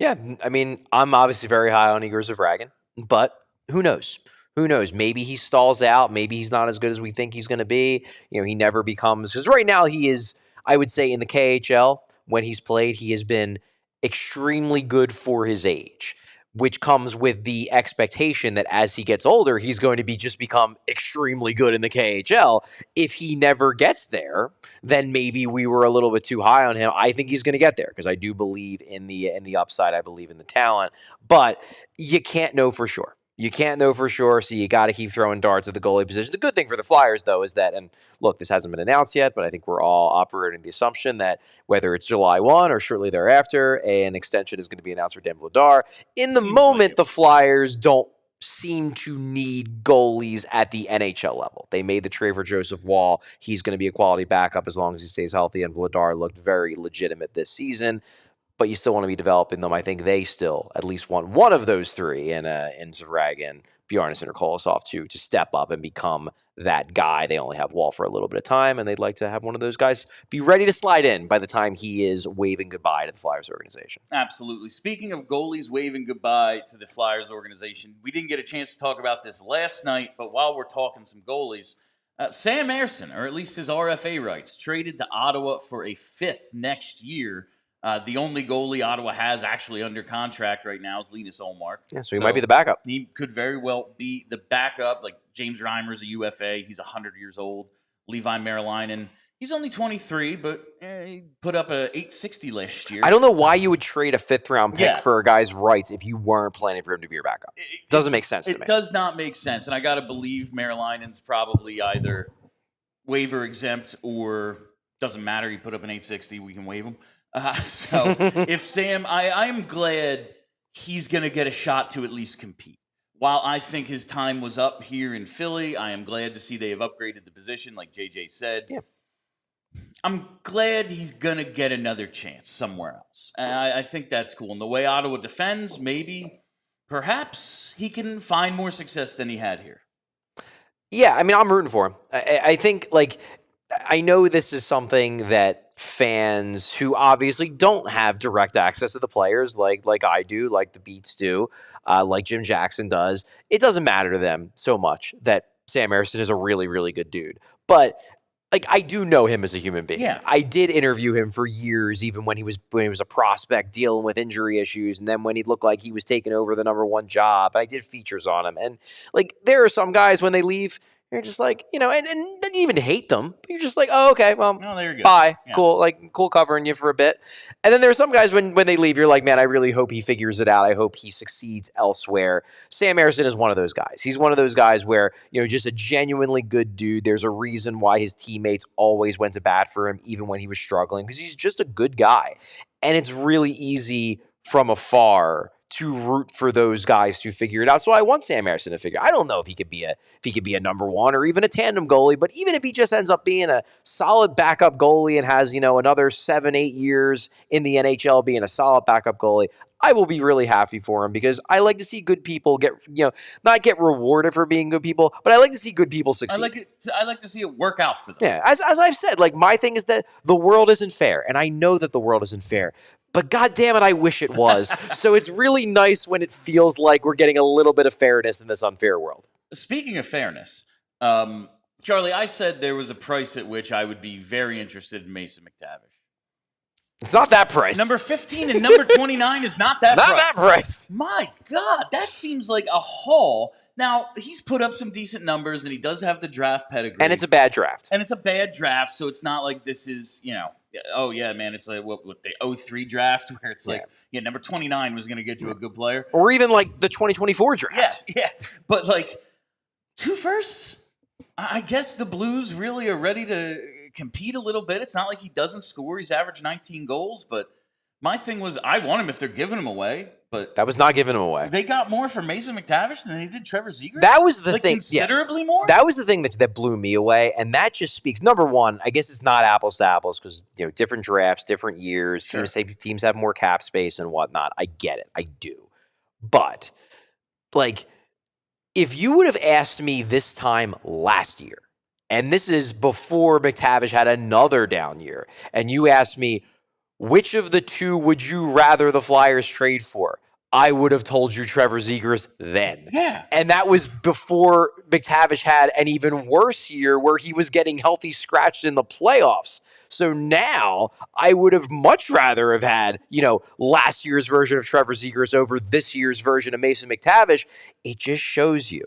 Yeah. I mean, I'm obviously very high on Igor Zavragin, but who knows? Who knows? Maybe he stalls out. Maybe he's not as good as we think he's going to be. He never becomes, because right now he is, I would say in the KHL, when he's played, he has been extremely good for his age, which comes with the expectation that as he gets older, he's going to become extremely good in the KHL. If he never gets there, then maybe we were a little bit too high on him. I think he's going to get there because I do believe in the upside. I believe in the talent, but you can't know for sure. You can't know for sure, so you got to keep throwing darts at the goalie position. The good thing for the Flyers, though, is that, and look, this hasn't been announced yet, but I think we're all operating the assumption that whether it's July 1 or shortly thereafter, an extension is going to be announced for Dan Vladar. In the moment, the Flyers don't seem to need goalies at the NHL level. They made the trade for Joseph Wall. He's going to be a quality backup as long as he stays healthy, and Vladar looked very legitimate this season. But you still want to be developing them. I think they still at least want one of those three in Zvragin, Bjarnason, or Kolosov to step up and become that guy. They only have Wall for a little bit of time, and they'd like to have one of those guys be ready to slide in by the time he is waving goodbye to the Flyers organization. Absolutely. Speaking of goalies waving goodbye to the Flyers organization, we didn't get a chance to talk about this last night, but while we're talking some goalies, Sam Ersson, or at least his RFA rights, traded to Ottawa for a 5th next year. The only goalie Ottawa has actually under contract right now is Linus Ullmark. Yeah, so he might be the backup. He could very well be the backup. Like James Reimer's a UFA. He's 100 years old. Levi Merilainen, he's only 23, but he put up a .860 last year. I don't know why you would trade a 5th-round pick for a guy's rights if you weren't planning for him to be your backup. Doesn't make sense to me. It does not make sense, and I got to believe Merilainen's probably either waiver exempt or doesn't matter. He put up an .860, we can waive him. So if Sam, I'm glad he's going to get a shot to at least compete. While I think his time was up here in Philly, I am glad to see they have upgraded the position, like JJ said. Yeah. I'm glad he's going to get another chance somewhere else. I think that's cool. And the way Ottawa defends, perhaps he can find more success than he had here. Yeah, I mean, I'm rooting for him. I think, I know this is something that fans who obviously don't have direct access to the players like I do, like the Beats do, like Jim Jackson does, it doesn't matter to them so much that Sam Ersson is a really, really good dude. But I do know him as a human being. Yeah. I did interview him for years, even when he was a prospect dealing with injury issues, and then when he looked like he was taking over the #1 job. I did features on him. And there are some guys when they leave, you're just and didn't even hate them. But you're just like, oh, okay, well, there you go. Bye. Yeah. Cool, cool covering you for a bit. And then there are some guys when they leave, you're like, man, I really hope he figures it out. I hope he succeeds elsewhere. Sam Ersson is one of those guys. He's one of those guys where, just a genuinely good dude. There's a reason why his teammates always went to bat for him, even when he was struggling, because he's just a good guy. And it's really easy from afar to root for those guys to figure it out. So I want Sam Ersson to figure. I don't know if he could be a #1 or even a tandem goalie, but even if he just ends up being a solid backup goalie and has, another 7-8 years in the NHL being a solid backup goalie, I will be really happy for him, because I like to see good people not get rewarded for being good people, but I like to see good people succeed. I like to see it work out for them. Yeah, as I've said, my thing is that the world isn't fair, and I know that the world isn't fair, but God damn it, I wish it was. So it's really nice when it feels like we're getting a little bit of fairness in this unfair world. Speaking of fairness, Charlie, I said there was a price at which I would be very interested in Mason McTavish. It's not that price. Number 15 and number 29 is not that not price. Not that price. My God, that seems like a haul. Now, he's put up some decent numbers, and he does have the draft pedigree. And it's a bad draft. So it's not like this is, oh, yeah, man, it's like what the 03 draft, where it's number 29 was going to get you a good player. Or even the 2024 draft. Yeah. But 2 firsts? I guess the Blues really are ready to compete a little bit. It's not like he doesn't score. He's averaged 19 goals, but my thing was I want him if they're giving him away. But that was not giving him away. They got more for Mason McTavish than they did Trevor Zegras. That was the thing. Considerably more? That was the thing that blew me away. And that just speaks, number one, I guess it's not apples to apples because, different drafts, different years, sure. teams have more cap space and whatnot. I get it. I do. But, if you would have asked me this time last year, and this is before McTavish had another down year, and you asked me, which of the two would you rather the Flyers trade for? I would have told you Trevor Zegras then. Yeah. And that was before McTavish had an even worse year where he was getting healthy scratched in the playoffs. So now I would have much rather have had, last year's version of Trevor Zegras over this year's version of Mason McTavish. It just shows you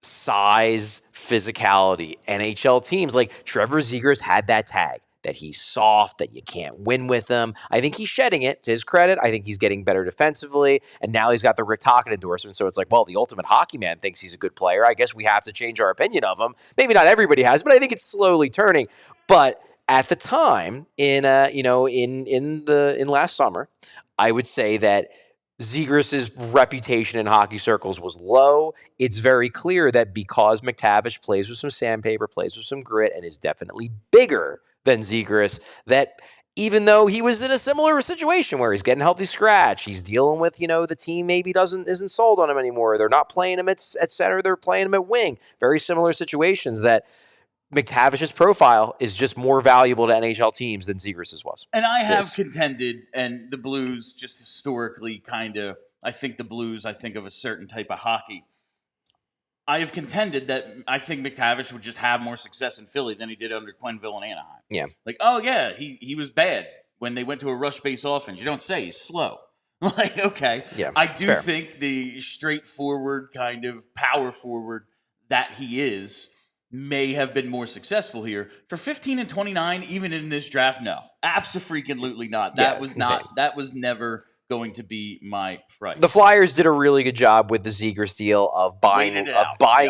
size, physicality, NHL teams. Trevor Zegras had that tag. that he's soft, that you can't win with him. I think he's shedding it, to his credit. I think he's getting better defensively, and now he's got the Rick Tocchet endorsement, so it's like, well, the ultimate hockey man thinks he's a good player. I guess we have to change our opinion of him. Maybe not everybody has, but I think it's slowly turning. But at the time, in last summer, I would say that Zegras' reputation in hockey circles was low. It's very clear that because McTavish plays with some sandpaper, plays with some grit, and is definitely bigger than Zegras, that even though he was in a similar situation where he's getting healthy scratch, he's dealing with, the team maybe isn't sold on him anymore. They're not playing him at center, they're playing him at wing. Very similar situations, that McTavish's profile is just more valuable to NHL teams than Zegras' was. And I have contended, and the Blues just historically I think of a certain type of hockey. I have contended that I think McTavish would just have more success in Philly than he did under Quenneville and Anaheim. Yeah. Like, oh yeah, he was bad when they went to a rush-based offense. You don't say he's slow. Like, okay. Yeah, I do think the straightforward kind of power forward that he is may have been more successful here. For 15 and 29, even in this draft, no. Absolutely not. That was never going to be my price. The Flyers did a really good job with the Zegras deal of buying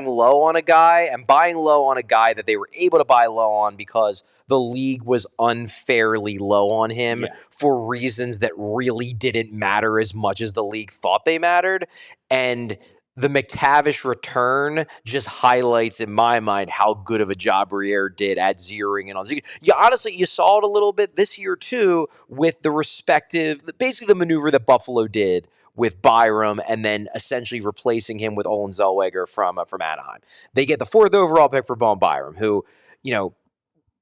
low on a guy, and buying low on a guy that they were able to buy low on because the league was unfairly low on him for reasons that really didn't matter as much as the league thought they mattered. And the McTavish return just highlights, in my mind, how good of a job Briere did at zeroing in on Zegras. You saw it a little bit this year, too, with basically the maneuver that Buffalo did with Byram and then essentially replacing him with Olin Zellweger from Anaheim. They get the 4th overall pick for Bowen Byram, who,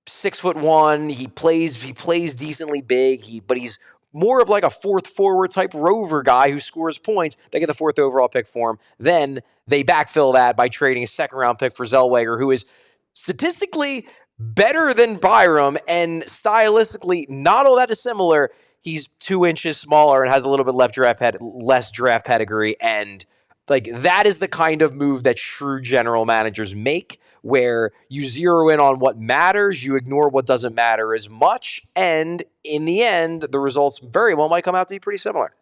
6'1", he plays decently big, but he's more of like a 4th forward type rover guy who scores points. They get the 4th overall pick for him. Then they backfill that by trading a 2nd round pick for Zellweger, who is statistically better than Byram and stylistically not all that dissimilar. He's 2 inches smaller and has a little bit less draft pedigree. And that is the kind of move that shrewd general managers make, where you zero in on what matters, you ignore what doesn't matter as much, and in the end, the results very well might come out to be pretty similar.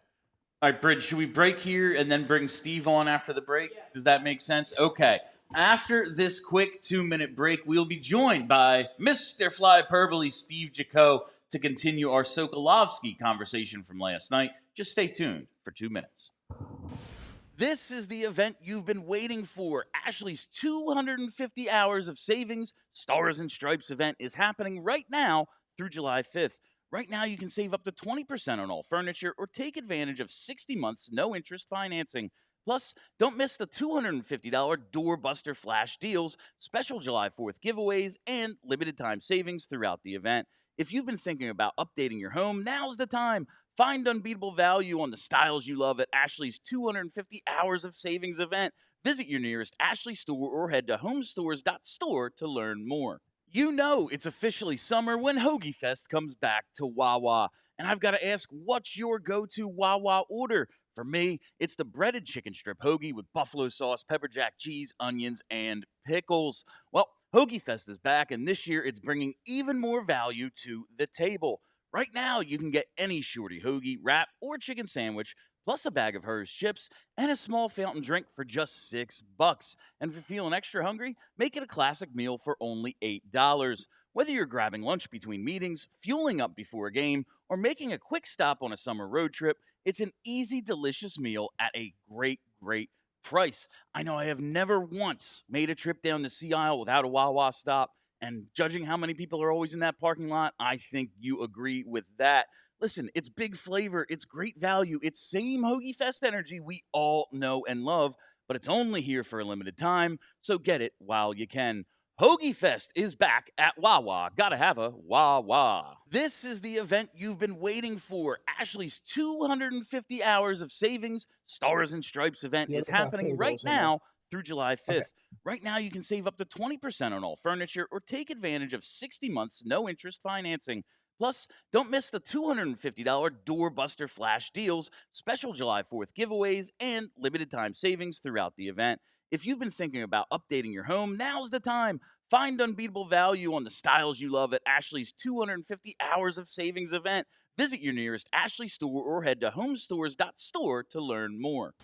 All right, Bridge, should we break here and then bring Steve on after the break? Does that make sense? Okay. After this quick 2-minute break, we'll be joined by Mr. Flyperbole, Steve Jaco, to continue our Sokolovskii conversation from last night. Just stay tuned for 2 minutes. This is the event you've been waiting for. Ashley's 250 hours of savings Stars and Stripes event is happening right now through July 5th. Right now, you can save up to 20% on all furniture or take advantage of 60 months no-interest financing. Plus, don't miss the $250 Doorbuster Flash deals, special July 4th giveaways, and limited-time savings throughout the event. If you've been thinking about updating your home, now's the time. Find unbeatable value on the styles you love at Ashley's 250 Hours of Savings event. Visit your nearest Ashley store or head to homestores.store to learn more. You know it's officially summer when Hoagie Fest comes back to Wawa. And I've got to ask, what's your go-to Wawa order? For me, it's the breaded chicken strip hoagie with buffalo sauce, pepper jack cheese, onions, and pickles. Well, Hoagie Fest is back, and this year it's bringing even more value to the table. Right now, you can get any shorty hoagie, wrap, or chicken sandwich, plus a bag of Hers chips and a small fountain drink for just $6. And if you're feeling extra hungry, make it a classic meal for only $8. Whether you're grabbing lunch between meetings, fueling up before a game, or making a quick stop on a summer road trip, it's an easy, delicious meal at a great price. I know I have never once made a trip down the Sea Isle without a Wawa stop, and judging how many people are always in that parking lot, I think you agree with that. Listen, it's big flavor, it's great value, it's same Hoagie Fest energy we all know and love, but it's only here for a limited time, so get it while you can. Hoagie Fest is back at Wawa. Gotta have a Wawa. This is the event you've been waiting for. Ashley's 250 Hours of Savings Stars and Stripes event is happening right now through July 5th. Okay. Right now, you can save up to 20% on all furniture or take advantage of 60 months no-interest financing. Plus, don't miss the $250 Doorbuster Flash deals, special July 4th giveaways, and limited-time savings throughout the event. If you've been thinking about updating your home, now's the time. Find unbeatable value on the styles you love at Ashley's 250 Hours of Savings event. Visit your nearest Ashley store or head to homestores.store to learn more.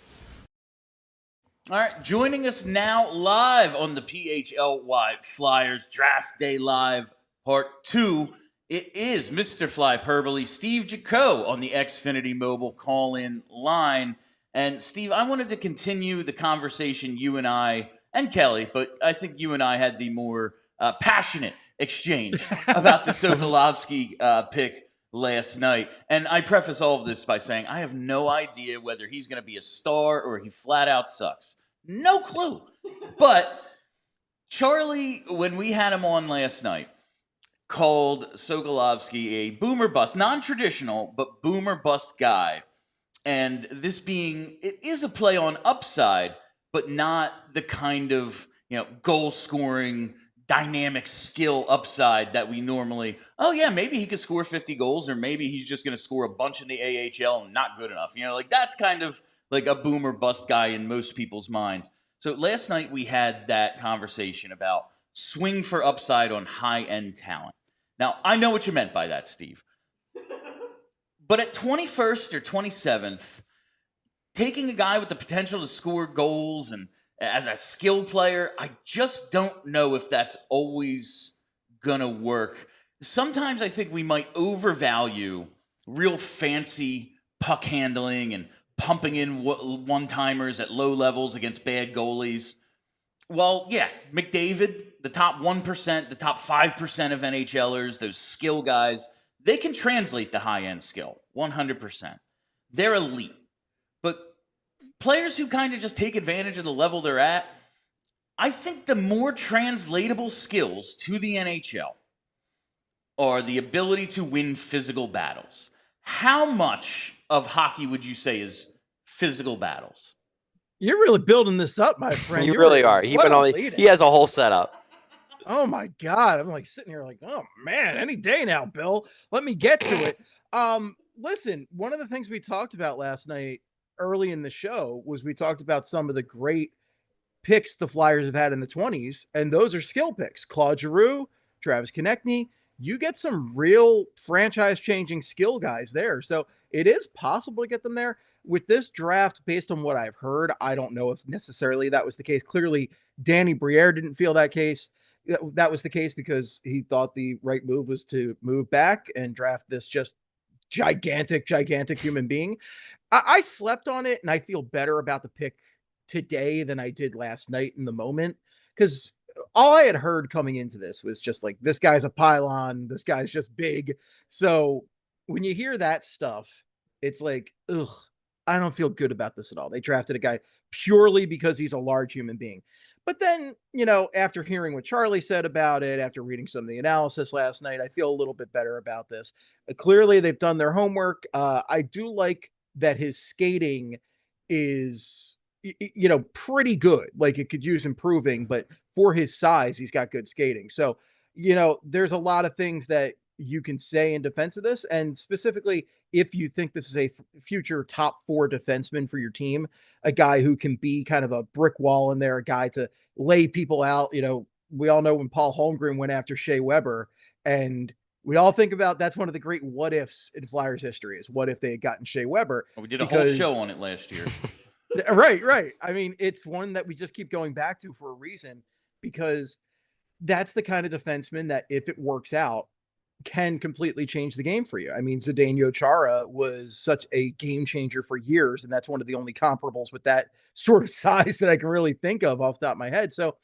All right, joining us now live on the PHLY Flyers Draft Day Live Part 2, it is Mr. Flyperbole, Steve Jaco on the Xfinity Mobile call-in line. And Steve, I wanted to continue the conversation you and I, and Kelly, but I think you and I had the more passionate exchange about the Sokolovskii pick last night. And I preface all of this by saying I have no idea whether he's going to be a star or he flat out sucks. No clue. But Charlie, when we had him on last night, called Sokolovskii a boomer bust, non-traditional, but boomer bust guy. And this being, it is a play on upside, but not the kind of, goal scoring, dynamic skill upside that we normally, maybe he could score 50 goals, or maybe he's just going to score a bunch in the AHL and not good enough. That's kind of like a boomer bust guy in most people's minds. So last night we had that conversation about swing for upside on high-end talent. Now, I know what you meant by that, Steve. But at 21st or 27th, taking a guy with the potential to score goals and as a skill player, I just don't know if that's always going to work. Sometimes I think we might overvalue real fancy puck handling and pumping in one-timers at low levels against bad goalies. Well, yeah, McDavid, the top 1%, the top 5% of NHLers, those skill guys, they can translate the high-end skill, 100%. They're elite. But players who kind of just take advantage of the level they're at, I think the more translatable skills to the NHL are the ability to win physical battles. How much of hockey would you say is physical battles? You're really building this up, my friend. You really are. He has a whole setup. Oh my God. I'm like sitting here like, oh man, any day now, Bill. Let me get to it. Listen, one of the things we talked about last night early in the show was we talked about some of the great picks the Flyers have had in the 20s, and those are skill picks. Claude Giroux, Travis Konechny. You get some real franchise-changing skill guys there. So it is possible to get them there. With this draft, based on what I've heard, I don't know if necessarily that was the case. Clearly, Danny Briere didn't feel that that was the case because he thought the right move was to move back and draft this just gigantic human being. I slept on it, and I feel better about the pick today than I did last night in the moment, because all I had heard coming into this was just like, this guy's a pylon, this guy's just big. So when you hear that stuff, it's like, ugh, I don't feel good about this at all. They drafted a guy purely because he's a large human being. But then, after hearing what Charlie said about it, after reading some of the analysis last night, I feel a little bit better about this. Clearly, they've done their homework. I do like that his skating is, pretty good. Like, it could use improving, but for his size, he's got good skating. So, there's a lot of things that you can say in defense of this. And specifically, if you think this is a future top 4 defenseman for your team, a guy who can be kind of a brick wall in there, a guy to lay people out. We all know when Paul Holmgren went after Shea Weber, and we all think about that's one of the great what ifs in Flyers history is what if they had gotten Shea Weber. We did a whole show on it last year. Right. I mean, it's one that we just keep going back to for a reason, because that's the kind of defenseman that, if it works out, can completely change the game for you. I mean, Zdeno Chara was such a game changer for years, and that's one of the only comparables with that sort of size that I can really think of off the top of my head. So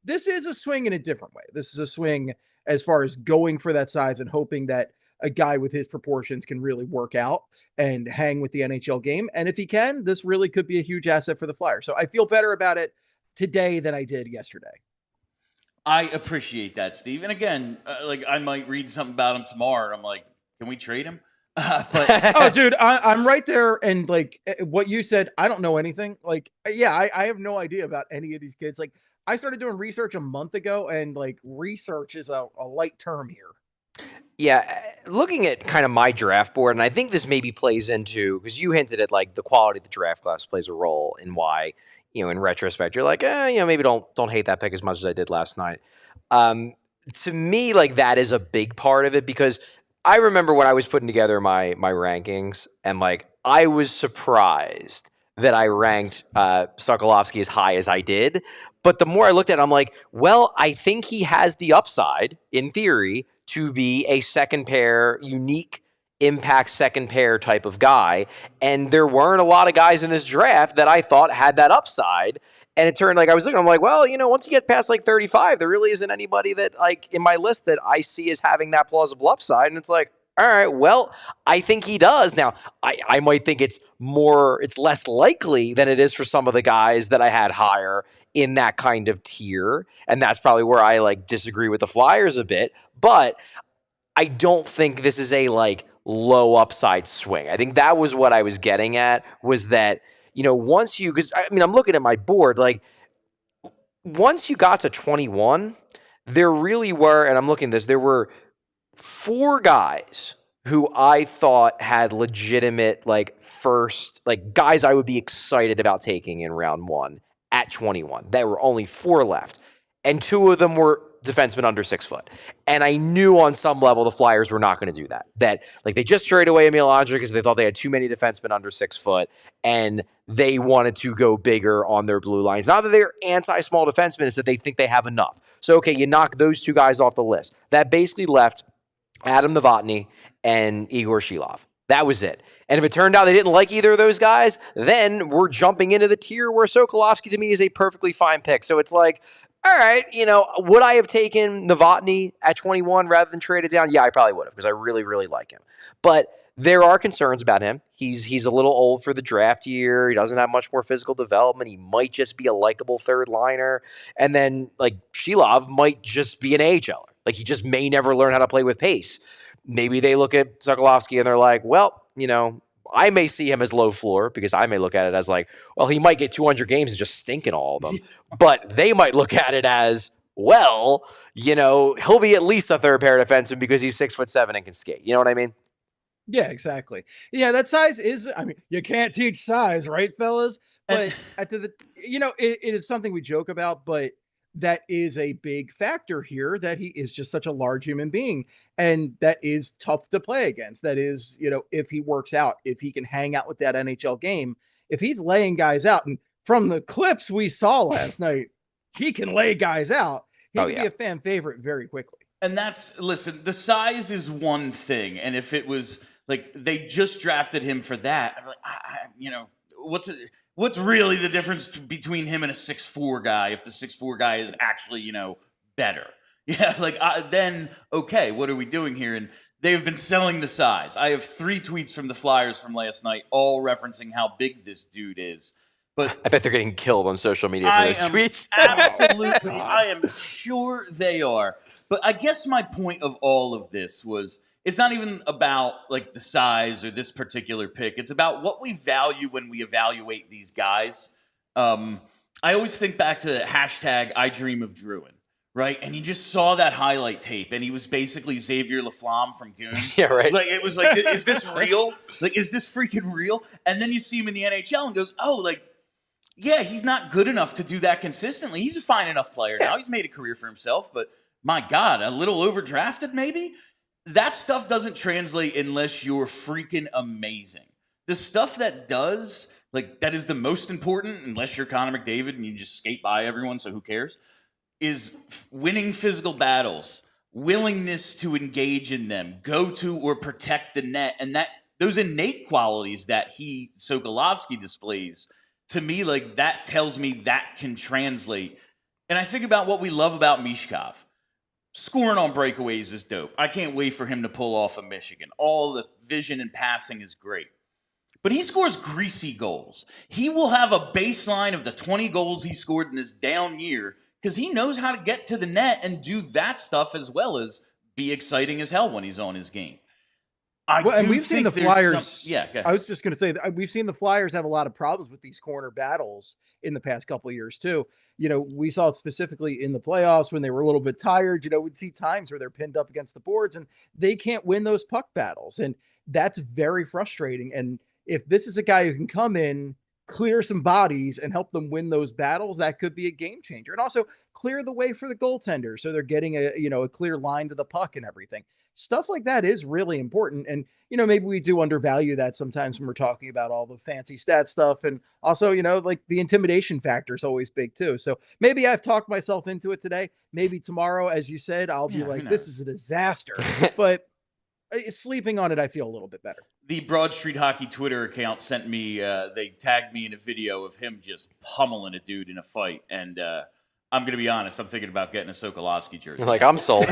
this is a swing in a different way. This is a swing as far as going for that size and hoping that a guy with his proportions can really work out and hang with the NHL game. And if he can, this really could be a huge asset for the Flyers. So I feel better about it today than I did yesterday. I appreciate that, Steve. And again, I might read something about him tomorrow, and I'm like, can we trade him? But oh, dude, I'm right there. And like what you said, I don't know anything. Like, yeah, I have no idea about any of these kids. Like, I started doing research a month ago, and like research is a light term here. Yeah, looking at kind of my draft board, and I think this maybe plays into, because you hinted at like the quality of the draft class plays a role in why in retrospect, you're like, maybe don't hate that pick as much as I did last night. To me, like, that is a big part of it, because I remember when I was putting together my rankings, and like, I was surprised that I ranked Sokolovskii as high as I did. But the more I looked at it, I'm like, well, I think he has the upside, in theory, to be a second pair, unique impact second pair type of guy. And there weren't a lot of guys in this draft that I thought had that upside. And it turned, like, I was looking, I'm like, well, once you get past like 35, there really isn't anybody that, like, in my list that I see as having that plausible upside. And it's like, all right, well, I think he does. Now, I might think it's less likely than it is for some of the guys that I had higher in that kind of tier. And that's probably where I, like, disagree with the Flyers a bit. But I don't think this is a, like, low upside swing. I think that was what I was getting at, was that, once you, because I mean, I'm looking at my board, like, once you got to 21, there really were, and I'm looking at this, there were 4 guys who I thought had legitimate, like, first, like, guys I would be excited about taking in round 1 at 21. There were only 4 left, and 2 of them were defensemen under 6 foot. And I knew on some level the Flyers were not going to do that. That, like, they just traded away Emil Andrić because they thought they had too many defensemen under 6 foot, and they wanted to go bigger on their blue lines. Not that they're anti-small defensemen, it's that they think they have enough. So, okay, you knock those 2 guys off the list. That basically left Adam Novotny and Igor Shilov. That was it. And if it turned out they didn't like either of those guys, then we're jumping into the tier where Sokolovskii, to me, is a perfectly fine pick. So it's like, all right, would I have taken Novotny at 21 rather than traded down? Yeah, I probably would have, because I really, really like him. But there are concerns about him. He's a little old for the draft year. He doesn't have much more physical development. He might just be a likable third liner. And then, like, Shilov might just be an AHLer. Like, he just may never learn how to play with pace. Maybe they look at Sokolovskii and they're like, well, I may see him as low floor, because I may look at it as like, well, he might get 200 games and just stink in all of them. But they might look at it as, well, he'll be at least a third pair defenseman because he's 6'7" and can skate. You know what I mean? Yeah, exactly. Yeah, that size is, I mean, you can't teach size, right, fellas? But it is something we joke about, but that is a big factor here, that he is just such a large human being, and that is tough to play against. That is, if he works out, if he can hang out with that NHL game, if he's laying guys out, and from the clips we saw last night, he can lay guys out. He can be a fan favorite very quickly. And listen, the size is one thing, and if it was like they just drafted him for that, I'm like, what's really the difference between him and a 6'4" guy if the 6'4" guy is actually, better? Yeah, like, then, okay, what are we doing here? And they've been selling the size. I have 3 tweets from the Flyers from last night, all referencing how big this dude is. But I bet they're getting killed on social media for those tweets. Absolutely. I am sure they are. But I guess my point of all of this was, it's not even about, like, the size or this particular pick. It's about what we value when we evaluate these guys. I always think back to hashtag I Dream of Druin, right? And you just saw that highlight tape, and he was basically Xavier Laflamme from Goon. Yeah, right. Like, it was like, is this real? Like, is this freaking real? And then you see him in the NHL and goes, oh, like, yeah, he's not good enough to do that consistently. He's a fine enough player now. He's made a career for himself, but my God, a little overdrafted maybe? That stuff doesn't translate unless you're freaking amazing. The stuff that does, like, that is the most important, unless you're Connor McDavid and you just skate by everyone, so who cares, is winning physical battles, willingness to engage in them, go to or protect the net, and that those innate qualities that Sokolovskii displays, to me, like, that tells me that can translate. And I think about what we love about Michkov. Scoring on breakaways is dope. I can't wait for him to pull off of Michigan. All the vision and passing is great. But he scores greasy goals. He will have a baseline of the 20 goals he scored in this down year because he knows how to get to the net and do that stuff as well as be exciting as hell when he's on his game. And we've seen the Flyers. Go ahead. I was just going to say that we've seen the Flyers have a lot of problems with these corner battles in the past couple of years too. We saw it specifically in the playoffs when they were a little bit tired. We'd see times where they're pinned up against the boards and they can't win those puck battles, and that's very frustrating. And if this is a guy who can come in, clear some bodies and help them win those battles, that could be a game changer. And also clear the way for the goaltender, so they're getting a clear line to the puck and everything. Stuff like that is really important. And maybe we do undervalue that sometimes when we're talking about all the fancy stat stuff. And also, like the intimidation factor is always big too. So maybe I've talked myself into it today. Maybe tomorrow, as you said, I'll be like, this is a disaster. But sleeping on it, I feel a little bit better. The Broad Street Hockey Twitter account sent me, they tagged me in a video of him just pummeling a dude in a fight. And I'm going to be honest, I'm thinking about getting a Sokolovskii jersey. You're like, I'm sold.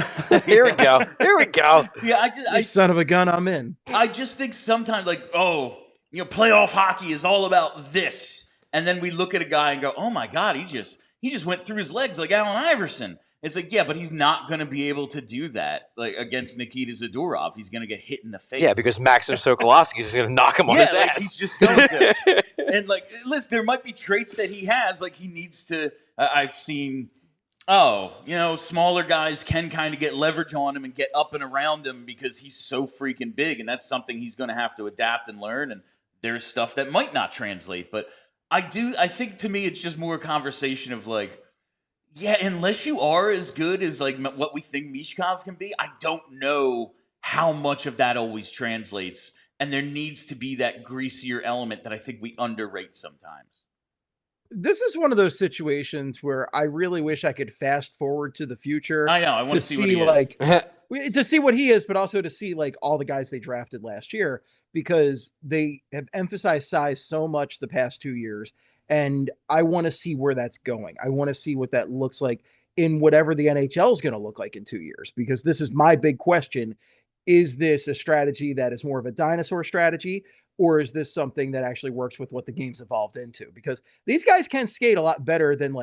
Here we go. Here we go. Yeah, I son of a gun, I'm in. I just think sometimes playoff hockey is all about this. And then we look at a guy and go, oh my God, he just went through his legs like Allen Iverson. It's like, yeah, but he's not going to be able to do that against Nikita Zadorov. He's going to get hit in the face. Yeah, because Maksim Sokolovskii is going to knock him on his ass. He's just going to. And listen, there might be traits that he has. Like he needs to. I've seen. Smaller guys can kind of get leverage on him and get up and around him because he's so freaking big, and that's something he's going to have to adapt and learn. And there's stuff that might not translate, but I think to me it's just more a conversation of yeah, unless you are as good as what we think Michkov can be, I don't know how much of that always translates. And there needs to be that greasier element that I think we underrate sometimes. This is one of those situations where I really wish I could fast forward to the future. I know. I want to see what he is. To see what he is, but also to see all the guys they drafted last year, because they have emphasized size so much the past 2 years. And I want to see where that's going. I want to see what that looks like in whatever the NHL is going to look like in 2 years, because this is my big question. Is this a strategy that is more of a dinosaur strategy, or is this something that actually works with what the game's evolved into? Because these guys can skate a lot better than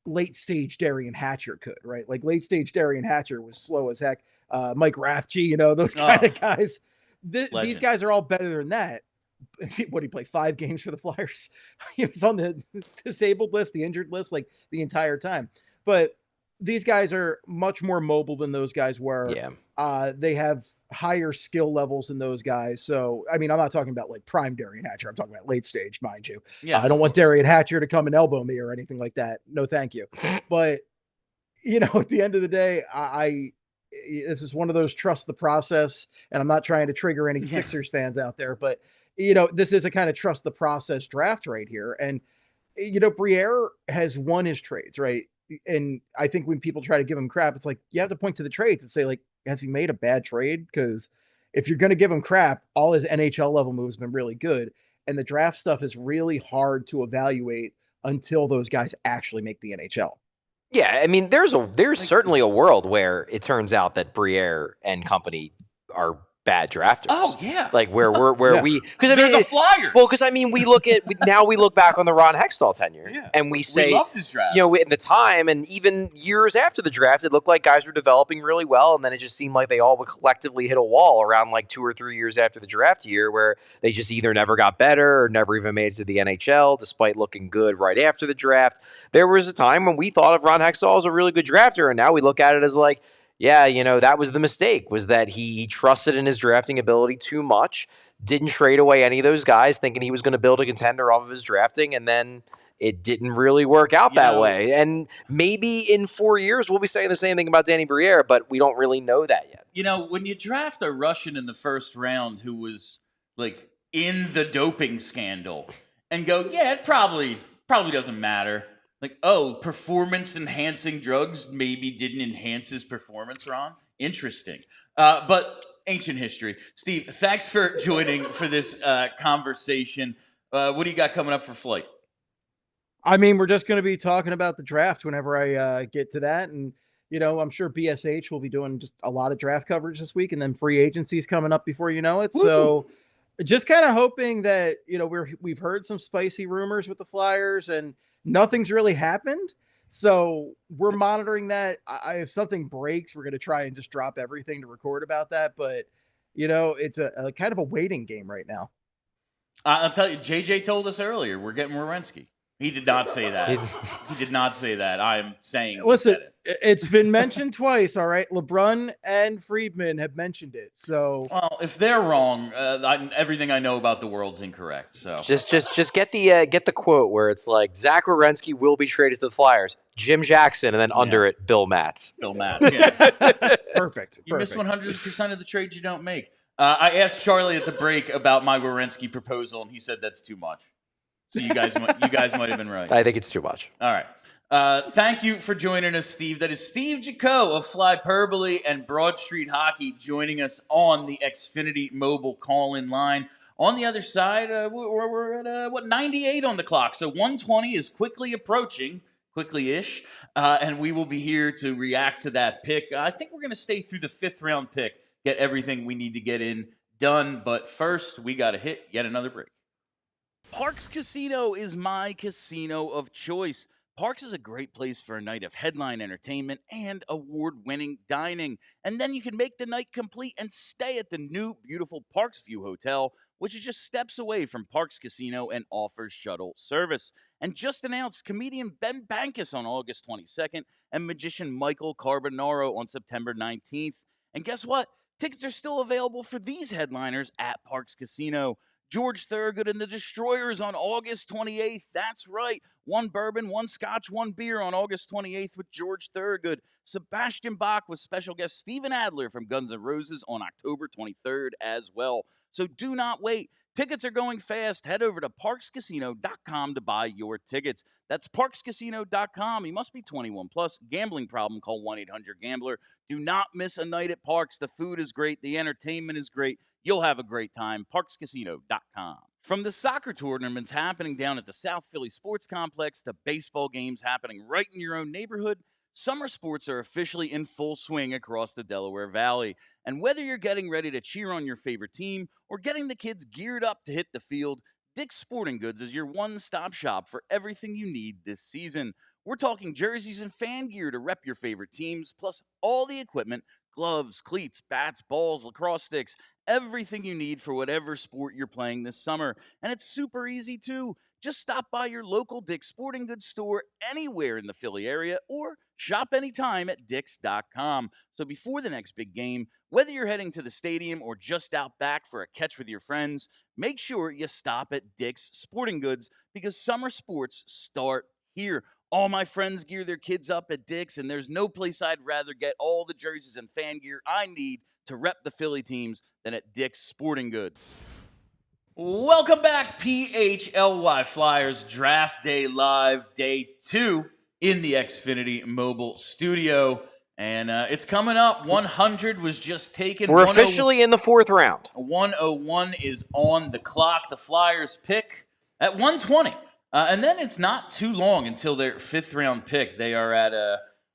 late stage Darian Hatcher could, right? Late stage Darian Hatcher was slow as heck. Mike Rathje, those kind of guys. These guys are all better than that. What, he played 5 games for the Flyers? He was on the disabled list, the injured list, the entire time. But these guys are much more mobile than those guys were. Yeah. They have higher skill levels than those guys. So, I mean, I'm not talking about prime Darian Hatcher. I'm talking about late stage, mind you. I don't want Darian Hatcher to come and elbow me or anything like that. No, thank you. But, at the end of the day, this is one of those trust the process. And I'm not trying to trigger any Sixers fans out there, but this is a kind of trust the process draft right here. And, Briere has won his trades, right? And I think when people try to give him crap, it's you have to point to the trades and say, has he made a bad trade? Because if you're going to give him crap, all his NHL level moves have been really good. And the draft stuff is really hard to evaluate until those guys actually make the NHL. Yeah, I mean, there's certainly a world where it turns out that Briere and company are bad drafters. Oh yeah, where we because they're the Flyers. Well, because we look back on the Ron Hextall tenure, and we say we loved his draft. In the time and even years after the draft, it looked like guys were developing really well, and then it just seemed like they all would collectively hit a wall around 2 or 3 years after the draft year, where they just either never got better or never even made it to the NHL, despite looking good right after the draft. There was a time when we thought of Ron Hextall as a really good drafter, and now we look at it as that was the mistake, was that he trusted in his drafting ability too much, didn't trade away any of those guys thinking he was going to build a contender off of his drafting, and then it didn't really work out that way. And maybe in 4 years we'll be saying the same thing about Danny Briere, but we don't really know that yet. When you draft a Russian in the first round who was in the doping scandal and go, yeah, it probably doesn't matter. Performance-enhancing drugs maybe didn't enhance his performance, Ron. Interesting. But ancient history. Steve, thanks for joining for this conversation. What do you got coming up for Flight? I mean, we're just going to be talking about the draft whenever I get to that. And, I'm sure BSH will be doing just a lot of draft coverage this week, and then free agency is coming up before you know it. Woo-hoo. So just kind of hoping that, we've heard some spicy rumors with the Flyers and nothing's really happened. So we're monitoring that. If something breaks, we're going to try and just drop everything to record about that. But, it's a kind of a waiting game right now. I'll tell you, JJ told us earlier, we're getting Werenski. He did not say that. He did not say that. I'm saying. Listen, it's been mentioned twice. All right, LeBron and Friedman have mentioned it. So, well, if they're wrong, everything I know about the world's incorrect. So Just get the quote where it's like Zach Werenski will be traded to the Flyers, Jim Jackson, and then under it, Bill Matz. Bill Matz. Yeah. perfect. You miss 100% of the trades you don't make. I asked Charlie at the break about my Werenski proposal, and he said that's too much. So you guys might have been right. I think it's too much. All right. Thank you for joining us, Steve. That is Steve Jaco of Flyperbole and Broad Street Hockey joining us on the Xfinity mobile call-in line. On the other side, we're at 98 on the clock. So 120 is quickly approaching, quickly-ish, and we will be here to react to that pick. I think we're going to stay through the 5th round pick, get everything we need to get in done. But first, we got to hit yet another break. Parks Casino is my casino of choice. Parks is a great place for a night of headline entertainment and award-winning dining. And then you can make the night complete and stay at the new, beautiful Parks View Hotel, which is just steps away from Parks Casino and offers shuttle service. And just announced comedian Ben Bankus on August 22nd and magician Michael Carbonaro on September 19th. And guess what? Tickets are still available for these headliners at Parks Casino. George Thorogood and the Destroyers on August 28th. That's right. 1 bourbon, 1 scotch, 1 beer on August 28th with George Thorogood. Sebastian Bach with special guest Steven Adler from Guns N' Roses on October 23rd as well. So do not wait. Tickets are going fast. Head over to parkscasino.com to buy your tickets. That's parkscasino.com. You must be 21 plus. Gambling problem, call 1-800-GAMBLER. Do not miss a night at Parks. The food is great. The entertainment is great. You'll have a great time. parkscasino.com. From the soccer tournaments happening down at the South Philly Sports Complex to baseball games happening right in your own neighborhood, summer sports are officially in full swing across the Delaware Valley. And whether you're getting ready to cheer on your favorite team or getting the kids geared up to hit the field, Dick's Sporting Goods is your one-stop shop for everything you need this season. We're talking jerseys and fan gear to rep your favorite teams, plus all the equipment, gloves, cleats, bats, balls, lacrosse sticks, everything you need for whatever sport you're playing this summer. And it's super easy, too. Just stop by your local Dick's Sporting Goods store anywhere in the Philly area or shop anytime at Dicks.com. So before the next big game, whether you're heading to the stadium or just out back for a catch with your friends, make sure you stop at Dick's Sporting Goods because summer sports start here. All my friends gear their kids up at Dick's, and there's no place I'd rather get all the jerseys and fan gear I need to rep the Philly teams than at Dick's Sporting Goods. Welcome back, PHLY Flyers Draft Day Live, Day 2 in the Xfinity Mobile Studio. And it's coming up. 100 was just taken. We're officially in the 4th round. 101 is on the clock. The Flyers pick at 120. And then it's not too long until their 5th round pick. They are at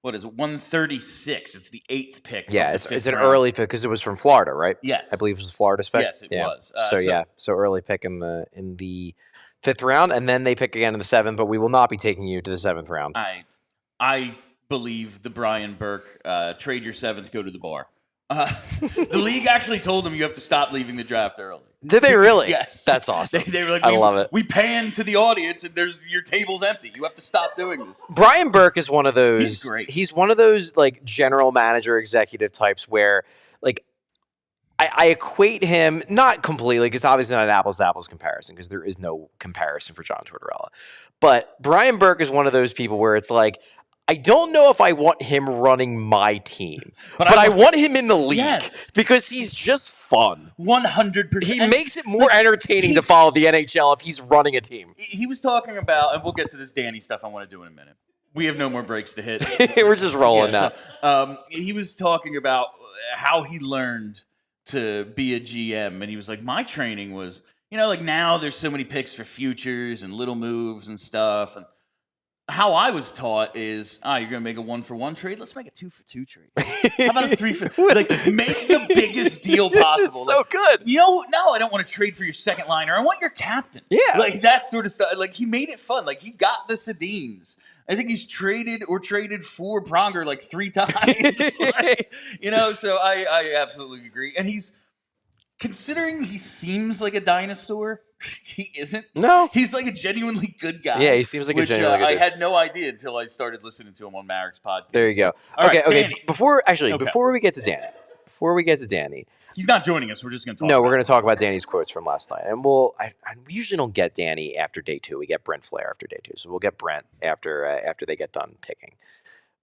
136. It's the 8th pick. Yeah, it's an early pick because it was from Florida, right? Yes, I believe it was Florida's pick. Yes, it was. So early pick in the 5th round, and then they pick again in the 7th. But we will not be taking you to the 7th round. I believe the Brian Burke trade your 7th, go to the bar. The league actually told him you have to stop leaving the draft early. Did they really? Yes. That's awesome. They were like, I love it. We pan to the audience and your table's empty. You have to stop doing this. Brian Burke is one of those. He's great. He's one of those like general manager executive types where like I equate him, not completely, because obviously not an apples-to-apples comparison, because there is no comparison for John Tortorella. But Brian Burke is one of those people where it's like, I don't know if I want him running my team, but I want him in the league because he's just fun. 100%. He makes it more entertaining to follow the NHL if he's running a team. He was talking about, and we'll get to this Danny stuff I want to do in a minute. We have no more breaks to hit. We're just rolling now. So, he was talking about how he learned to be a GM, and he was like, my training was, like now there's so many picks for futures and little moves and stuff, and how I was taught is, you're going to make a 1-for-1 trade? Let's make a 2-for-2 trade. How about a 3-for... Like, make the biggest deal possible. It's so good. No, I don't want to trade for your second liner. I want your captain. Yeah. Like, that sort of stuff. Like, he made it fun. Like, he got the Sedins. I think he's traded for Pronger like 3 times. So I absolutely agree. And considering he seems like a dinosaur, he isn't. No. He's like a genuinely good guy. Yeah, he seems like a genuinely good I dude. had no idea until I started listening to him on Marek's podcast. There you go. All Okay, right, okay. Danny. Before we get to Danny, He's not joining us. We're just going to talk. no, we're going to talk about Danny's quotes from last night, and we usually don't get Danny after day 2. We get Brent Flair after day 2, so we'll get Brent after they get done picking.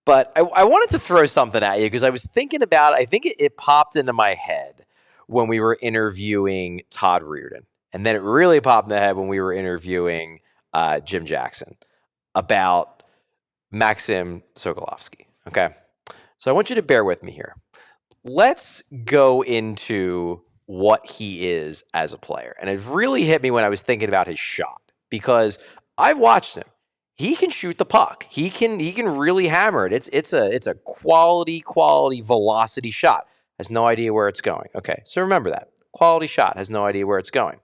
But I wanted to throw something at you because I was thinking about. I think it popped into my head when we were interviewing Todd Reirden, and then it really popped in the head when we were interviewing Jim Jackson about Maksim Sokolovskii. Okay, so I want you to bear with me here. Let's go into what he is as a player. And it really hit me when I was thinking about his shot because I've watched him. He can shoot the puck. He can really hammer it. It's a quality velocity shot. Has no idea where it's going. Okay, so remember that. Quality shot, has no idea where it's going.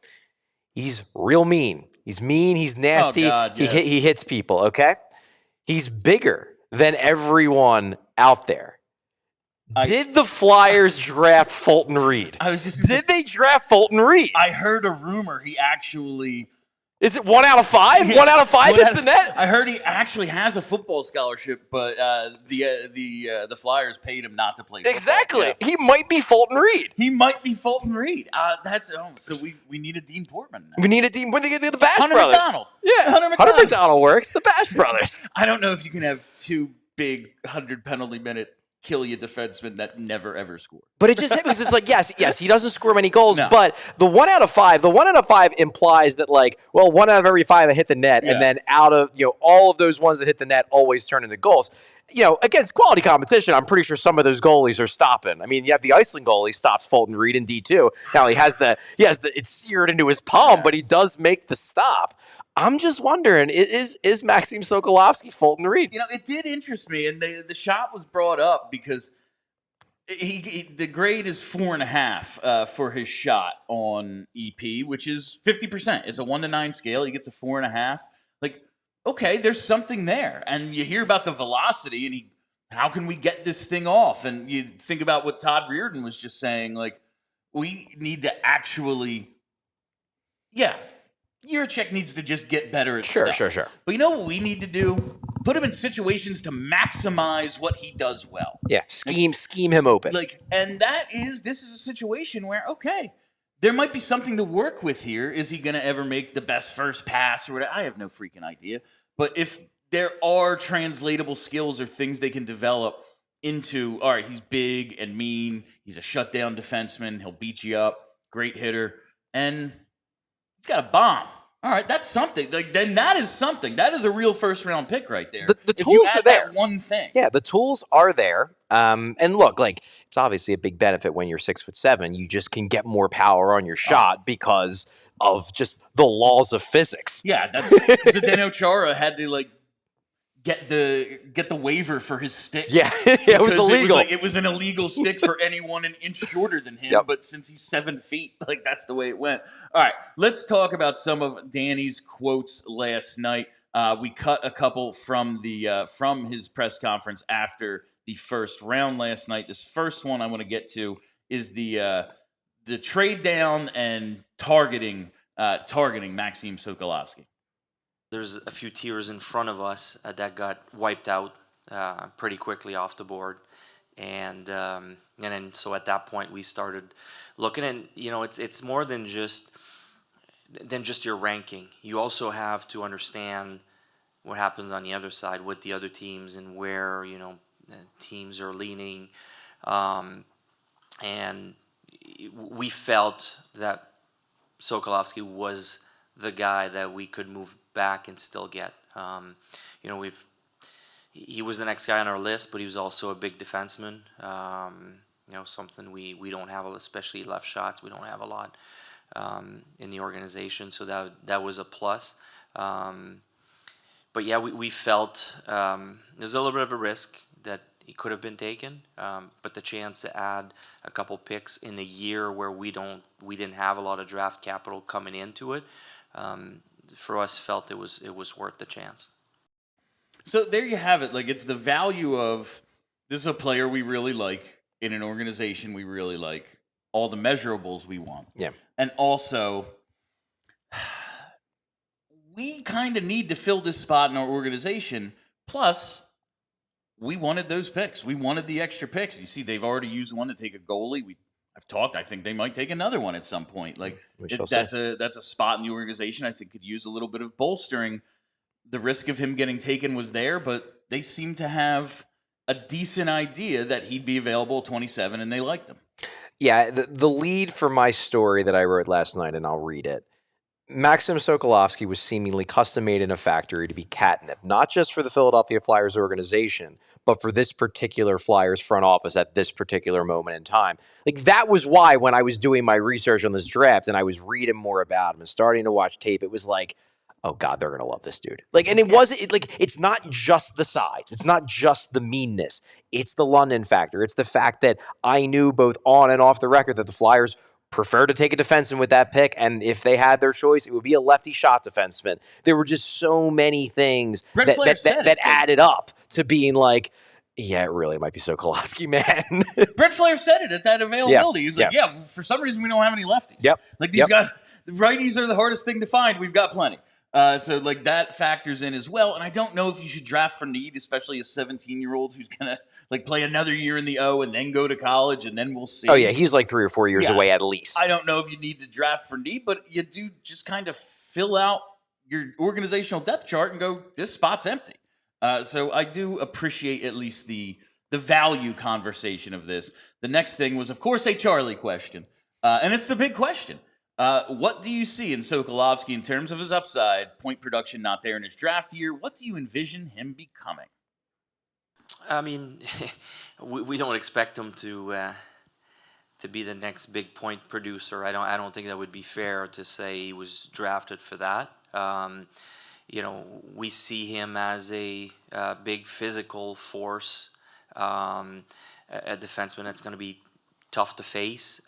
He's real mean. He's mean, he's nasty. Oh God, yes. He hits people, okay? He's bigger than everyone out there. Did the Flyers draft Fulton Reed? Did they draft Fulton Reed? I heard a rumor he actually. Is it 1 out of 5? 1 out of 5 hits the net? I heard he actually has a football scholarship, but the Flyers paid him not to play football. Exactly. Yeah. He might be Fulton Reed. He might be Fulton Reed. So we need a Dean Portman now. We need a team. When they get the Bash Hunter Brothers. McDonald. Yeah, Hunter McDonald works. The Bash Brothers. I don't know if you can have 2 big 100 penalty minute kill you defensemen that never ever score. But it just hit because it's like, yes, he doesn't score many goals, No. but the 1 out of 5 implies that 1 out of every 5 hit the net, and then out of all of those ones that hit the net always turn into goals. Against quality competition, I'm pretty sure some of those goalies are stopping. I mean, you have the Iceland goalie stops Fulton Reed in D2. Now he has it's seared into his palm, but he does make the stop. I'm just wondering, is Maksim Sokolovskii Fulton Reed? It did interest me, and the shot was brought up because the grade is 4.5 for his shot on EP, which is 50%. It's a 1 to 9 scale. He gets a 4.5. Okay, there's something there, and you hear about the velocity, and how can we get this thing off? And you think about what Todd Reirden was just saying, we need to actually, Jiricek needs to just get better at stuff. Sure. But you know what we need to do? Put him in situations to maximize what he does well. Yeah, scheme him open. And this is a situation where, okay, there might be something to work with here. Is he going to ever make the best first pass or whatever? I have no freaking idea. But if there are translatable skills or things they can develop into, all right, he's big and mean. He's a shutdown defenseman. He'll beat you up. Great hitter. And he's got a bomb. All right, that's something. Then that is something. That is a real first-round pick right there. The tools are there. That one thing. Yeah, the tools are there. And look, it's obviously a big benefit when you're 6'7". You just can get more power on your shot because of just the laws of physics. Yeah, that's Zdeno Chara had to get the waiver for his stick. Yeah, it was illegal. It was an illegal stick for anyone an inch shorter than him. Yep. But since he's 7 feet, that's the way it went. All right, let's talk about some of Danny's quotes last night. We cut a couple from his press conference after the first round last night. This first one I want to get to is the trade down and targeting Maksim Sokolovskii. There's a few tiers in front of us that got wiped out pretty quickly off the board, and then so at that point we started looking, and it's more than just your ranking. You also have to understand what happens on the other side with the other teams and where teams are leaning, and we felt that Sokolovskii was the guy that we could move back and still get. He was the next guy on our list, but he was also a big defenseman. Something we don't have, especially left shots. We don't have a lot in the organization, so that was a plus. But yeah, we felt there's a little bit of a risk that he could have been taken, but the chance to add a couple picks in a year where we didn't have a lot of draft capital coming into it, for us felt it was worth the chance. So there you have it. It's the value of this is a player we really like in an organization we really like. All the measurables we want. Yeah. And also, we kind of need to fill this spot in our organization. Plus, we wanted those picks. We wanted the extra picks. You see, they've already used one to take a goalie. I've talked. I think they might take another one at some point. Like that's a spot in the organization I think could use a little bit of bolstering. The risk of him getting taken was there, but they seem to have a decent idea that he'd be available at 27, and they liked him. Yeah, the lead for my story that I wrote last night, and I'll read it. Maksim Sokolovskii was seemingly custom made in a factory to be catnip, not just for the Philadelphia Flyers organization, but for this particular Flyers front office at this particular moment in time. Like, that was why when I was doing my research on this draft and I was reading more about him and starting to watch tape, it was like, oh God, they're going to love this dude. Like, and it's not just the size. It's not just the meanness. It's the London factor. It's the fact that I knew both on and off the record that the Flyers prefer to take a defenseman with that pick, and if they had their choice, it would be a lefty shot defenseman. There were just so many things that added up to being like, yeah, it really might be Sokolovskii, man. Brett Flair said it at that availability. He was like, yeah, for some reason we don't have any lefties. Yep. Like these guys, the righties are the hardest thing to find. We've got plenty. So like that factors in as well. And I don't know if you should draft for need, especially a 17-year-old who's going to like play another year in the O and then go to college, and then we'll see. Oh yeah, he's like 3 or 4 years away at least. I don't know if you need to draft for need, but you do just kind of fill out your organizational depth chart and go, this spot's empty. So I do appreciate at least the value conversation of this. The next thing was, of course, a Charlie question. And it's the big question. What do you see in Sokolovskii in terms of his upside? Point production not there in his draft year. What do you envision him becoming? I mean, we don't expect him to be the next big point producer. I don't think that would be fair to say he was drafted for that. We see him as a big physical force, a defenseman that's going to be tough to face.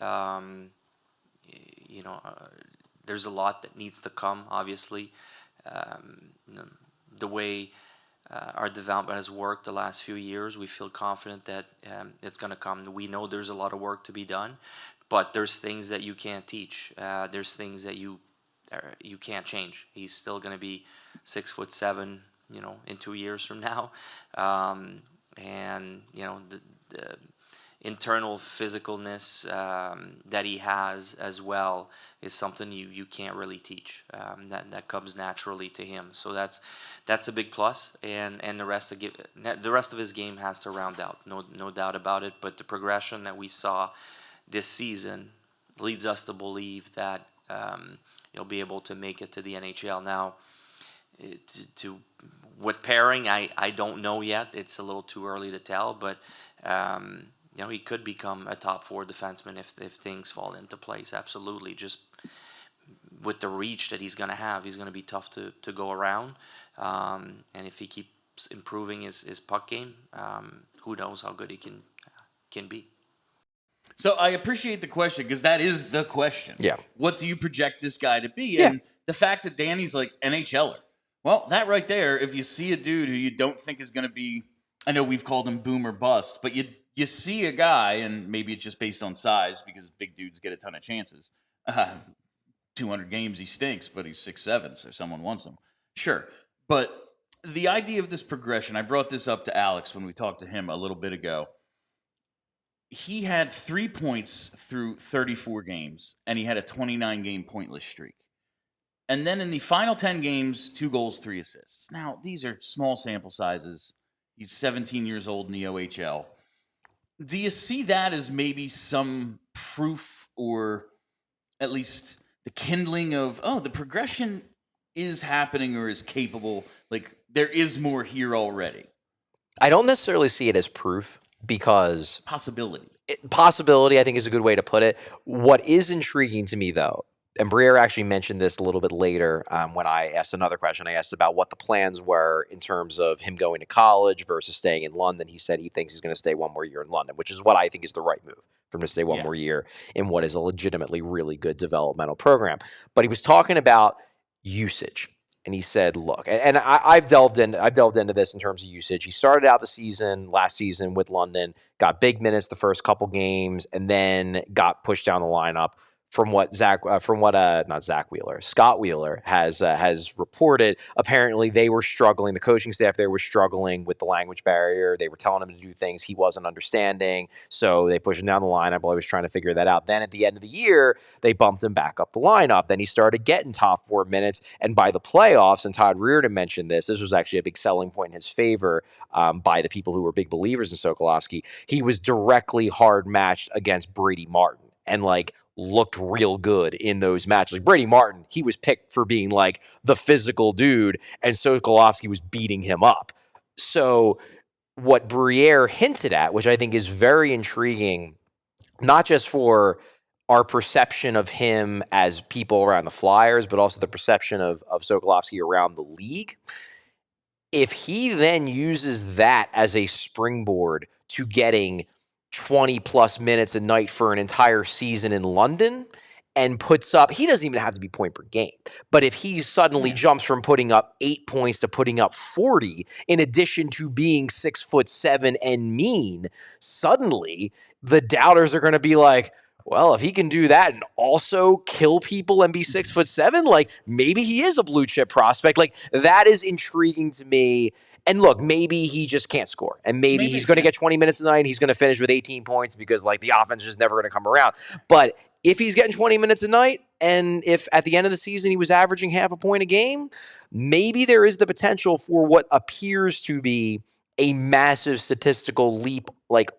There's a lot that needs to come, obviously. The way our development has worked the last few years, we feel confident that it's going to come. We know there's a lot of work to be done, but there's things that you can't teach. There's things that you can't change. He's still going to be 6'7", in 2 years from now. The internal physicalness that he has as well is something you can't really teach. That comes naturally to him. So that's a big plus, and the rest of his game has to round out. No doubt about it. But the progression that we saw this season leads us to believe that he'll be able to make it to the NHL. Now, to what pairing, I don't know yet. It's a little too early to tell, but he could become a top 4 defenseman if things fall into place. Absolutely. Just with the reach that he's going to have, he's going to be tough to go around. And if he keeps improving his puck game, who knows how good he can be. So I appreciate the question, because that is the question. Yeah. What do you project this guy to be? Yeah. And the fact that Danny's like NHLer. Well, that right there, if you see a dude who you don't think is going to be, I know we've called him boom or bust, but you see a guy, and maybe it's just based on size because big dudes get a ton of chances. 200 games, he stinks, but he's 6'7", so someone wants him. Sure. But the idea of this progression, I brought this up to Alex when we talked to him a little bit ago. He had 3 points through 34 games, and he had a 29-game pointless streak. And then in the final 10 games, 2 goals, 3 assists. Now, these are small sample sizes. He's 17 years old in the OHL. Do you see that as maybe some proof, or at least the kindling of, the progression is happening or is capable? Like, there is more here already. I don't necessarily see it as proof, because possibility, I think, is a good way to put it. What is intriguing to me, though, and Briere actually mentioned this a little bit later when I asked another question. I asked about what the plans were in terms of him going to college versus staying in London. He said he thinks he's going to stay 1 more year in London, which is what I think is the right move, for him to stay 1 more year in what is a legitimately really good developmental program. But he was talking about usage. And he said, look, and I've delved into this in terms of usage. He started out last season with London, got big minutes the first couple games, and then got pushed down the lineup Scott Wheeler has reported, apparently they were struggling. The coaching staff there was struggling with the language barrier. They were telling him to do things he wasn't understanding, so they pushed him down the lineup while he was trying to figure that out. Then at the end of the year, they bumped him back up the lineup. Then he started getting top 4 minutes, and by the playoffs, and Todd Reirden mentioned this was actually a big selling point in his favor by the people who were big believers in Sokolovskii. He was directly hard matched against Brady Martin, and looked real good in those matches. Like Brady Martin, he was picked for being the physical dude, and Sokolovskii was beating him up. So what Briere hinted at, which I think is very intriguing, not just for our perception of him as people around the Flyers, but also the perception of Sokolovskii around the league. If he then uses that as a springboard to getting 20 plus minutes a night for an entire season in London and puts up, he doesn't even have to be point per game, but if he suddenly jumps from putting up 8 points to putting up 40, in addition to being 6'7" and mean, suddenly the doubters are going to be like, well, if he can do that and also kill people and be 6'7", maybe he is a blue chip prospect. That is intriguing to me. And look, maybe he just can't score. And maybe he's going to get 20 minutes a night and he's going to finish with 18 points because the offense is just never going to come around. But if he's getting 20 minutes a night, and if at the end of the season he was averaging half a point a game, maybe there is the potential for what appears to be a massive statistical leap,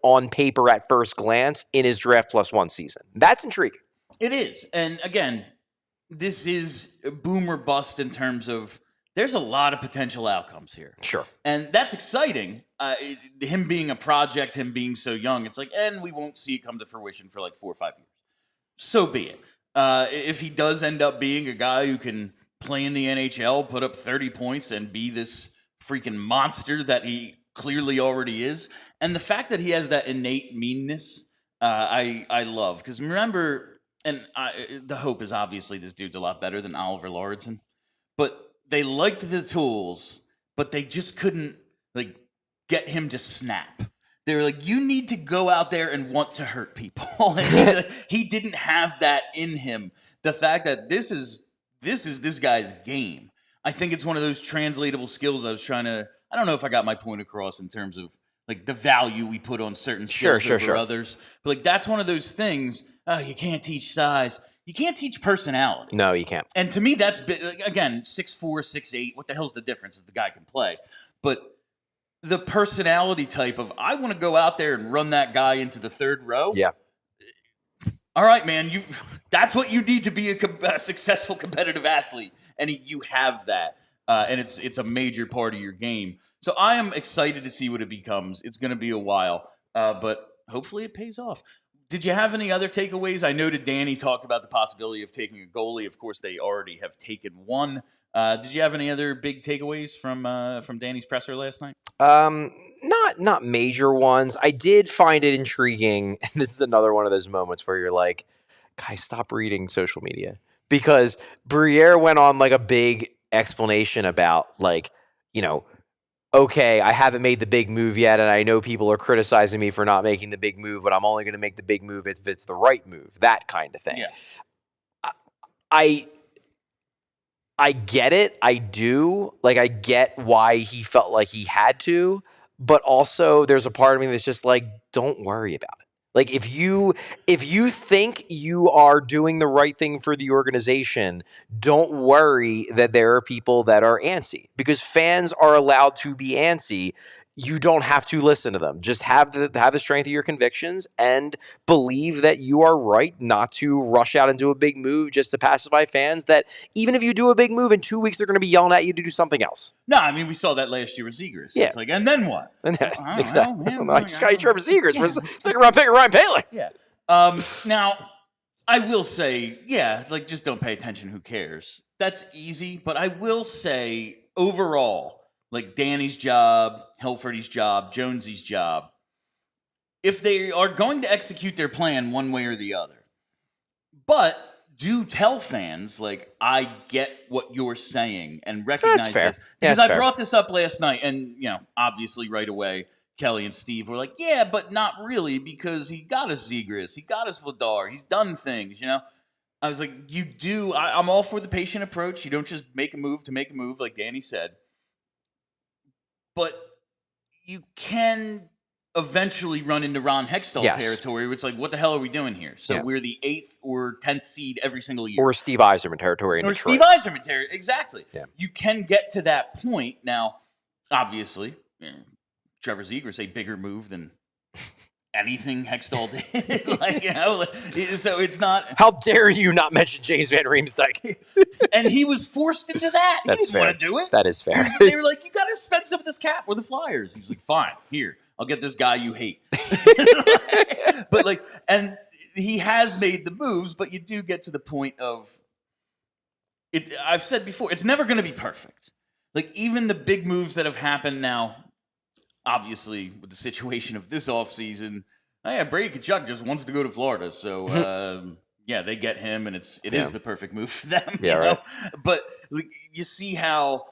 on paper at first glance, in his draft plus 1 season. That's intriguing. It is. And again, this is boom or bust in terms of there's a lot of potential outcomes here. Sure. And that's exciting. Him being a project, him being so young, it's and we won't see it come to fruition for 4 or 5 years. So be it. If he does end up being a guy who can play in the NHL, put up 30 points, and be this freaking monster that he clearly already is, and the fact that he has that innate meanness, I love. Because remember, and the hope is obviously this dude's a lot better than Oliver Lauritsen, but they liked the tools, but they just couldn't get him to snap. They were you need to go out there and want to hurt people. And he didn't have that in him. The fact that this is this guy's game. I think it's one of those translatable skills I don't know if I got my point across in terms of the value we put on certain skills over others. But that's one of those things, you can't teach size. You can't teach personality. No, you can't. And to me, that's, again, 6'4", 6'8". What the hell's the difference if the guy can play? But the personality type of, I want to go out there and run that guy into the third row. Yeah. All right, man. That's what you need to be a successful competitive athlete. And you have that. And it's a major part of your game. So I am excited to see what it becomes. It's going to be a while. But hopefully it pays off. Did you have any other takeaways? I noted Danny talked about the possibility of taking a goalie. Of course, they already have taken one. Did you have any other big takeaways from Danny's presser last night? Not major ones. I did find it intriguing, and this is another one of those moments where you're like, guys, stop reading social media. Because Briere went on a big explanation about okay, I haven't made the big move yet, and I know people are criticizing me for not making the big move, but I'm only going to make the big move if it's the right move, that kind of thing. Yeah. I get it. I do. I get why he felt like he had to, but also there's a part of me that's just don't worry about it. If you think you are doing the right thing for the organization, don't worry that there are people that are antsy, because fans are allowed to be antsy. You don't have to listen to them. Just have the strength of your convictions and believe that you are right not to rush out and do a big move just to pacify fans, that even if you do a big move in 2 weeks, they're going to be yelling at you to do something else. No, I mean, we saw that last year with Zegras. Yeah. It's and then what? I just got you Trevor Zegras for second round pick of Ryan Paley. Yeah. Now, I will say, just don't pay attention. Who cares? That's easy. But I will say, overall, Danny's job, Helferty's job, Jonesy's job, if they are going to execute their plan one way or the other, but do tell fans, I get what you're saying and recognize this. Because I brought this up last night, and, obviously right away, Kelly and Steve were yeah, but not really, because he got his Zegras, he got his Vladar, he's done things, I was like, I'm all for the patient approach. You don't just make a move to make a move, like Danny said. But you can eventually run into Ron Hextall territory, which like, what the hell are we doing here? So we're the 8th or 10th seed every single year. Or Steve Yzerman territory in Detroit. Steve Yzerman territory, exactly. Yeah. You can get to that point. Now, obviously, Trevor Zegras a bigger move than anything Hextall did. So it's not. How dare you not mention James Van Riemsdyk? And he was forced into that. That's he fair. didn't want to do it. That is fair. They were like, you got to spend some of this cap. We're the Flyers. He's like, fine, here. I'll get this guy you hate. But and he has made the moves, but you do get to the point of it. I've said before, it's never going to be perfect. Like, even the big moves that have happened now, obviously, with the situation of this offseason, Brady Tkachuk just wants to go to Florida. So, they get him, and it is the perfect move for them. Yeah, right. But you see how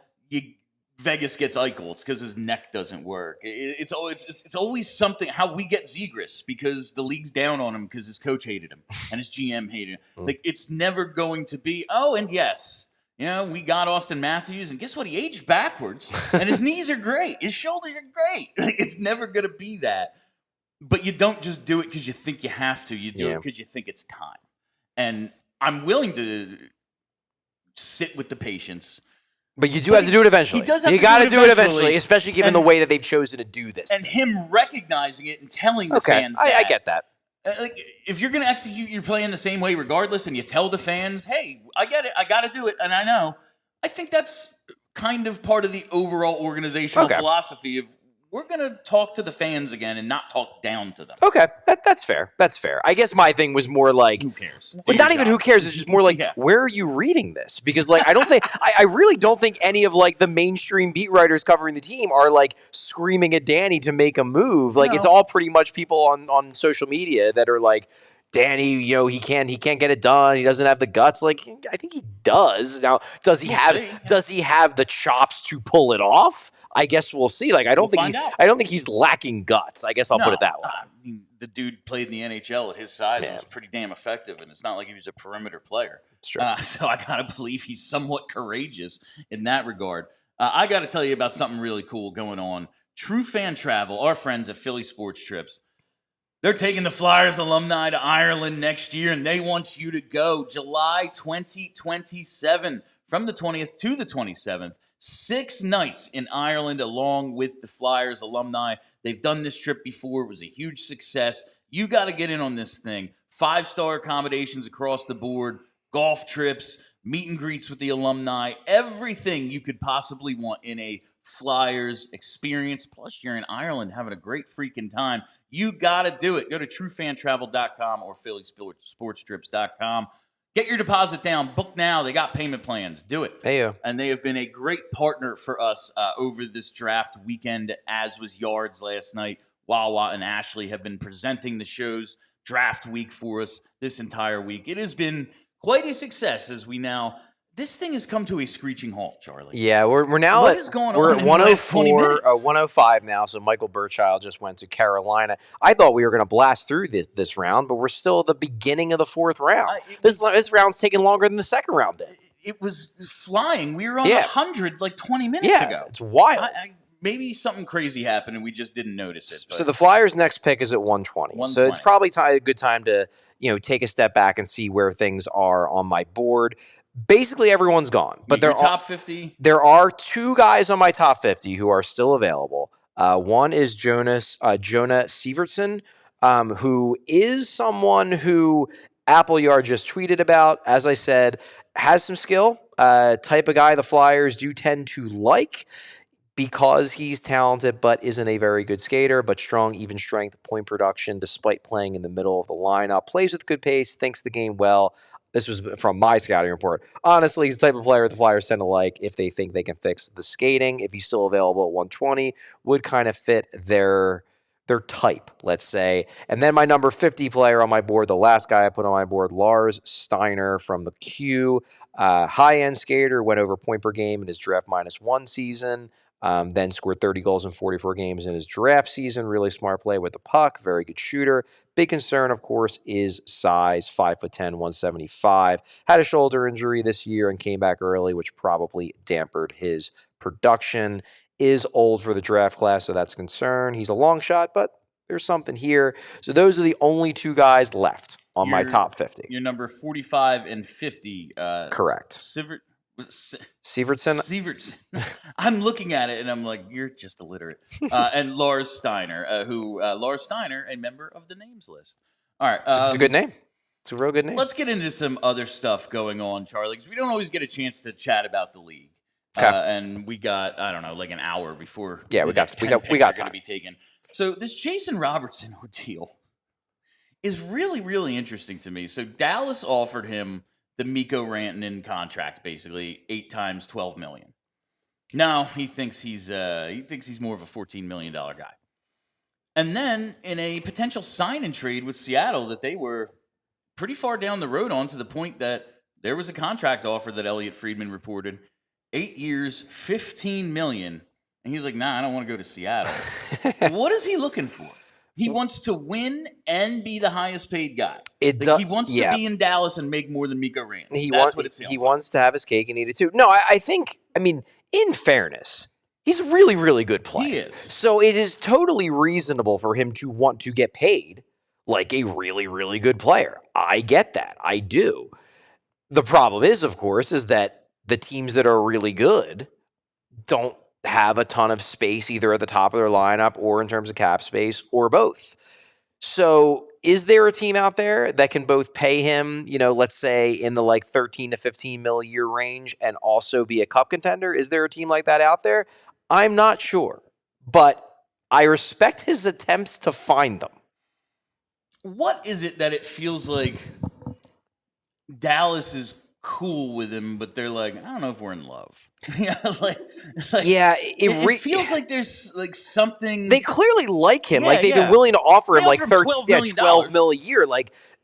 Vegas gets Eichel. It's because his neck doesn't work. It's always something. How we get Zegras, because the league's down on him because his coach hated him and his GM hated him. It's never going to be, and yes, we got Austin Matthews, and guess what? He aged backwards, and his knees are great. His shoulders are great. It's never going to be that. But you don't just do it because you think you have to. You do it because you think it's time. And I'm willing to sit with the patience. But you do have to do it eventually. He does have you to got do to do it eventually, especially given and, the way that they've chosen to do this. And him recognizing it and telling the fans that. I get that. If you're going to execute your play in the same way regardless, and you tell the fans, hey, I get it, I got to do it, and I know, I think that's kind of part of the overall organizational philosophy of, we're going to talk to the fans again and not talk down to them. Okay, that's fair. That's fair. I guess my thing was more like, who cares? But not even who cares. It's just more like, where are you reading this? Because I don't think, I really don't think any of the mainstream beat writers covering the team are screaming at Danny to make a move. It's all pretty much people on social media that are like, Danny, he can't get it done. He doesn't have the guts. I think he does. Now, does he have the chops to pull it off? I guess we'll see. I don't think he's lacking guts. I guess I'll put it that way. I mean, the dude played in the NHL at his size and was pretty damn effective, and it's not like he was a perimeter player. That's true. So I gotta believe he's somewhat courageous in that regard. I got to tell you about something really cool going on. True Fan Travel, our friends at Philly Sports Trips, they're taking the Flyers alumni to Ireland next year, and they want you to go July 2027 from the 20th to the 27th. 6 nights in Ireland along with the Flyers alumni. They've done this trip before. It was a huge success. You got to get in on this thing. 5-star accommodations across the board, golf trips, meet and greets with the alumni, everything you could possibly want in a Flyers experience. Plus, you're in Ireland having a great freaking time. You got to do it. Go to truefantravel.com or phillysportstrips.com. Get your deposit down. Book now. They got payment plans. Do it. Heyo. And they have been a great partner for us over this draft weekend, as was Yards last night. Wawa and Ashley have been presenting the show's draft week for us this entire week. It has been quite a success as we now... This thing has come to a screeching halt, Charlie. Yeah, we're now what is going we're on at in the last 20 104, minutes? 105 now. So Michael Burchild just went to Carolina. I thought we were going to blast through this round, but we're still at the beginning of the 4th round. This round's taking longer than the 2nd round did. It was flying. We were on 100 20 minutes ago. It's wild. Maybe something crazy happened and we just didn't notice it. So the Flyers' next pick is at 120. So it's probably a good time to take a step back and see where things are on my board. Basically, everyone's gone. But your top 50? There are 2 guys on my top 50 who are still available. One is Jonah Sievertson, who is someone who Appleyard just tweeted about. As I said, has some skill. Type of guy the Flyers do tend to like because he's talented but isn't a very good skater, but strong, even strength, point production, despite playing in the middle of the lineup. Plays with good pace, thinks the game well. This was from my scouting report. Honestly, he's the type of player the Flyers tend to like if they think they can fix the skating. If he's still available at 120, would kind of fit their type, let's say. And then my number 50 player on my board, the last guy I put on my board, Lars Steiner from the Q. High-end skater, went over point per game in his draft -1 season. Then scored 30 goals in 44 games in his draft season. Really smart play with the puck. Very good shooter. Big concern, of course, is size. 5'10", 175. Had a shoulder injury this year and came back early, which probably dampened his production. Is old for the draft class, so that's a concern. He's a long shot, but there's something here. So those are the only two guys left on my top 50. Your number 45 and 50. Correct. Sievertson. I'm looking at it and I'm like, you're just illiterate. And Lars Steiner, Lars Steiner, a member of the names list. All right. It's a good name. It's a real good name. Let's get into some other stuff going on, Charlie, because we don't always get a chance to chat about the league. Okay. And we got, I don't know, like an hour before. Yeah, we got time time to be taken. So this Jason Robertson ordeal is really, really interesting to me. So Dallas offered him the Mikko Rantanen contract, basically 8 times $12 million. Now he thinks he's more of a $14 million guy. And then in a potential sign and trade with Seattle that they were pretty far down the road on, to the point that there was a contract offer that Elliot Friedman reported, 8 years, $15 million. And he was like, nah, I don't want to go to Seattle. What is he looking for? He wants to win and be the highest paid guy. He wants to be in Dallas and make more than Mikko Rantanen. He wants to have his cake and eat it too. No, I think, in fairness, he's a really, really good player. He is. So it is totally reasonable for him to want to get paid like a really, really good player. I get that. I do. The problem is, of course, is that the teams that are really good don't have a ton of space either at the top of their lineup or in terms of cap space or both. So is there a team out there that can both pay him, let's say in the 13 to 15 mil a year range and also be a cup contender? Is there a team like that out there? I'm not sure, but I respect his attempts to find them. What is it that it feels like Dallas is cool with him, but they're like, I don't know if we're in love. It feels like there's something. They clearly like him. They've been willing to offer him $12 million a year.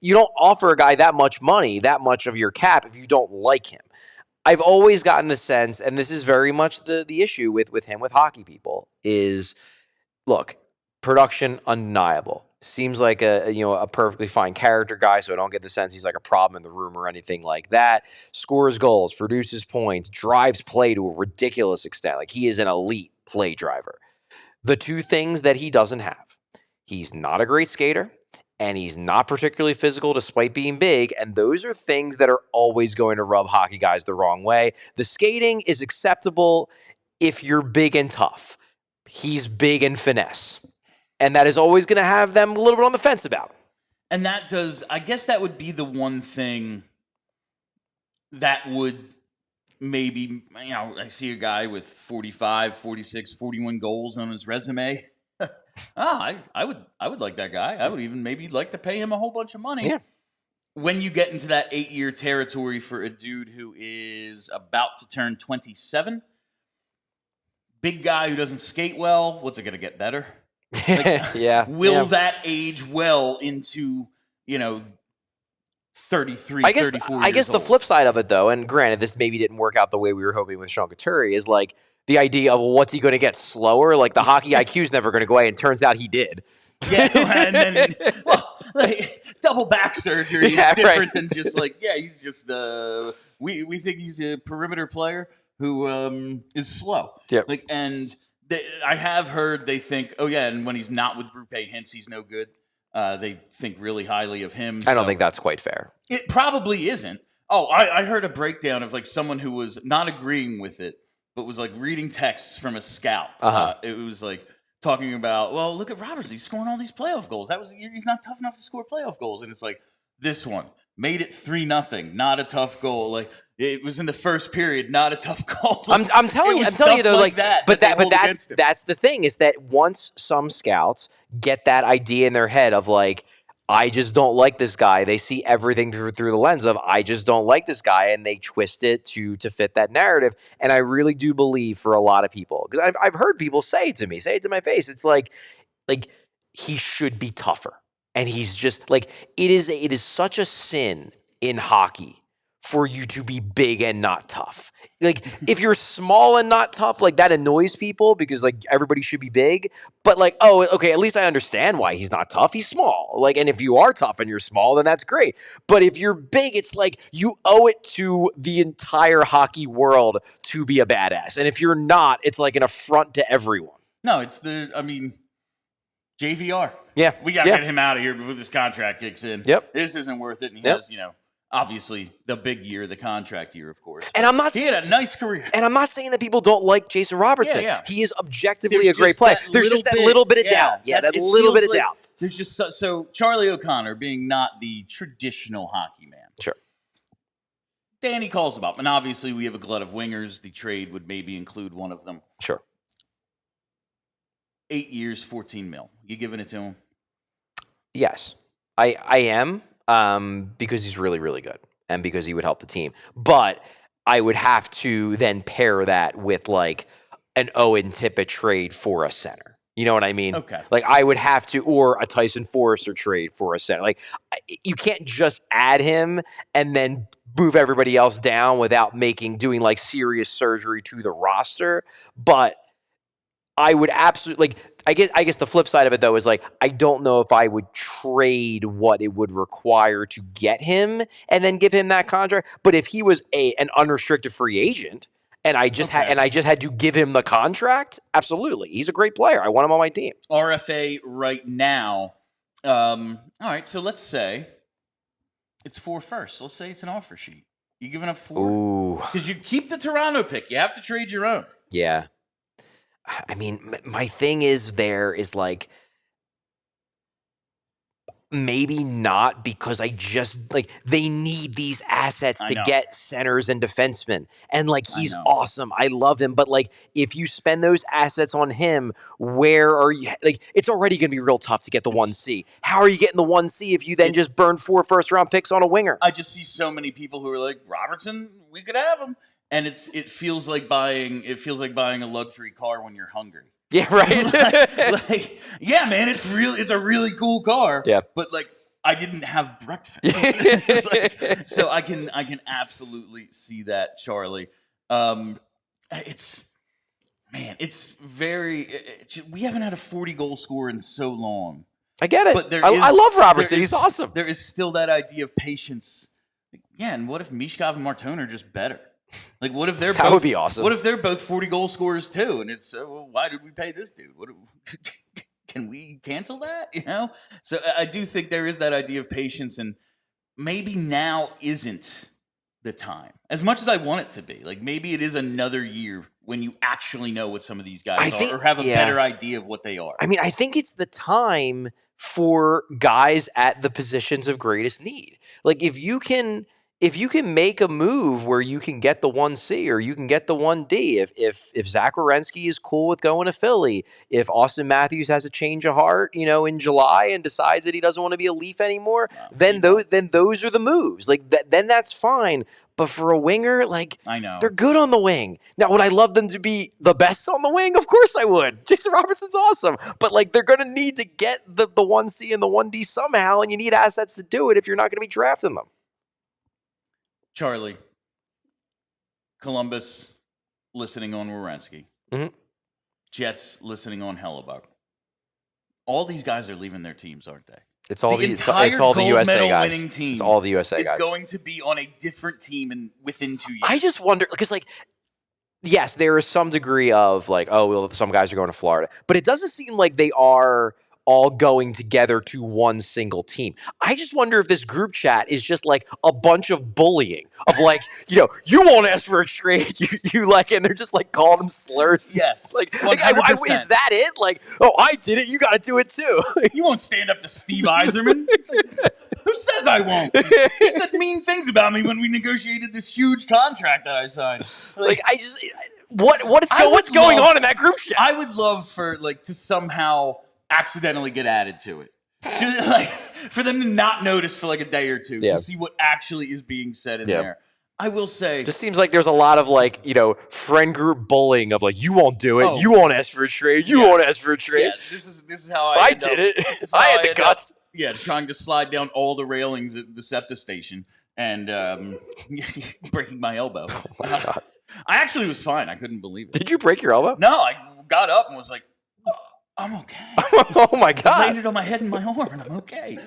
You don't offer a guy that much money, that much of your cap, if you don't like him. I've always gotten the sense, and this is very much the issue with him with hockey people, is look, production undeniable. Seems like a perfectly fine character guy, so I don't get the sense he's like a problem in the room or anything like that. Scores goals, produces points, drives play to a ridiculous extent. He is an elite play driver. The two things that he doesn't have, he's not a great skater, and he's not particularly physical despite being big, and those are things that are always going to rub hockey guys the wrong way. The skating is acceptable if you're big and tough. He's big and finesse. And that is always going to have them a little bit on the fence about. And I guess that would be the one thing that would maybe, I see a guy with 45, 46, 41 goals on his resume. I would like that guy. I would even maybe like to pay him a whole bunch of money. Yeah. When you get into that 8-year territory for a dude who is about to turn 27, big guy who doesn't skate well, what's it going to get better? Will that age well into 33, 34 years I guess the old? flip side of it, though, and granted, this maybe didn't work out the way we were hoping with Sean Couturier, is the idea of what's he going to get slower? The hockey IQ is never going to go away, and turns out he did. Yeah, and then double back surgery is different than just he's just we think he's a perimeter player who is slow. Yeah, I have heard they think, and when he's not with Rupe Hintz, he's no good. They think really highly of him. I don't think that's quite fair. It probably isn't. I heard a breakdown of someone who was not agreeing with it, but was reading texts from a scout. It was talking about, well, look at Robertson. He's scoring all these playoff goals. He's not tough enough to score playoff goals. And it's this one made it 3-0, not a tough goal. It was in the first period, not a tough goal. I'm telling you though, that's the thing, is that once some scouts get that idea in their head of I just don't like this guy, they see everything through the lens of I just don't like this guy, and they twist it to fit that narrative. And I really do believe for a lot of people, because I've heard people say it to my face, it's like he should be tougher. And he's just it is such a sin in hockey for you to be big and not tough. Like, if you're small and not tough, like, that annoys people because, like, everybody should be big. But, like, oh, okay, at least I understand why he's not tough. He's small. Like, and if you are tough and you're small, then that's great. But if you're big, it's like you owe it to the entire hockey world to be a badass. And if you're not, it's like an affront to everyone. No, it's JVR. Yeah. We got to get him out of here before this contract kicks in. Yep. This isn't worth it. And he has, obviously the big year, the contract year, of course. And I'm not he had a nice career. And I'm not saying that people don't like Jason Robertson. Yeah. He is objectively a great player. There's just that little bit of doubt. Yeah, that little bit of doubt. There's just so Charlie O'Connor being not the traditional hockey man. Sure. Danny calls him up, and obviously we have a glut of wingers. The trade would maybe include one of them. Sure. 8 years, $14 million. You giving it to him? Yes, I am, because he's really, really good and because he would help the team. But I would have to then pair that with like an Owen Tippett trade for a center. You know what I mean? Okay. Like I would have to, or a Tyson Forrester trade for a center. Like you can't just add him and then move everybody else down without doing like serious surgery to the roster. But I would absolutely I guess the flip side of it though is like I don't know if I would trade what it would require to get him and then give him that contract. But if he was an unrestricted free agent and I just had to give him the contract, absolutely, he's a great player. I want him on my team. RFA right now. All right, so let's say it's 4 firsts. Let's say it's an offer sheet. You giving up 4? Ooh, because you keep the Toronto pick. You have to trade your own. Yeah. I mean, my thing is like maybe not because I just like they need these assets to get centers and defensemen. And like he's awesome. I love him. But like if you spend those assets on him, where are you? Like it's already going to be real tough to get the 1C. How are you getting the 1C if you then just burn 4 first-round picks on a winger? I just see so many people who are like, Robertson, we could have him. And it feels like buying a luxury car when you're hungry. Yeah, right. like, yeah, man, it's a really cool car. Yeah. But like I didn't have breakfast. So I can absolutely see that, Charlie. It's we haven't had a 40 goal scorer in so long. I get it. But I love Robertson. He's awesome. There is still that idea of patience. Yeah, and what if Michkov and Martone are just better? Like, what if they're that would be awesome. What if they're both 40 goal scorers too? And it's well, why did we pay this dude? Can we cancel that? You know. So I do think there is that idea of patience, and maybe now isn't the time as much as I want it to be. Like maybe it is another year when you actually know what some of these guys are or have a better idea of what they are. I mean, I think it's the time for guys at the positions of greatest need. Like if you can make a move where you can get the 1C or you can get the 1D, if Zach Werenski is cool with going to Philly, if Austin Matthews has a change of heart, in July and decides that he doesn't want to be a Leaf anymore, then those are the moves. Like then that's fine. But for a winger, like I know they're good on the wing. Now, would I love them to be the best on the wing? Of course I would. Jason Robertson's awesome. But like they're going to need to get the 1C and the 1D somehow, and you need assets to do it if you're not going to be drafting them. Charlie, Columbus listening on Werenski. Mm-hmm. Jets listening on Hellebuck. All these guys are leaving their teams, aren't they? It's all the gold USA medal guys. Winning team it's all the USA is guys. going to be on a different team within 2 years. I just wonder because, like, yes, there is some degree of like, oh, well, some guys are going to Florida, but it doesn't seem like they are all going together to one single team. I just wonder if this group chat is just like a bunch of bullying of like, you won't ask for a trade, you like, and they're just like calling them slurs. Yes, like is that it? Like, oh, I did it, you got to do it too. You won't stand up to Steve Yzerman. Who says I won't? He said mean things about me when we negotiated this huge contract that I signed. Like I just, what's going on in that group chat? I would love for to somehow accidentally get added to it. Like for them to not notice for like a day or two to see what actually is being said in there. I will say, just seems like there's a lot of like, friend group bullying of like, you won't do it, you won't ask for a trade, you won't ask for a trade. Yeah, this is how I did it. I had the guts. Trying to slide down all the railings at the SEPTA station and breaking my elbow. Oh my God. I actually was fine. I couldn't believe it. Did you break your elbow? No, I got up and was like, I'm okay. Oh my I God. landed on my head and my arm, and I'm okay.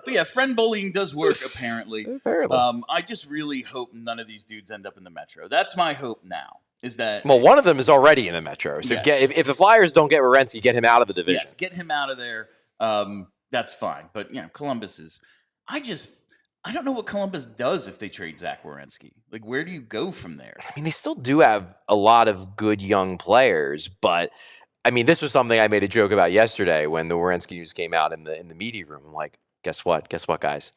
But yeah, friend bullying does work, apparently. Apparently. I just really hope none of these dudes end up in the Metro. That's my hope now, is that... Well, one of them is already in the Metro. So Yes. if the Flyers don't get Werenski, get him out of the division. Yes, get him out of there. That's fine. But, Columbus is... I don't know what Columbus does if they trade Zach Werenski. Like, where do you go from there? I mean, they still do have a lot of good young players, but I mean, this was something I made a joke about yesterday when the Werenski news came out in the media room. I'm like, guess what? Guess what, guys?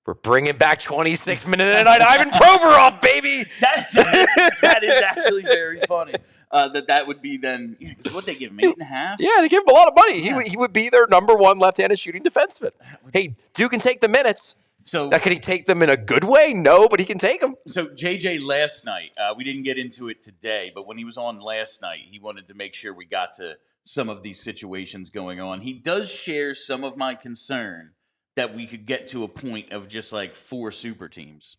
We're bringing back 26-minute a night Ivan Provorov, baby. That is actually very funny. That would be then, because what they give him, 8.5? Yeah, they give him a lot of money. Yeah. He would be their number one left-handed shooting defenseman. Hey, Duke can take the minutes. So Now, can he take them in a good way? No, but he can take them. So JJ last night, we didn't get into it today, but when he was on last night, he wanted to make sure we got to some of these situations going on. He does share some of my concern that we could get to a point of just like 4 super teams.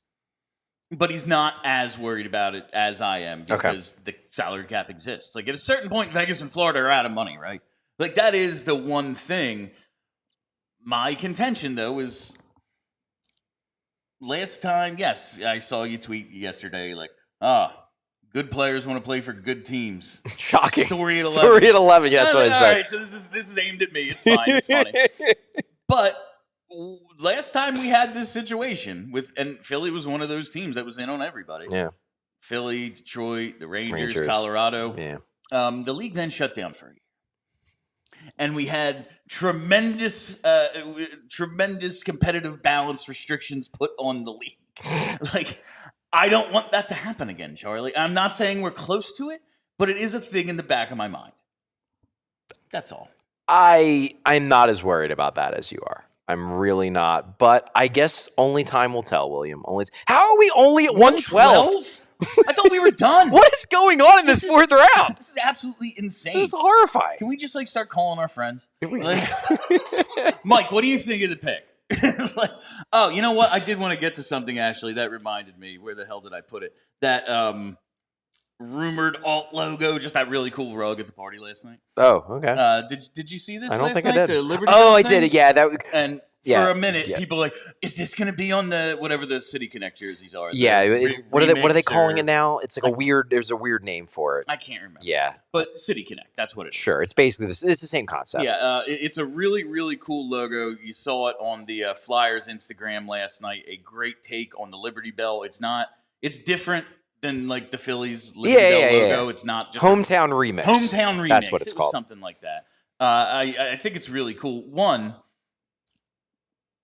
But he's not as worried about it as I am because the salary cap exists. Like at a certain point, Vegas and Florida are out of money, right? Like that is the one thing. My contention, though, is... Last time, yes, I saw you tweet yesterday, like, good players want to play for good teams. Shocking. Story at 11. Story at 11, yeah, that's what I All said. right, so this is aimed at me. It's fine. It's funny. But last time we had this situation and Philly was one of those teams that was in on everybody. Yeah. Philly, Detroit, the Rangers. Colorado. Yeah. The league then shut down for a year. And we had tremendous competitive balance restrictions put on the league. Like, I don't want that to happen again, Charlie. I'm not saying we're close to it, but it is a thing in the back of my mind. That's all. I'm not as worried about that as you are. I'm really not. But I guess only time will tell, William. How are we only at 112? I thought we were done. What is going on in this fourth round? This is absolutely insane. This is horrifying. Can we just start calling our friends? Mike, what do you think of the pick? You know what? I did want to get to something, actually. That reminded me. Where the hell did I put it? That rumored alt logo, just that really cool rug at the party last night. Oh, okay. Did you see this? I don't think night? I did. The Liberty Oh, I thing? did. Yeah, And for a minute, people were like, is this going to be on the whatever the City Connect jerseys are? Yeah. What are they calling it now? It's like there's a weird name for it. I can't remember. Yeah. But City Connect, that's what it is. Sure. It's basically it's the same concept. Yeah. It's a really, really cool logo. You saw it on the Flyers Instagram last night. A great take on the Liberty Bell. It's different than like the Phillies Liberty Bell logo. It's not just Hometown Remix. Hometown Remix. That's what it's called. Something like that. I think it's really cool. One,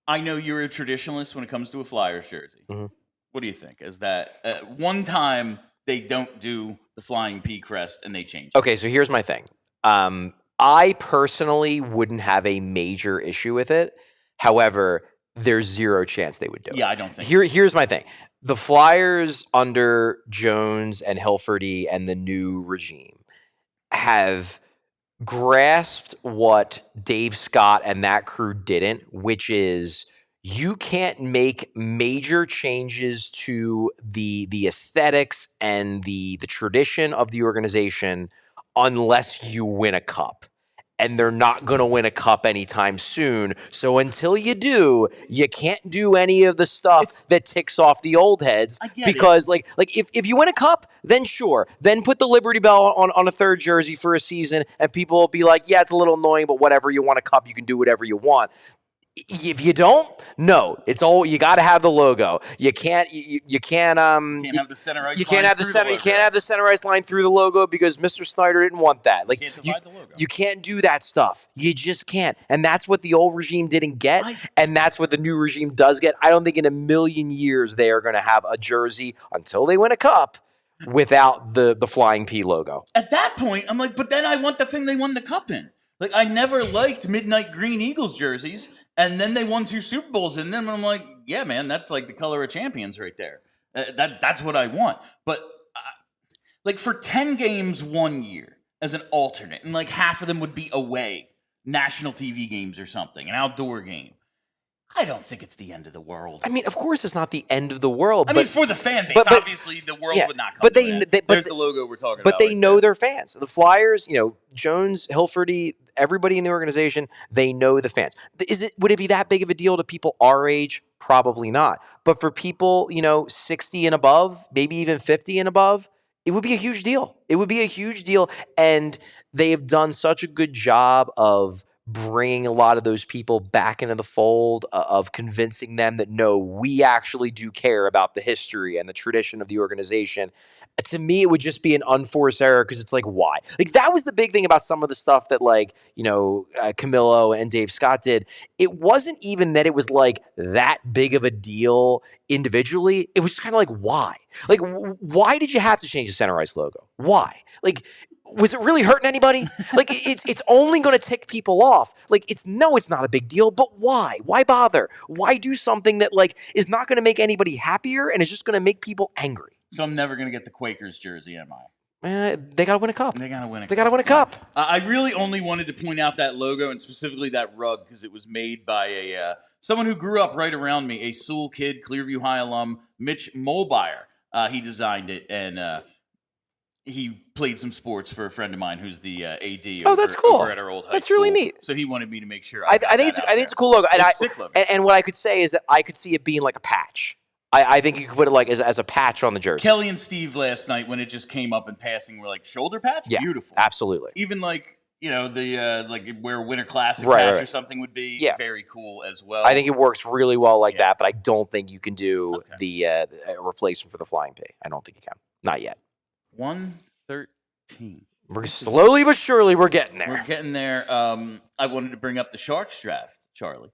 I know you're a traditionalist when it comes to a Flyers jersey. Mm-hmm. What do you think? Is that one time they don't do the flying P crest and they change it? Okay, so here's my thing. I personally wouldn't have a major issue with it. However, there's zero chance they would do it. Yeah, I don't think. Here's my thing. The Flyers under Jones and Hilferty and the new regime have grasped what Dave Scott and that crew didn't, which is you can't make major changes to the aesthetics and the tradition of the organization unless you win a cup. And they're not going to win a cup anytime soon. So until you do, you can't do any of the stuff that ticks off the old heads. Because like if you win a cup, then sure. Then put the Liberty Bell on a third jersey for a season and people will be like, yeah, it's a little annoying, but whatever, you want a cup, you can do whatever you want. If you don't, no, it's all you got to have the logo. You can't have the center ice. You can't have the center. You can't have the center ice line through the logo because Mr. Snyder didn't want that. Like you can't divide the logo. You can't do that stuff. You just can't. And that's what the old regime didn't get, and that's what the new regime does get. I don't think in a million years they are going to have a jersey until they win a cup without the flying P logo. At that point, I'm like, but then I want the thing they won the cup in. Like I never liked Midnight Green Eagles jerseys. And then they won 2 Super Bowls in them. And I'm like, yeah, man, that's like the color of champions right there. That's what I want. But like for 10 games 1 year as an alternate, and like half of them would be away, national TV games or something, an outdoor game. I don't think it's the end of the world. I mean, of course, it's not the end of the world. I mean, for the fan base, obviously, the world would not come to an end. There's the logo we're talking about. But they know their fans. The Flyers, Jones, Hilferty, everybody in the organization, they know the fans. Would it be that big of a deal to people our age? Probably not. But for people, 60 and above, maybe even 50 and above, it would be a huge deal. It would be a huge deal. And they have done such a good job of bringing a lot of those people back into the fold, of convincing them that, no, we actually do care about the history and the tradition of the organization. To me, it would just be an unforced error because it's like, why? Like, that was the big thing about some of the stuff that, Camillo and Dave Scott did. It wasn't even that it was like that big of a deal individually. It was just kind of like, why? Like, why did you have to change the center ice logo? Why? Like, was it really hurting anybody? Like, it's only going to tick people off. Like, it's not a big deal, but why? Why bother? Why do something that, is not going to make anybody happier and is just going to make people angry? So I'm never going to get the Quakers jersey, am They I? got to win a cup. They got to win a cup. I really only wanted to point out that logo and specifically that rug because it was made by someone who grew up right around me, a Sewell kid, Clearview High alum, Mitch Mulbauer. He designed it, and he played some sports for a friend of mine who's the AD that's cool. over at our old high That's school. really neat. So he wanted me to make sure I think it's a cool logo. And sick logo. And what I could say is that I could see it being like a patch. I think you could put it as a patch on the jersey. Kelly and Steve last night, when it just came up in passing, were like, shoulder patch? Yeah, beautiful. Absolutely. Even the where Winter Classic patch or something would be very cool as well. I think it works really well that, but I don't think you can do the replacement for the flying P. I don't think you can. Not yet. 113. We're slowly but surely we're getting there. We're getting there. I wanted to bring up the Sharks draft, Charlie.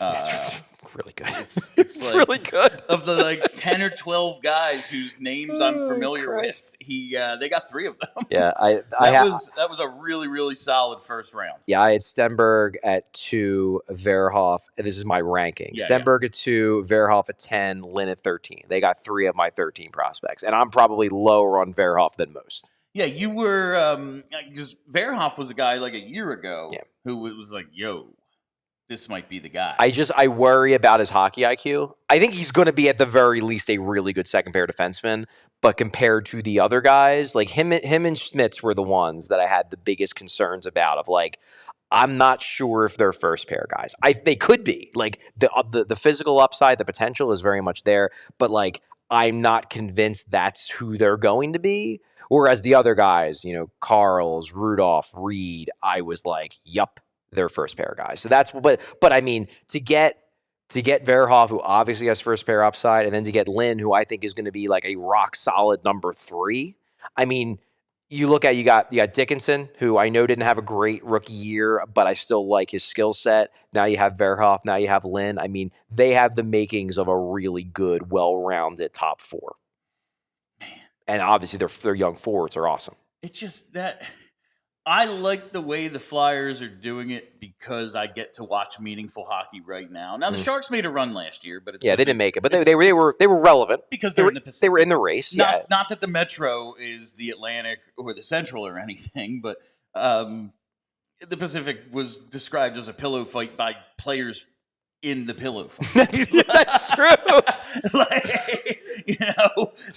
It's really good. It's like, really good. Of the 10 or 12 guys whose names I'm familiar with, they got 3 of them. Yeah, that was a really, really solid first round. Yeah, I had Stenberg at 2, Verhoff, and this is my ranking. Stenberg at 2, Verhoff at 10, Lynn at 13. They got 3 of my 13 prospects, and I'm probably lower on Verhoff than most. Yeah, you were because Verhoff was a guy a year ago who was like, yo, this might be the guy. I worry about his hockey IQ. I think he's going to be at the very least a really good second pair defenseman, but compared to the other guys, him and Schmitz were the ones that I had the biggest concerns about I'm not sure if they're first pair guys. They could be. The physical upside, the potential is very much there, but I'm not convinced that's who they're going to be. Whereas the other guys, Carls, Rudolph, Reed, I was like, yup, they're first pair guys. So that's, but I mean, to get Verhoff, who obviously has first pair upside, and then to get Lynn, who I think is going to be a rock solid number 3. I mean, you look at, you got Dickinson, who I know didn't have a great rookie year, but I still like his skill set. Now you have Verhoff, now you have Lynn. I mean, they have the makings of a really good, well-rounded top 4. And obviously, their young forwards are awesome. It's just that I like the way the Flyers are doing it because I get to watch meaningful hockey right now. Now, the Sharks made a run last year, but they didn't make it, but they were relevant because they're in the Pacific. They were in the race. Not that the Metro is the Atlantic or the Central or anything, but the Pacific was described as a pillow fight by players in the pillow fight. That's true.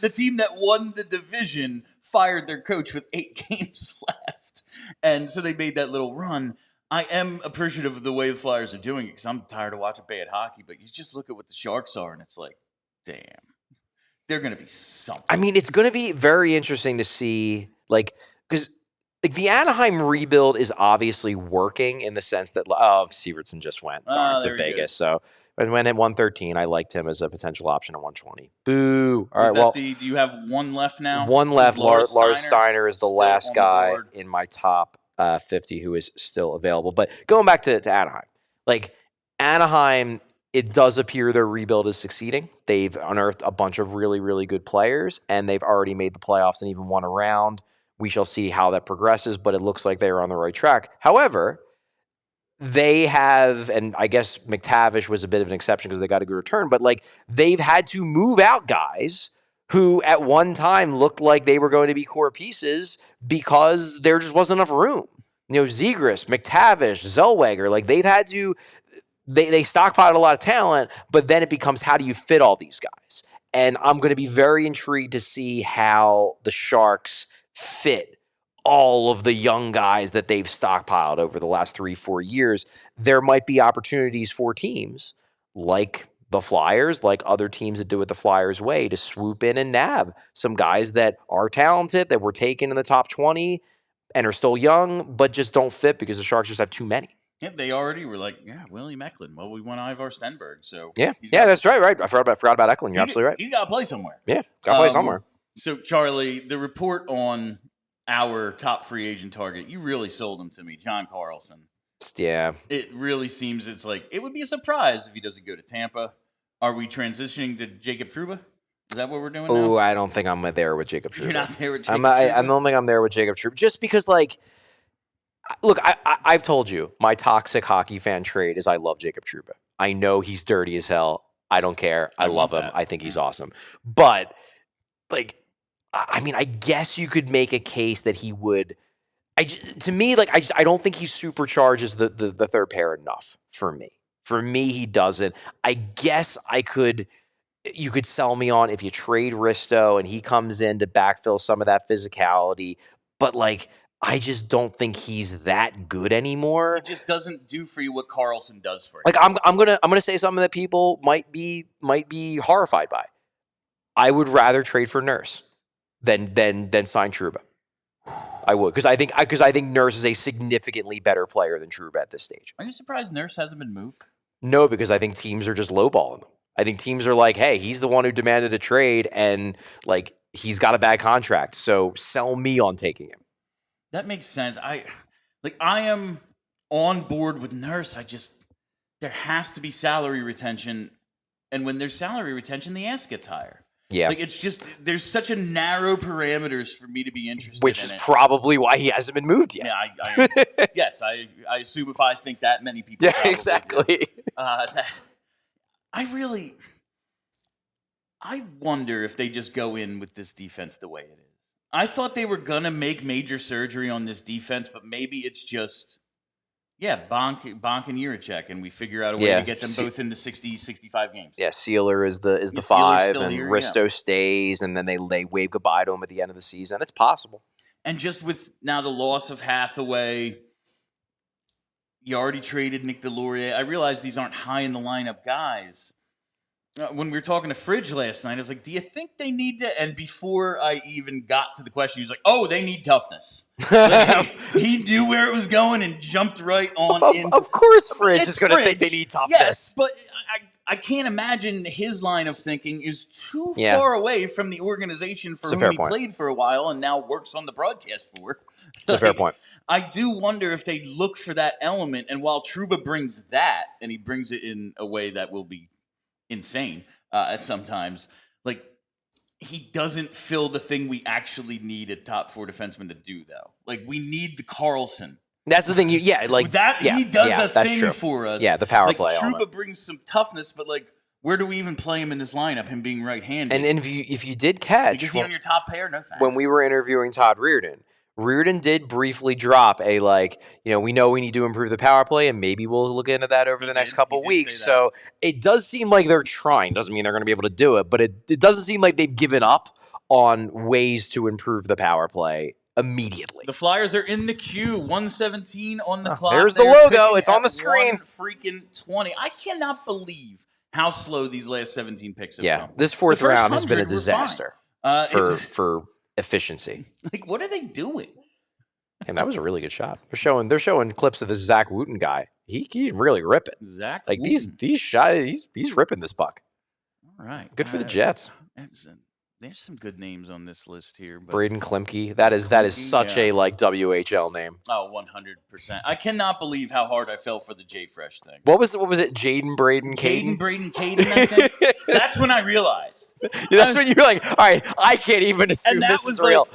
The team that won the division fired their coach with 8 games left. And so they made that little run. I am appreciative of the way the Flyers are doing it because I'm tired of watching bad hockey, but you just look at what the Sharks are and it's like, damn, they're going to be something. I mean, it's going to be very interesting to see, because the Anaheim rebuild is obviously working in the sense that, Severson just went to Vegas. So when at 113, I liked him as a potential option at 120. Boo. All right, do you have one left now? One left. Lars Steiner is the last guy in my top 50 who is still available. But going back to Anaheim, Anaheim, it does appear their rebuild is succeeding. They've unearthed a bunch of really, really good players, and they've already made the playoffs and even won a round. We shall see how that progresses, but it looks like they are on the right track. However, they have, and I guess McTavish was a bit of an exception because they got a good return, but they've had to move out guys who at one time looked like they were going to be core pieces because there just wasn't enough room. Zegras, McTavish, Zellweger, they've had to they stockpiled a lot of talent, but then it becomes how do you fit all these guys? And I'm going to be very intrigued to see how the Sharks fit all of the young guys that they've stockpiled over the last 3-4 years. There might be opportunities for teams like the Flyers, like other teams that do it the Flyers way, to swoop in and nab some guys that are talented, that were taken in the top 20 and are still young, but just don't fit because the Sharks just have too many. Yeah, they already were like, William Eklund. Well, we want Ivar Stenberg, so that's right. I forgot about Eklund. You're absolutely right. He's got to play somewhere. Yeah, got to play somewhere. So, Charlie, the report on our top free agent target, you really sold him to me, John Carlson. Yeah. It really seems it's like, it would be a surprise if he doesn't go to Tampa. Are we transitioning to Jacob Trouba? Is that what we're doing now? Oh, I don't think I'm there with Jacob Trouba. You're not there with Jacob Trouba? I don't think I'm there with Jacob Trouba. Just because, like, look, I've told you, my toxic hockey fan trait is I love Jacob Trouba. I know he's dirty as hell. I don't care. I love him. I think he's awesome. But, like, I mean, I guess you could make a case that he would. To me, like, I don't think he supercharges the third pair enough for me. For me, he doesn't. I guess you could sell me on if you trade Risto and he comes in to backfill some of that physicality. But, like, I just don't think he's that good anymore. He just doesn't do for you what Carlson does for you. Like, I'm gonna say something that people might be horrified by. I would rather trade for Nurse than sign Trouba. I would, because I think Nurse is a significantly better player than Trouba at this stage. Are you surprised Nurse hasn't been moved? No, because I think teams are just lowballing him. I think teams are like, hey, he's the one who demanded a trade, and, like, he's got a bad contract, so sell me on taking him. That makes sense. I am on board with Nurse. There has to be salary retention, and when there's salary retention, the ask gets higher. Yeah. Like, it's just, there's such a narrow parameters for me to be interested Which in is it. probably why he hasn't been moved yet. Yeah, yes, I assume if I think that many people. Yeah, exactly. I wonder if they just go in with this defense the way it is. I thought they were going to make major surgery on this defense, but maybe it's just, Bonk and Jiricek, and we figure out a way to get them both into 60, 65 games. Yeah, Sealer is the Sealer's 5, still and here, Risto stays, and then they wave goodbye to him at the end of the season. It's possible. And just with now the loss of Hathaway, you already traded Nick Delorier. I realize these aren't high in the lineup guys. When we were talking to Fridge last night, I was like, do you think they need to? And before I even got to the question, he was like, oh, they need toughness. Like, he knew where it was going and jumped right on. Of course Fridge is going to think they need toughness. Yes, but I can't imagine his line of thinking is too far away from the organization for whom he played for a while and now works on the broadcast for. It's a fair point. I do wonder if they look for that element. And while Trouba brings that, and he brings it in a way that will be insane at sometimes, like, he doesn't fill the thing we actually need a top 4 defenseman to do, though. Like, we need the Carlson. That's the thing. He does a thing for us. Yeah, the power like, play. Trouba brings some toughness, but, like, where do we even play him in this lineup? Him being right-handed, and if you did catch, is he on your top pair? No thanks. When we were interviewing Todd Reirden did briefly drop a, like, we know we need to improve the power play, and maybe we'll look into that over the next couple weeks. So it does seem like they're trying. Doesn't mean they're going to be able to do it, but it doesn't seem like they've given up on ways to improve the power play immediately. The Flyers are in the queue, 1:17 on the clock. There's the logo. It's on the screen. Freaking 20. I cannot believe how slow these last 17 picks have come. This fourth round has been a disaster for efficiency. Like, what are they doing? And that was a really good shot. They're showing clips of this Zach Wooten guy. He can really rip it. Zach, like Wooten. these shots, he's ripping this puck. All right, good for the Jets. There's some good names on this list here. But Braden Klimke. That is such a, like, WHL name. Oh, 100%. I cannot believe how hard I fell for the J Fresh thing. What was it? Jaden Braden Caden? Caden, I think. That's when I realized. That's when you're like, all right, I can't even assume this is real.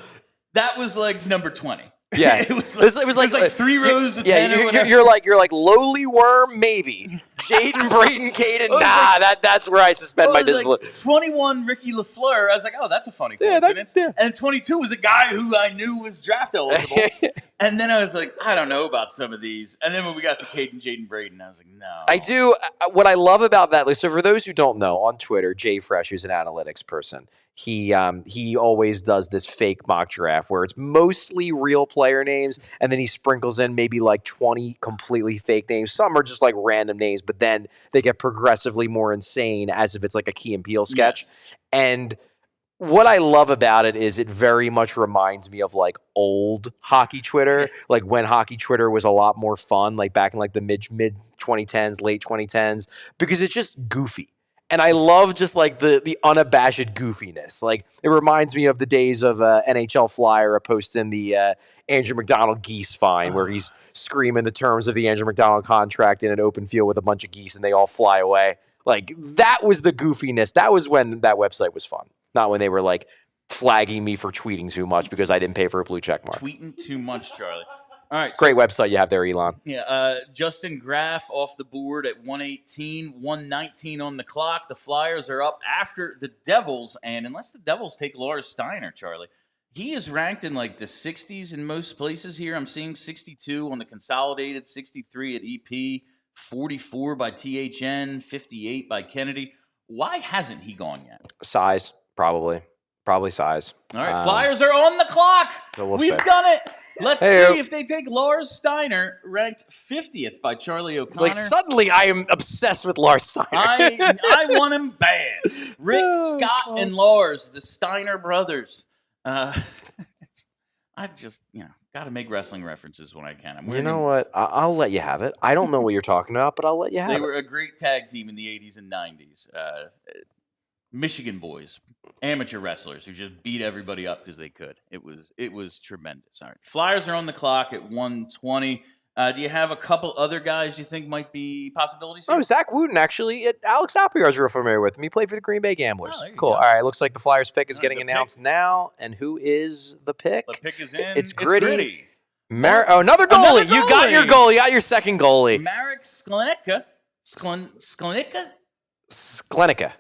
That was like number 20. Yeah, it was like 3 rows of 10 or whatever. You're like lowly worm, maybe. Jaden Braden Caden, that's where I suspend my disbelief. Like 21 Ricky Lafleur. I was like, oh, that's a funny coincidence. And 22 was a guy who I knew was draft eligible. And then I was like, I don't know about some of these. And then when we got to Jaden Braden, I was like, no. I do. What I love about that, so for those who don't know, on Twitter, Jay Fresh, who's an analytics person, he always does this fake mock draft where it's mostly real player names, and then he sprinkles in maybe like 20 completely fake names. Some are just like random names, but then they get progressively more insane as if it's like a Key and Peele sketch. Yes. And what I love about it is it very much reminds me of like old hockey Twitter, like when hockey Twitter was a lot more fun, like back in like the mid 2010s, late 2010s, because it's just goofy. And I love just like the unabashed goofiness. Like it reminds me of the days of NHL Flyer posting the Andrew McDonald geese fine, where he's screaming the terms of the Andrew McDonald contract in an open field with a bunch of geese and they all fly away. Like that was the goofiness. That was when that website was fun. Not when they were like flagging me for tweeting too much because I didn't pay for a blue check mark. Tweeting too much, Charlie. All right. Great website you have there, Elon. Yeah. Justin Graff off the board at 118, 119 on the clock. The Flyers are up after the Devils. And unless the Devils take Lars Steiner, Charlie, he is ranked in like the 60s in most places here. I'm seeing 62 on the consolidated, 63 at EP, 44 by THN, 58 by Kennedy. Why hasn't he gone yet? Size. Probably size. All right, Flyers are on the clock. So We've done it. Let's see if they take Lars Steiner, ranked 50th by Charlie O'Connor. It's like suddenly I am obsessed with Lars Steiner. I want him bad. Rick, Scott, and Lars, the Steiner brothers. I just, got to make wrestling references when I can. You know what? I'll let you have it. I don't know what you're talking about, but I'll let you have it. They were a great tag team in the 80s and 90s. Michigan boys, amateur wrestlers who just beat everybody up because they could. It was tremendous. All right, Flyers are on the clock at 120. Do you have a couple other guys you think might be possibilities here? Oh, Zach Wooten, actually. Alex Appleyard's real familiar with him. He played for the Green Bay Gamblers. Oh, cool. Go. All right, looks like the Flyers pick is getting announced now. And who is the pick? The pick is in. It's Gritty. Another goalie. Another You got your goalie. You got your second goalie. Marek Sklenica. Sklenica? Sklenica.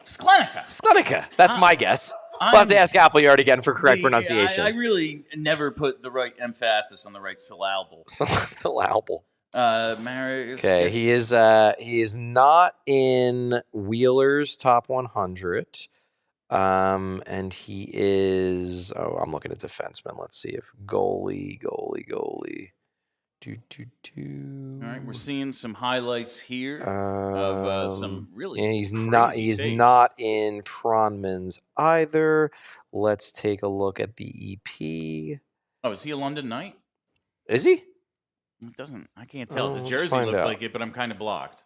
That's my guess. We'll have to ask Appleyard again for correct pronunciation. I really never put the right emphasis on the right syllable. Syllable. Marek. Okay, he is not in Wheeler's top 100. And he is. Oh, I'm looking at defenseman. Let's see if goalie. All right, we're seeing some highlights here of some really. And he's not in Pronman's either. Let's take a look at the EP. Oh, is he a London Knight? Is he? It doesn't. I can't tell. The let's jersey find looked out. like it, but I'm kind of blocked.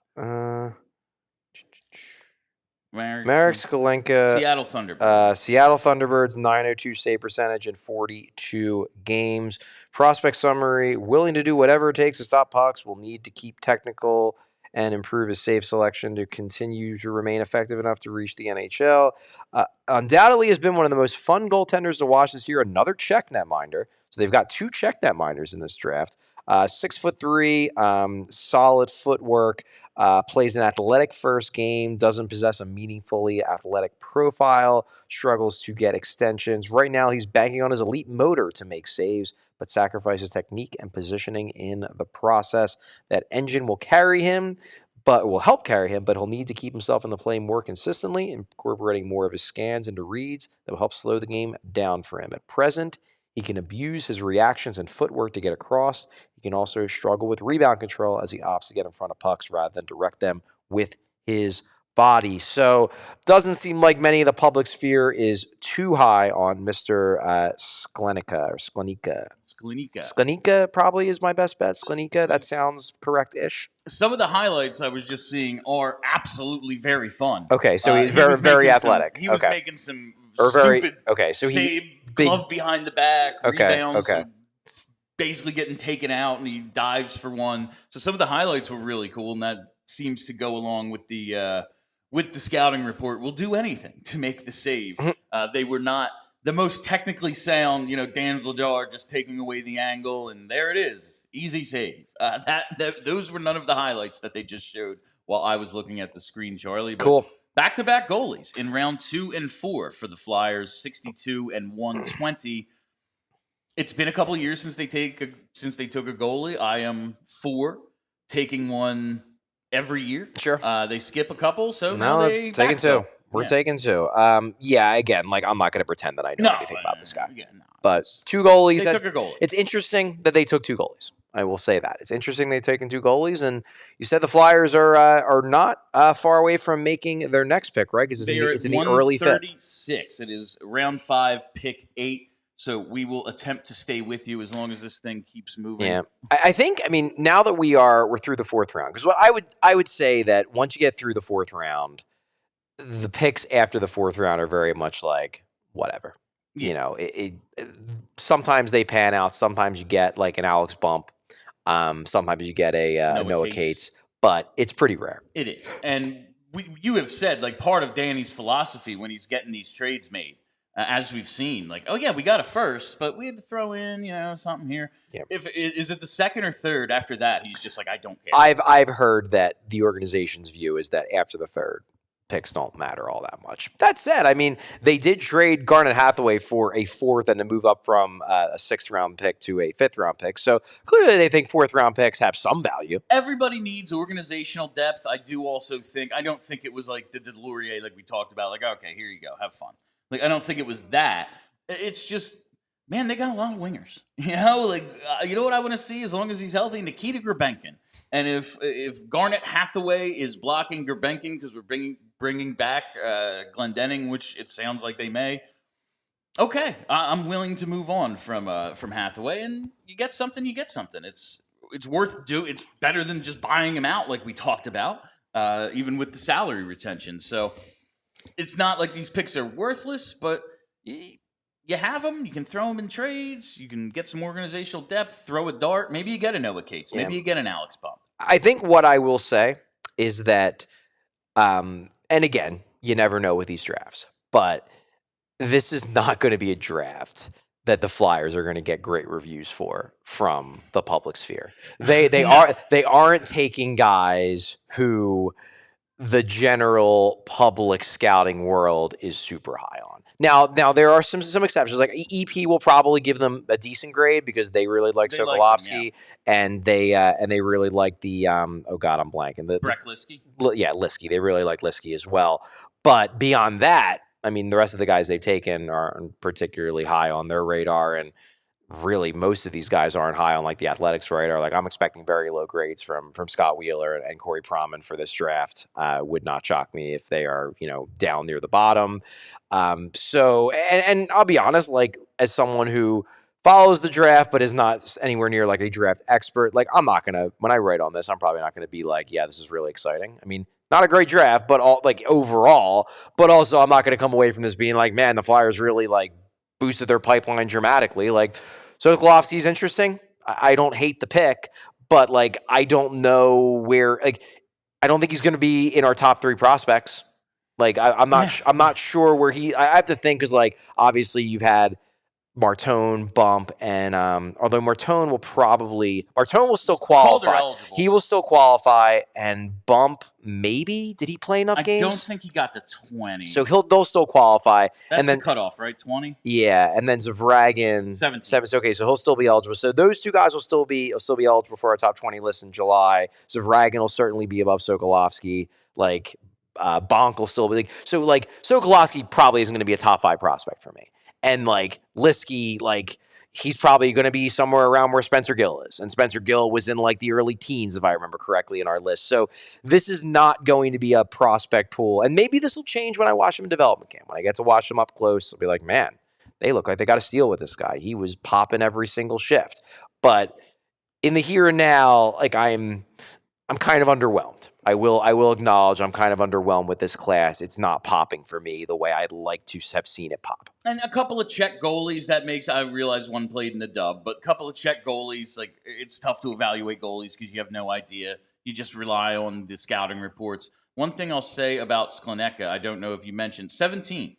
Marek Skolenka. Seattle Thunderbirds. Seattle Thunderbirds, 902 save percentage in 42 games. Prospect summary: willing to do whatever it takes to stop pucks. Will need to keep technical and improve his save selection to continue to remain effective enough to reach the NHL. Undoubtedly has been one of the most fun goaltenders to watch this year. Another Czech netminder. So they've got two Czech netminders in this draft. 6'3", solid footwork, plays an athletic first game, doesn't possess a meaningfully athletic profile, struggles to get extensions. Right now, he's banking on his elite motor to make saves, but sacrifices technique and positioning in the process. That engine will carry him, but will help carry him, but he'll need to keep himself in the play more consistently, incorporating more of his scans into reads that will help slow the game down for him. At present, he can abuse his reactions and footwork to get across. He can also struggle with rebound control as he opts to get in front of pucks rather than direct them with his body. So doesn't seem like many of the public sphere is too high on Mr. Sklenica. Sklenica probably is my best bet. Sklenica, that sounds correct-ish. Some of the highlights I was just seeing are absolutely very fun. Okay, so he's very athletic. He was making some stupid so glove behind the back, rebounds, basically getting taken out, and he dives for one. So some of the highlights were really cool, and that seems to go along with the scouting report. We'll do anything to make the save. They were not the most technically sound, Dan Vladar just taking away the angle, and there it is. Easy save. Those were none of the highlights that they just showed while I was looking at the screen, Charlie. But cool. Back-to-back goalies in round 2 and 4 for the Flyers, 62 and 120. It's been a couple of years since they took a goalie. I am for taking one every year. Sure. They skip a couple, so No, now they taking backfill. two. We're Yeah. taking two. Yeah, again, like I'm not going to pretend that I know anything about this guy. Yeah, no, But two goalies. they took a goalie. It's interesting that they took two goalies. I will say that. It's interesting they've taken two goalies, and you said the Flyers are not far away from making their next pick, right? Because it's in the early fifth. 136. It is round 5, pick 8. So we will attempt to stay with you as long as this thing keeps moving. Yeah, I think. I mean, now that we're through the fourth round, because what I would say that once you get through the fourth round, the picks after the fourth round are very much like whatever. Yeah. You know, sometimes they pan out. Sometimes you get like an Alex Bump. Sometimes you get a Noah Cates, but it's pretty rare. It is, and you have said like part of Danny's philosophy when he's getting these trades made. As we've seen, like, oh yeah, we got a first, but we had to throw in, something here. Yeah. Is it the second or third after that? He's just like, I don't care. I've heard that the organization's view is that after the third, picks don't matter all that much. That said, I mean, they did trade Garnet Hathaway for a fourth and to move up from a 6th round pick to a 5th round pick. So clearly they think 4th round picks have some value. Everybody needs organizational depth. I do also think, I don't think it was like the Delorier, like we talked about, like, okay, here you go, have fun. Like, I don't think it was that. It's just, man, they got a lot of wingers. You know what I want to see as long as he's healthy? Nikita Grabenkin. And if Garnet Hathaway is blocking Grabenkin because we're bringing back Glendening, which it sounds like they may, okay, I'm willing to move on from Hathaway. And you get something, you get something. It's It's better than just buying him out like we talked about, even with the salary retention. So it's not like these picks are worthless, but you have them. You can throw them in trades. You can get some organizational depth, throw a dart. Maybe you get a Noah Cates. Maybe you get an Alex Bump. I think what I will say is that, and again, you never know with these drafts, but this is not going to be a draft that the Flyers are going to get great reviews from the public sphere. They aren't taking guys who the general public scouting world is super high on. Now there are some exceptions. Like EP will probably give them a decent grade because they really like Sokolovskii, and they really like the oh god, I'm blanking. Breck Liskey. Yeah, Liskey. They really like Liskey as well. But beyond that, I mean, the rest of the guys they've taken aren't particularly high on their radar, and really most of these guys aren't high on like the Athletics radar. Like I'm expecting very low grades from Scott Wheeler and Corey Proman for this draft. Would not shock me if they are, down near the bottom. So I'll be honest, like as someone who follows the draft but is not anywhere near like a draft expert, like I'm not gonna, when I write on this, I'm probably not gonna be like, yeah, this is really exciting. I mean, not a great draft, but overall, but also I'm not gonna come away from this being like, man, the Flyers really like boosted their pipeline dramatically. Like Sokolovski's interesting. I don't hate the pick, but like I don't know where. Like I don't think he's going to be in our top 3 prospects. Like I'm not sure where he. I have to think because like obviously you've had Martone, Bump, and although Martone will still qualify. He will still qualify, and Bump maybe did he play enough games? I don't think he got to 20. So they'll still qualify. That's and then the cutoff, right? 20. Yeah, and then Zavragin 17. Okay, so he'll still be eligible. So those two guys will still be eligible for our top 20 list in July. Zavragin will certainly be above Sokolovskii. Like Bonk will still be so like Sokolovskii probably isn't going to be a top 5 prospect for me. And like Liskey, like he's probably going to be somewhere around where Spencer Gill is. And Spencer Gill was in like the early teens, if I remember correctly, in our list. So this is not going to be a prospect pool. And maybe this will change when I watch him in development camp. When I get to watch him up close, I'll be like, man, they look like they got a steal with this guy. He was popping every single shift. But in the here and now, like I'm kind of underwhelmed. I will acknowledge I'm kind of underwhelmed with this class. It's not popping for me the way I'd like to have seen it pop. And a couple of Czech goalies that makes, I realize one played in the dub, but a couple of Czech goalies, like it's tough to evaluate goalies because you have no idea. You just rely on the scouting reports. One thing I'll say about Skleneka, I don't know if you mentioned, 17.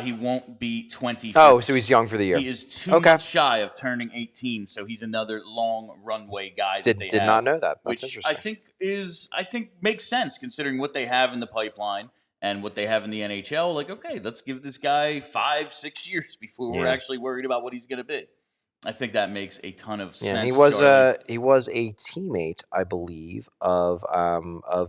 He won't be 20. Oh, so he's young for the year. He is 2 months shy of turning 18, so he's another long runway guy. Did not know that. That's interesting. I think makes sense considering what they have in the pipeline and what they have in the NHL. Like, okay, let's give this guy 5-6 years before we're actually worried about what he's going to be. I think that makes a ton of sense. Yeah, he was a teammate, I believe, of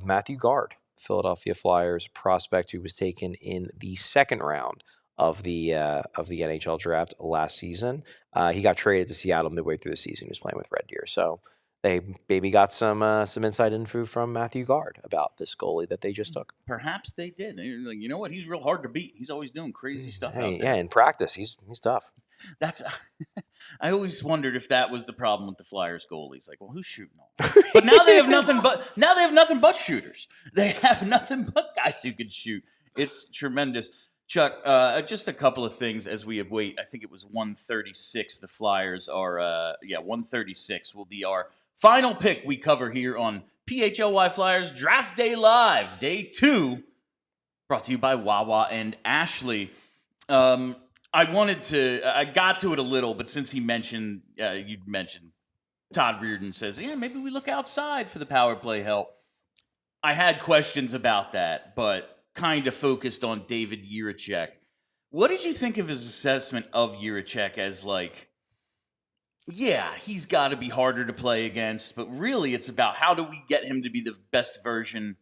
Matthew Guard, Philadelphia Flyers prospect who was taken in the second round of the NHL draft last season. He got traded to Seattle midway through the season. He was playing with Red Deer, so they maybe got some inside info from Matthew Guard about this goalie that they just took. Perhaps they did. They're like, you know what? He's real hard to beat. He's always doing crazy stuff out there. Yeah, in practice, he's tough. That's. I always wondered if that was the problem with the Flyers goalies. Like, well, who's shooting on? But now they have nothing but shooters. They have nothing but guys who can shoot. It's tremendous. Chuck, just a couple of things as we await. I think it was 136. The Flyers are 136 will be our final pick we cover here on PHLY Flyers Draft Day Live, Day 2, brought to you by Wawa and Ashley. I got to it a little, but since you mentioned Todd Reirden says, yeah, maybe we look outside for the power play help. I had questions about that, but kind of focused on David Jiricek. What did you think of his assessment of Jiricek as like, yeah, he's got to be harder to play against, but really it's about how do we get him to be the best version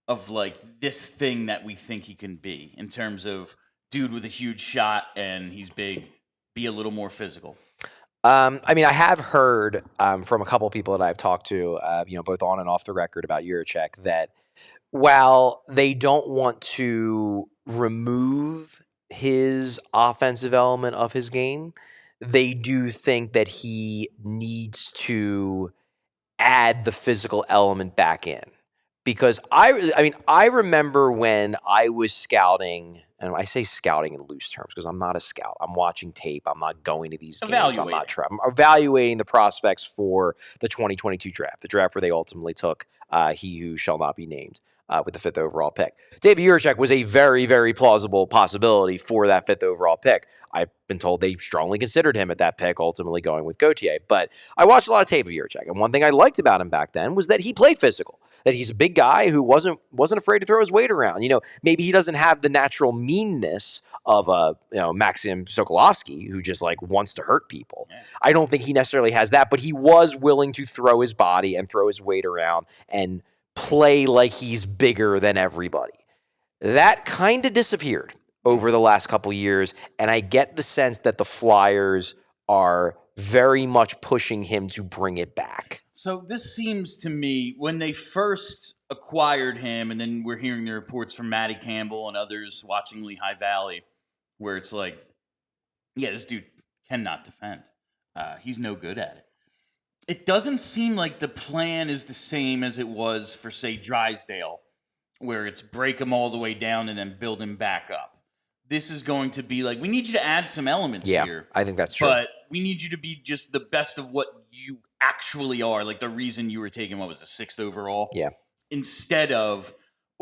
of like this thing that we think he can be in terms of dude with a huge shot and he's big, be a little more physical. I mean, I have heard from a couple of people that I've talked to, both on and off the record about Jiricek, that while they don't want to remove his offensive element of his game, they do think that he needs to add the physical element back in. Because I remember when I was scouting, and I say scouting in loose terms because I'm not a scout. I'm watching tape. I'm not going to these games. I'm evaluating the prospects for the 2022 draft, the draft where they ultimately took he who shall not be named with the 5th overall pick. David Jiricek was a very, very plausible possibility for that 5th overall pick. I've been told they strongly considered him at that pick, ultimately going with Gauthier. But I watched a lot of tape of Jiricek, and one thing I liked about him back then was that he played physical. That he's a big guy who wasn't afraid to throw his weight around. You know, maybe he doesn't have the natural meanness of Maksim Sokolovskii, who just like wants to hurt people. Yeah. I don't think he necessarily has that, but he was willing to throw his body and throw his weight around and play like he's bigger than everybody. That kind of disappeared over the last couple years, and I get the sense that the Flyers are very much pushing him to bring it back. So this seems to me, when they first acquired him, and then we're hearing the reports from Matty Campbell and others watching Lehigh Valley, where it's like, yeah, this dude cannot defend. He's no good at it. It doesn't seem like the plan is the same as it was for, say, Drysdale, where it's break him all the way down and then build him back up. This is going to be like, we need you to add some elements here. I think that's true. But we need you to be just the best of what you actually are. Like the reason you were taking, what was the 6th overall? Yeah. Instead of,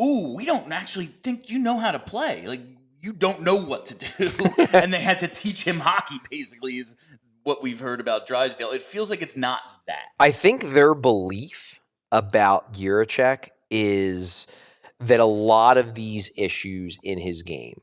ooh, we don't actually think you know how to play. Like, you don't know what to do. And they had to teach him hockey, basically, is what we've heard about Drysdale. It feels like it's not that. I think their belief about Jiricek is that a lot of these issues in his game,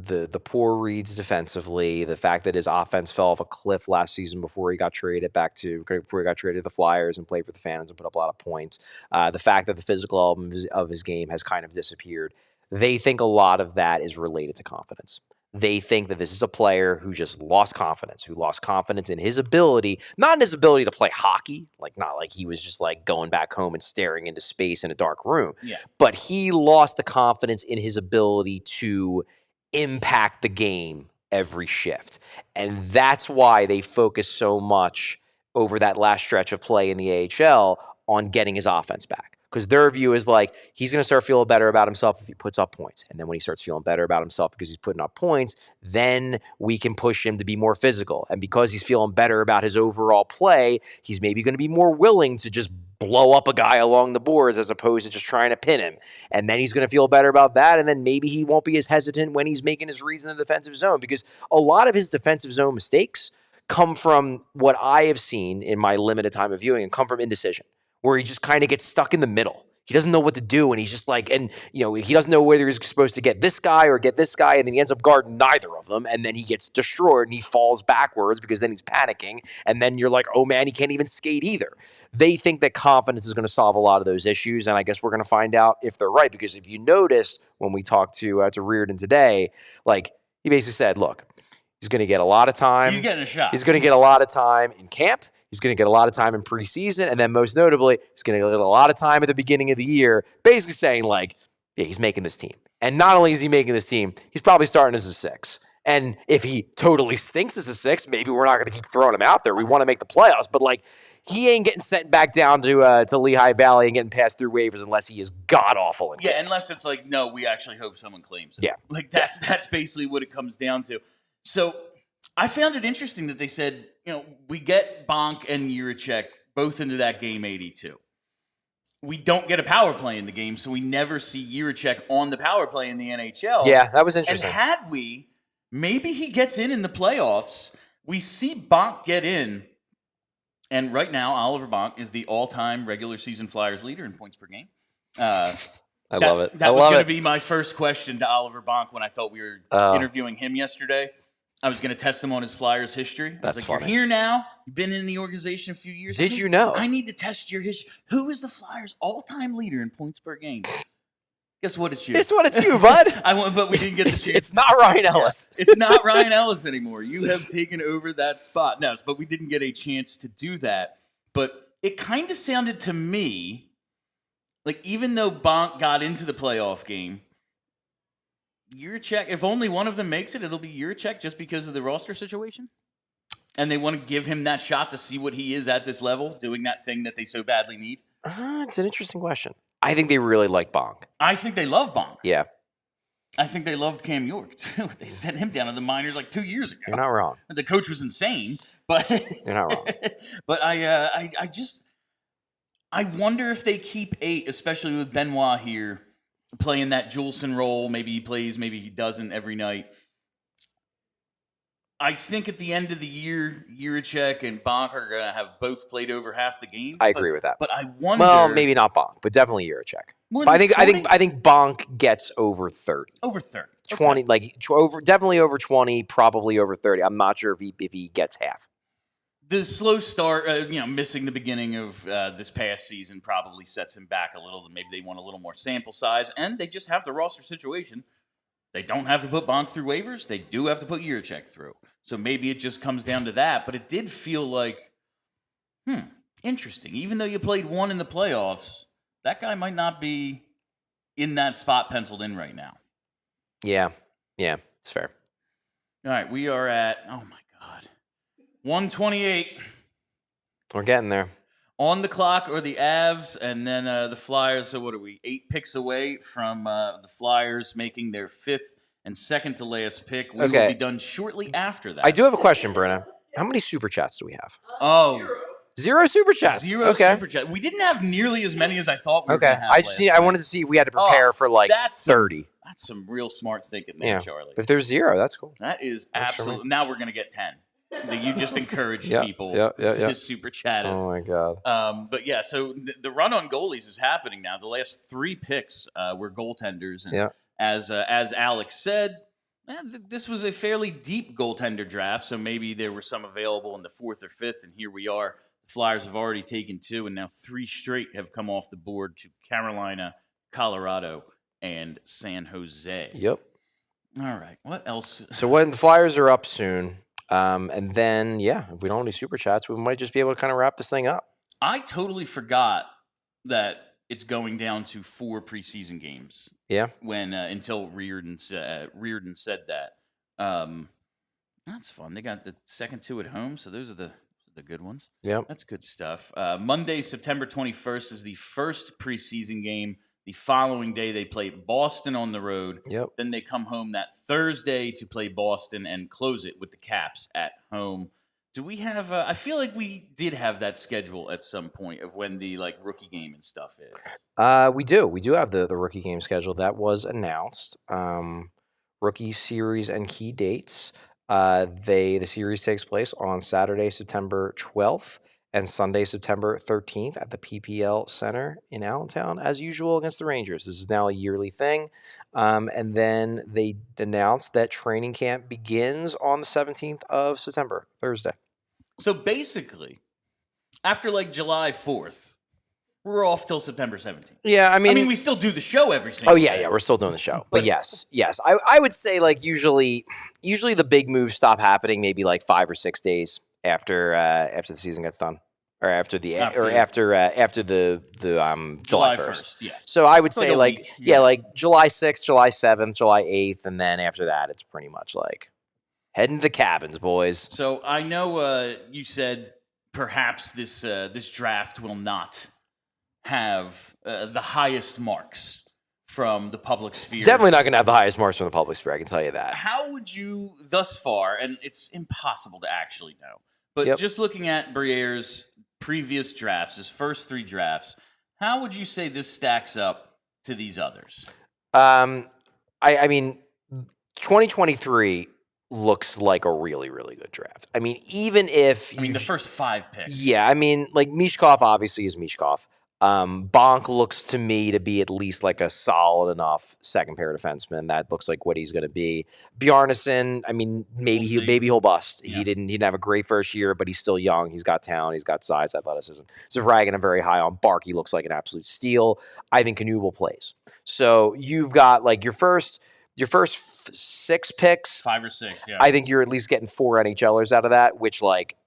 the poor reads defensively, the fact that his offense fell off a cliff last season before he got traded to the Flyers and played for the Phantoms and put up a lot of points, the fact that the physical element of his game has kind of disappeared, they think a lot of that is related to confidence. They think that this is a player who just lost confidence, in his ability, not in his ability to play hockey, like not like he was just like going back home and staring into space in a dark room, but he lost the confidence in his ability to impact the game every shift. And that's why they focus so much over that last stretch of play in the AHL on getting his offense back. Because their view is like, he's going to start feeling better about himself if he puts up points. And then when he starts feeling better about himself because he's putting up points, then we can push him to be more physical. And because he's feeling better about his overall play, he's maybe going to be more willing to just blow up a guy along the boards as opposed to just trying to pin him. And then he's going to feel better about that. And then maybe he won't be as hesitant when he's making his reads in the defensive zone, because a lot of his defensive zone mistakes come from what I have seen in my limited time of viewing and come from indecision, where he just kind of gets stuck in the middle. he doesn't know what to do, and he's just like, and he doesn't know whether he's supposed to get this guy or get this guy, and then he ends up guarding neither of them, and then he gets destroyed and he falls backwards because then he's panicking, and then you're like, oh man, he can't even skate either. They think that confidence is going to solve a lot of those issues, and I guess we're going to find out if they're right, because if you noticed when we talked to Reirden today, like he basically said, look, he's going to get a lot of time. He's getting a shot. He's going to get a lot of time in camp. He's going to get a lot of time in preseason, and then most notably, he's going to get a lot of time at the beginning of the year, basically saying, like, yeah, he's making this team. And not only is he making this team, he's probably starting as a 6. And if he totally stinks as a 6, maybe we're not going to keep throwing him out there. We want to make the playoffs, but, like, he ain't getting sent back down to Lehigh Valley and getting passed through waivers unless he is god-awful. Yeah, unless it's like, no, we actually hope someone claims him. Yeah. Like, that's basically what it comes down to. So I found it interesting that they said, we get Bonk and Jiricek both into that game 82. We don't get a power play in the game, so we never see Jiricek on the power play in the NHL. Yeah, that was interesting. And had we, maybe he gets in the playoffs. We see Bonk get in, and right now Oliver Bonk is the all-time regular season Flyers leader in points per game. I love it. That was going to be my first question to Oliver Bonk when I thought we were interviewing him yesterday. I was going to test him on his Flyers history. That's like, funny. You're here now. You've been in the organization a few years. Did you know? I need to test your history. Who is the Flyers' all-time leader in points per game? Guess what? It's you. Guess what? It's you, bud. But we didn't get the chance. It's not Ryan Ellis. Yeah, it's not Ryan Ellis anymore. You have taken over that spot. No, but we didn't get a chance to do that. But it kind of sounded to me like even though Bonk got into the playoff game, Jiricek, if only one of them makes it, it'll be Jiricek just because of the roster situation? And they want to give him that shot to see what he is at this level, doing that thing that they so badly need? It's an interesting question. I think they really like Bonk. I think they love Bonk. Yeah. I think they loved Cam York, too. They sent him down to the minors like 2 years ago. You're not wrong. The coach was insane, but You're not wrong. But I wonder if they keep 8, especially with Benoit here, playing that Juleson role. Maybe he plays, maybe he doesn't every night. I think at the end of the year, Jiricek and Bonk are going to have both played over half the games. I agree with that. But I wonder. Well, maybe not Bonk, but definitely Jiricek. But I think Bonk gets over 30. Over 30. 20, okay. Definitely over 20, probably over 30. I'm not sure if he gets half. The slow start, missing the beginning of this past season probably sets him back a little. Maybe they want a little more sample size, and they just have the roster situation. They don't have to put Bonk through waivers. They do have to put Jiricek through. So maybe it just comes down to that. But it did feel like, interesting. Even though you played one in the playoffs, that guy might not be in that spot penciled in right now. Yeah, it's fair. All right, we are at, 128. We're getting there. On the clock are the Avs, and then the Flyers. So what are we, 8 picks away from the Flyers making their 5th and second to last pick. We will be done shortly after that. I do have a question, Brenna. How many super chats do we have? Oh. 0 super chats. 0 super chats. We didn't have nearly as many as I thought we were going to have. I wanted to see if we had to prepare for 30. That's some real smart thinking there, Charlie. If there's 0, that's cool. That is absolutely. Now we're going to get 10. That you just encouraged people to super chat us. Oh my god. But yeah, so the run on goalies is happening now. The last 3 picks were goaltenders, and as Alex said, this was a fairly deep goaltender draft. So maybe there were some available in the 4th or 5th, and here we are. The Flyers have already taken 2, and now 3 straight have come off the board to Carolina, Colorado, and San Jose. Yep. All right. What else? So when the Flyers are up soon. And then, if we don't have any super chats, we might just be able to kind of wrap this thing up. I totally forgot that it's going down to 4 preseason games. Yeah. When until Reirden said that. That's fun. They got the second 2 at home, so those are the good ones. Yeah. That's good stuff. Monday, September 21st is the first preseason game. The following day, they play Boston on the road. Yep. Then they come home that Thursday to play Boston and close it with the Caps at home. Do we have? I feel like we did have that schedule at some point of when the rookie game and stuff is. We do. We do have the rookie game schedule that was announced. Rookie series and key dates. The series takes place on Saturday, September 12th. and Sunday, September 13th at the PPL Center in Allentown, as usual, against the Rangers. This is now a yearly thing. And then they announced that training camp begins on the 17th of September, Thursday. So basically, after like July 4th, we're off till September 17th. Yeah, I mean, we still do the show every single day. Yeah, we're still doing the show. But yes. I would say like usually the big moves stop happening maybe like 5 or 6 days after the season gets done, or after the July 1st. Yeah. So I would say like a like week, yeah. like July 6th, July 7th, July 8th, and then after that it's pretty much like heading to the cabins, boys. So I know you said perhaps this draft will not have the highest marks from the public sphere. It's definitely not going to have the highest marks from the public sphere, I can tell you that. How would you, thus far, and it's impossible to actually know, but just looking at Briere's previous drafts, his first 3 drafts, how would you say this stacks up to these others? I mean, 2023 looks like a really, really good draft. I mean, even if... the first 5 picks. Yeah, I mean, like, michkov obviously is michkov. Bonk looks to me to be at least like a solid enough second pair defenseman. That looks like what he's going to be. Bjarnason, I mean, maybe he'll bust. Yeah. He didn't have a great first year, but he's still young. He's got talent. He's got size, athleticism. Zvragin, I'm very high on. Barkey looks like an absolute steal. I think Knubel plays. So you've got like your first 6 picks. 5 or 6, yeah. I think you're at least getting 4 NHLers out of that, which like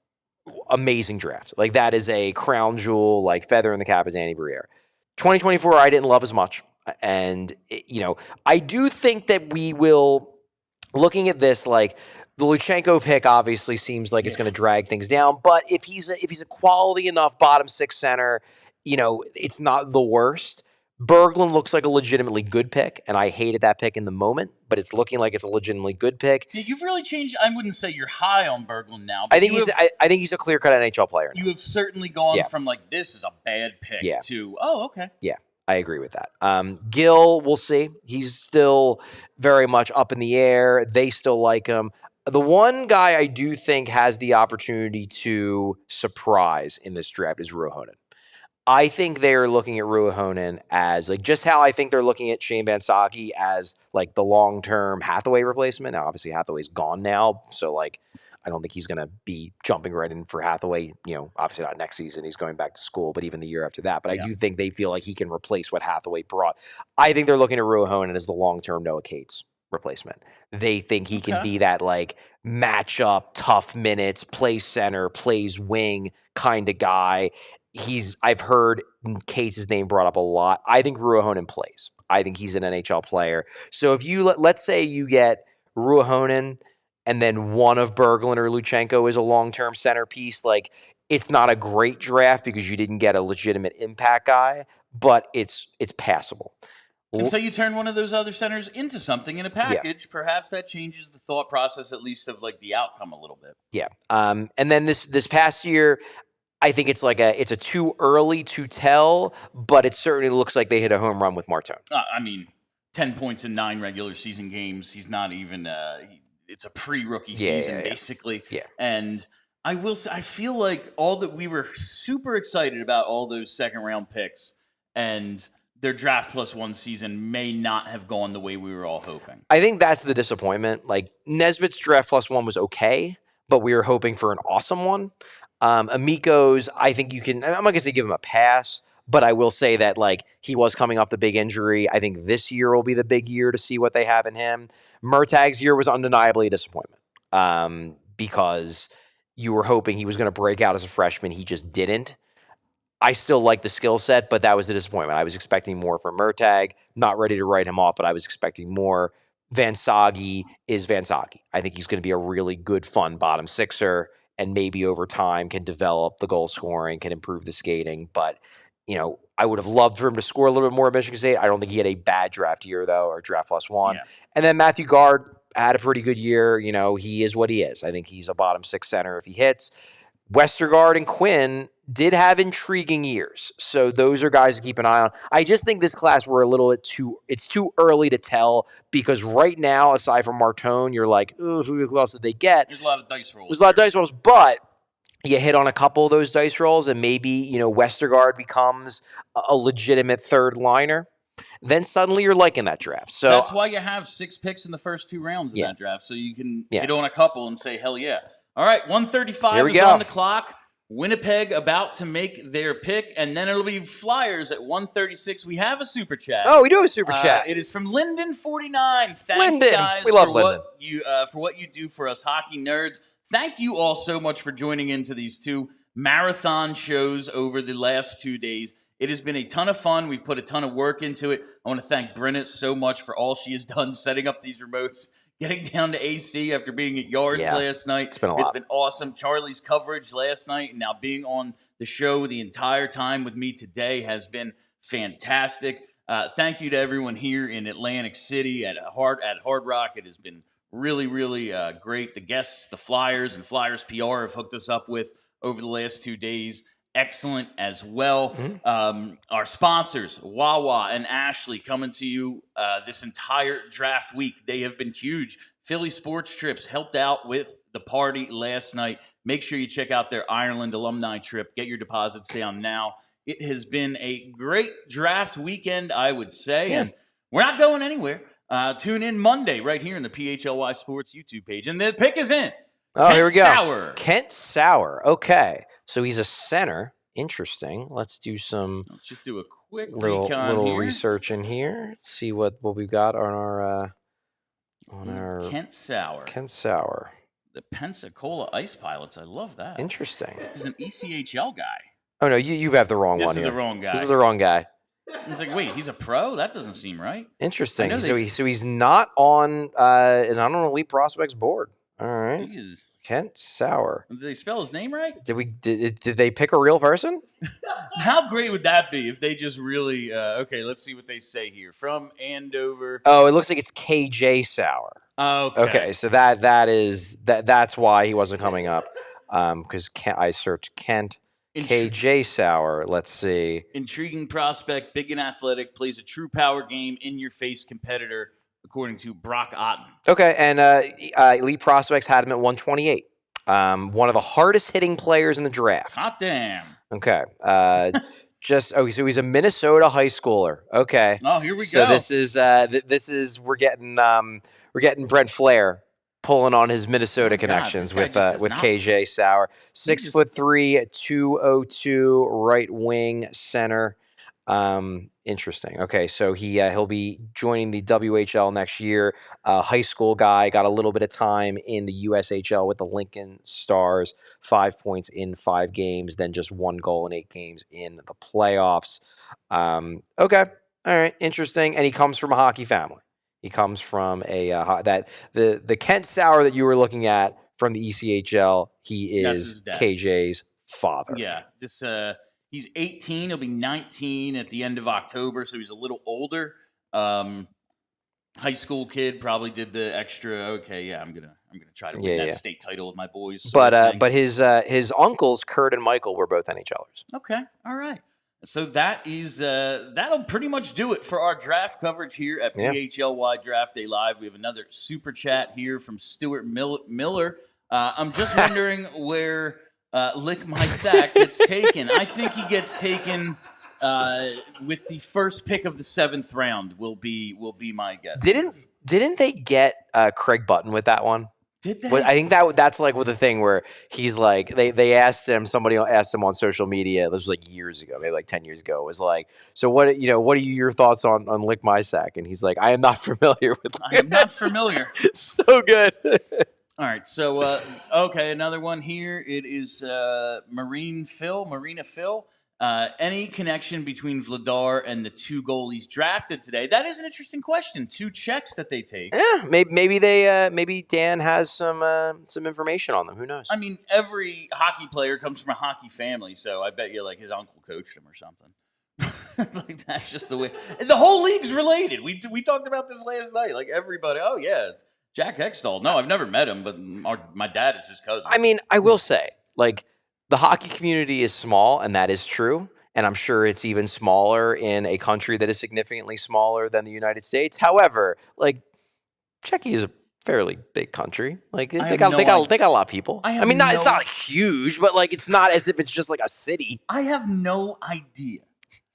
amazing draft. Like that is a crown jewel, like feather in the cap of Danny Briere. 2024, I didn't love as much. And, I do think that we will, looking at this, like the Luchenko pick obviously seems like it's going to drag things down. But if he's a quality enough bottom 6 center, it's not the worst. Berglund looks like a legitimately good pick, and I hated that pick in the moment, but it's looking like it's a legitimately good pick. Yeah, you've really changed. I wouldn't say you're high on Berglund now. I think he's a clear-cut NHL player now. You have certainly gone from like, this is a bad pick to, oh, okay. Yeah, I agree with that. Gill, we'll see. He's still very much up in the air. They still like him. The one guy I do think has the opportunity to surprise in this draft is Ruohonen. I think they're looking at Ruohonen as like just how I think they're looking at Shane Vansaki as like the long-term Hathaway replacement. Now, obviously Hathaway's gone now, so like I don't think he's going to be jumping right in for Hathaway. Obviously not next season. He's going back to school, but even the year after that. But I do think they feel like he can replace what Hathaway brought. I think they're looking at Ruohonen as the long-term Noah Cates replacement. They think he can be that like matchup, tough minutes, plays center, plays wing kind of guy. I've heard Cates' name brought up a lot. I think Ruohonen plays. I think he's an NHL player. So if you let's say you get Ruohonen and then one of Berglund or Luchenko is a long-term centerpiece, like it's not a great draft because you didn't get a legitimate impact guy, but it's passable. And so you turn one of those other centers into something in a package. Yeah. Perhaps that changes the thought process, at least of like the outcome a little bit. Yeah. And then this past year, I think it's a too early to tell, but it certainly looks like they hit a home run with Martin. 10 points in 9 regular season games. He's not even. It's a pre-rookie season basically. Yeah. And I will say, I feel like all that we were super excited about all those second round picks and their draft +1 season may not have gone the way we were all hoping. I think that's the disappointment. Like Nesbitt's draft +1 was okay, but we were hoping for an awesome one. Amico's, I think you can, I'm not going to say give him a pass, but I will say that like he was coming off the big injury. I think this year will be the big year to see what they have in him. Murtag's year was undeniably a disappointment because you were hoping he was going to break out as a freshman. He just didn't. I still like the skill set, but that was a disappointment. I was expecting more from Murtag. Not ready to write him off, but I was expecting more. Vansagi is Vansagi. I think he's going to be a really good, fun bottom sixer. And maybe over time can develop the goal scoring, can improve the skating. But, I would have loved for him to score a little bit more at Michigan State. I don't think he had a bad draft year, though, or draft +1. Yeah. And then Matthew Gard had a pretty good year. He is what he is. I think he's a bottom 6 center if he hits. Westergaard and Quinn did have intriguing years. So those are guys to keep an eye on. I just think this class we're a little bit it's too early to tell because right now, aside from Martone, you're like, who else did they get? There's a lot of dice rolls. But you hit on a couple of those dice rolls and maybe, Westergaard becomes a legitimate third liner, then suddenly you're liking that draft. So that's why you have 6 picks in the first 2 rounds of that draft, so you can hit on a couple and say, hell yeah. All right, 1:35 is on the clock. Winnipeg about to make their pick, and then it'll be Flyers at 1:36. We have a super chat. Oh, we do have a super chat. It is from Linden49. Thanks, Linden. guys, We love for Linden. what you do for us hockey nerds. Thank you all so much for joining into these 2 marathon shows over the last 2 days. It has been a ton of fun. We've put a ton of work into it. I want to thank Brenna so much for all she has done setting up these remotes, getting down to AC after being at Yards last night. It's been a lot. It's been awesome. Charlie's coverage last night and now being on the show the entire time with me today has been fantastic. Thank you to everyone here in Atlantic City at Hard Rock. It has been really, really great. The guests, the Flyers and Flyers PR have hooked us up with over the last 2 days. Excellent as well. Our sponsors, Wawa and Ashley, coming to you this entire draft week. They have been huge. Philly Sports Trips helped out with the party last night. Make sure you check out their Ireland alumni trip. Get your deposits down now. It has been a great draft weekend, I would say, and we're not going anywhere. Tune in Monday right here in the PHLY Sports YouTube page, and the pick is in. Oh, Kent here we go. Sauer. Kent Sauer. Okay. So he's a center. Interesting. Let's just do a quick little here. research in here. Let's see what we've got on our Kent Sauer. Kent Sauer. The Pensacola Ice Pilots. I love that. Interesting. He's an ECHL guy. Oh no, you have the wrong one. This is here. the wrong guy. This is the wrong guy. He's like, wait, he's a pro? That doesn't seem right. Interesting. So he's not on Elite Prospects board. All right. Kent Sauer. Did they spell his name right? Did they pick a real person? How great would that be if they just really okay, let's see what they say here. From Andover. Oh, it looks like it's KJ Sauer. Okay, so that's why he wasn't coming up. Because I searched Kent KJ Sauer. Let's see. Intriguing prospect, big and athletic, plays a true power game, in-your-face competitor, according to Brock Otten. Okay, and Elite Prospects had him at 128. One of the hardest hitting players in the draft. Hot damn. Okay. So he's a Minnesota high schooler. Okay. Oh, here we go. So this is we're getting Brent Flair pulling on his Minnesota connections with KJ Sauer. 6'3", 202, right wing center. Interesting. Okay, so he'll be joining the WHL next year. High school guy, got a little bit of time in the USHL with the Lincoln Stars. 5 points in 5 games, then just 1 goal in 8 games in the playoffs. Okay, all right, interesting. And he comes from a hockey family. He comes from the Kent Sauer that you were looking at from the ECHL. He is KJ's father. Yeah, he's 18. He'll be 19 at the end of October, so he's a little older. High school kid, probably did the extra. Okay, yeah, I'm gonna try to win that state title with my boys. But his uncles Kurt and Michael were both NHLers. Okay, all right. So that is that'll pretty much do it for our draft coverage here at PHLY Draft Day Live. We have another super chat here from Stuart Miller. I'm just wondering where Lick My Sack gets taken. I think he gets taken with the first pick of the 7th round. Will be my guess. Didn't they get Craig Button with that one? Did they? Well, I think that's like with the thing where he's like they asked him. Somebody asked him on social media. This was like years ago, maybe like 10 years ago. It was like, so what are your thoughts on Lick My Sack? And he's like, I am not familiar with. I am not familiar. So good. All right, so okay, another one here. It is Marina Phil. Any connection between Vladar and the 2 goalies drafted today? That is an interesting question. 2 checks that they take. Yeah, maybe Dan has some information on them. Who knows? I mean, every hockey player comes from a hockey family, so I bet you like his uncle coached him or something. Like that's just the way. The whole league's related. We talked about this last night. Like everybody. Oh yeah, Jack Hextall. No, I've never met him, but my dad is his cousin. I mean, I will say, like, the hockey community is small, and that is true. And I'm sure it's even smaller in a country that is significantly smaller than the United States. However, like, Czechia is fairly big country. Like they have got no they got idea. they got a lot of people. I have I mean, it's no- not like huge, but like it's not as if it's just like a city. I have no idea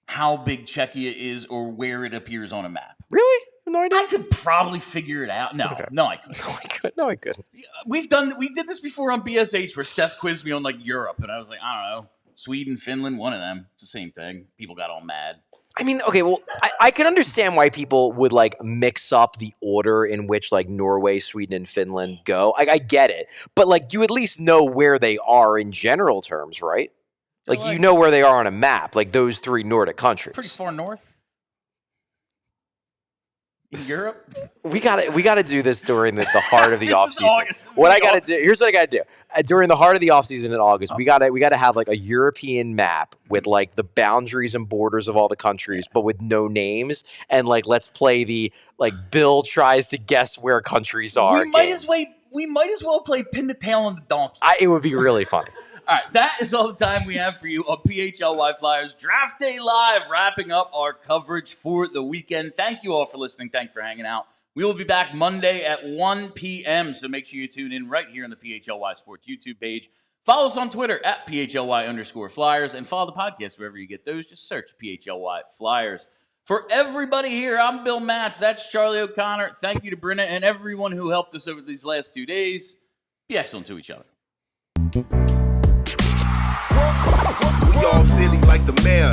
how big Czechia is or where it appears on a map. Really? No idea. I could probably figure it out. No, Okay. no, I couldn't. No, I couldn't. We did this before on BSH where Steph quizzed me on like Europe, and I was like, I don't know, Sweden, Finland, one of them. It's the same thing. People got all mad. I mean, okay, well, I can understand why people would like mix up the order in which like Norway, Sweden, and Finland go. I get it, but like you at least know where they are in general terms, right? Like you know where they are on a map, like those 3 Nordic countries. Pretty far north. In Europe? We gotta do this during the heart of the This is offseason. August. What I gotta do, here's what I gotta do. During the heart of the offseason in August, we gotta have like a European map with like the boundaries and borders of all the countries, but with no names. And like let's play the like Bill tries to guess where countries are. We might as well play pin the tail on the donkey. It would be really funny. All right, that is all the time we have for you on PHLY Flyers Draft Day Live, wrapping up our coverage for the weekend. Thank you all for listening. Thanks for hanging out. We will be back Monday at 1 p.m., so make sure you tune in right here on the PHLY Sports YouTube page. Follow us on Twitter at PHLY_Flyers, and follow the podcast wherever you get those. Just search PHLY Flyers. For everybody here, I'm Bill Matz. That's Charlie O'Connor. Thank you to Briere and everyone who helped us over these last 2 days. Be excellent to each other. We all silly like the mayor.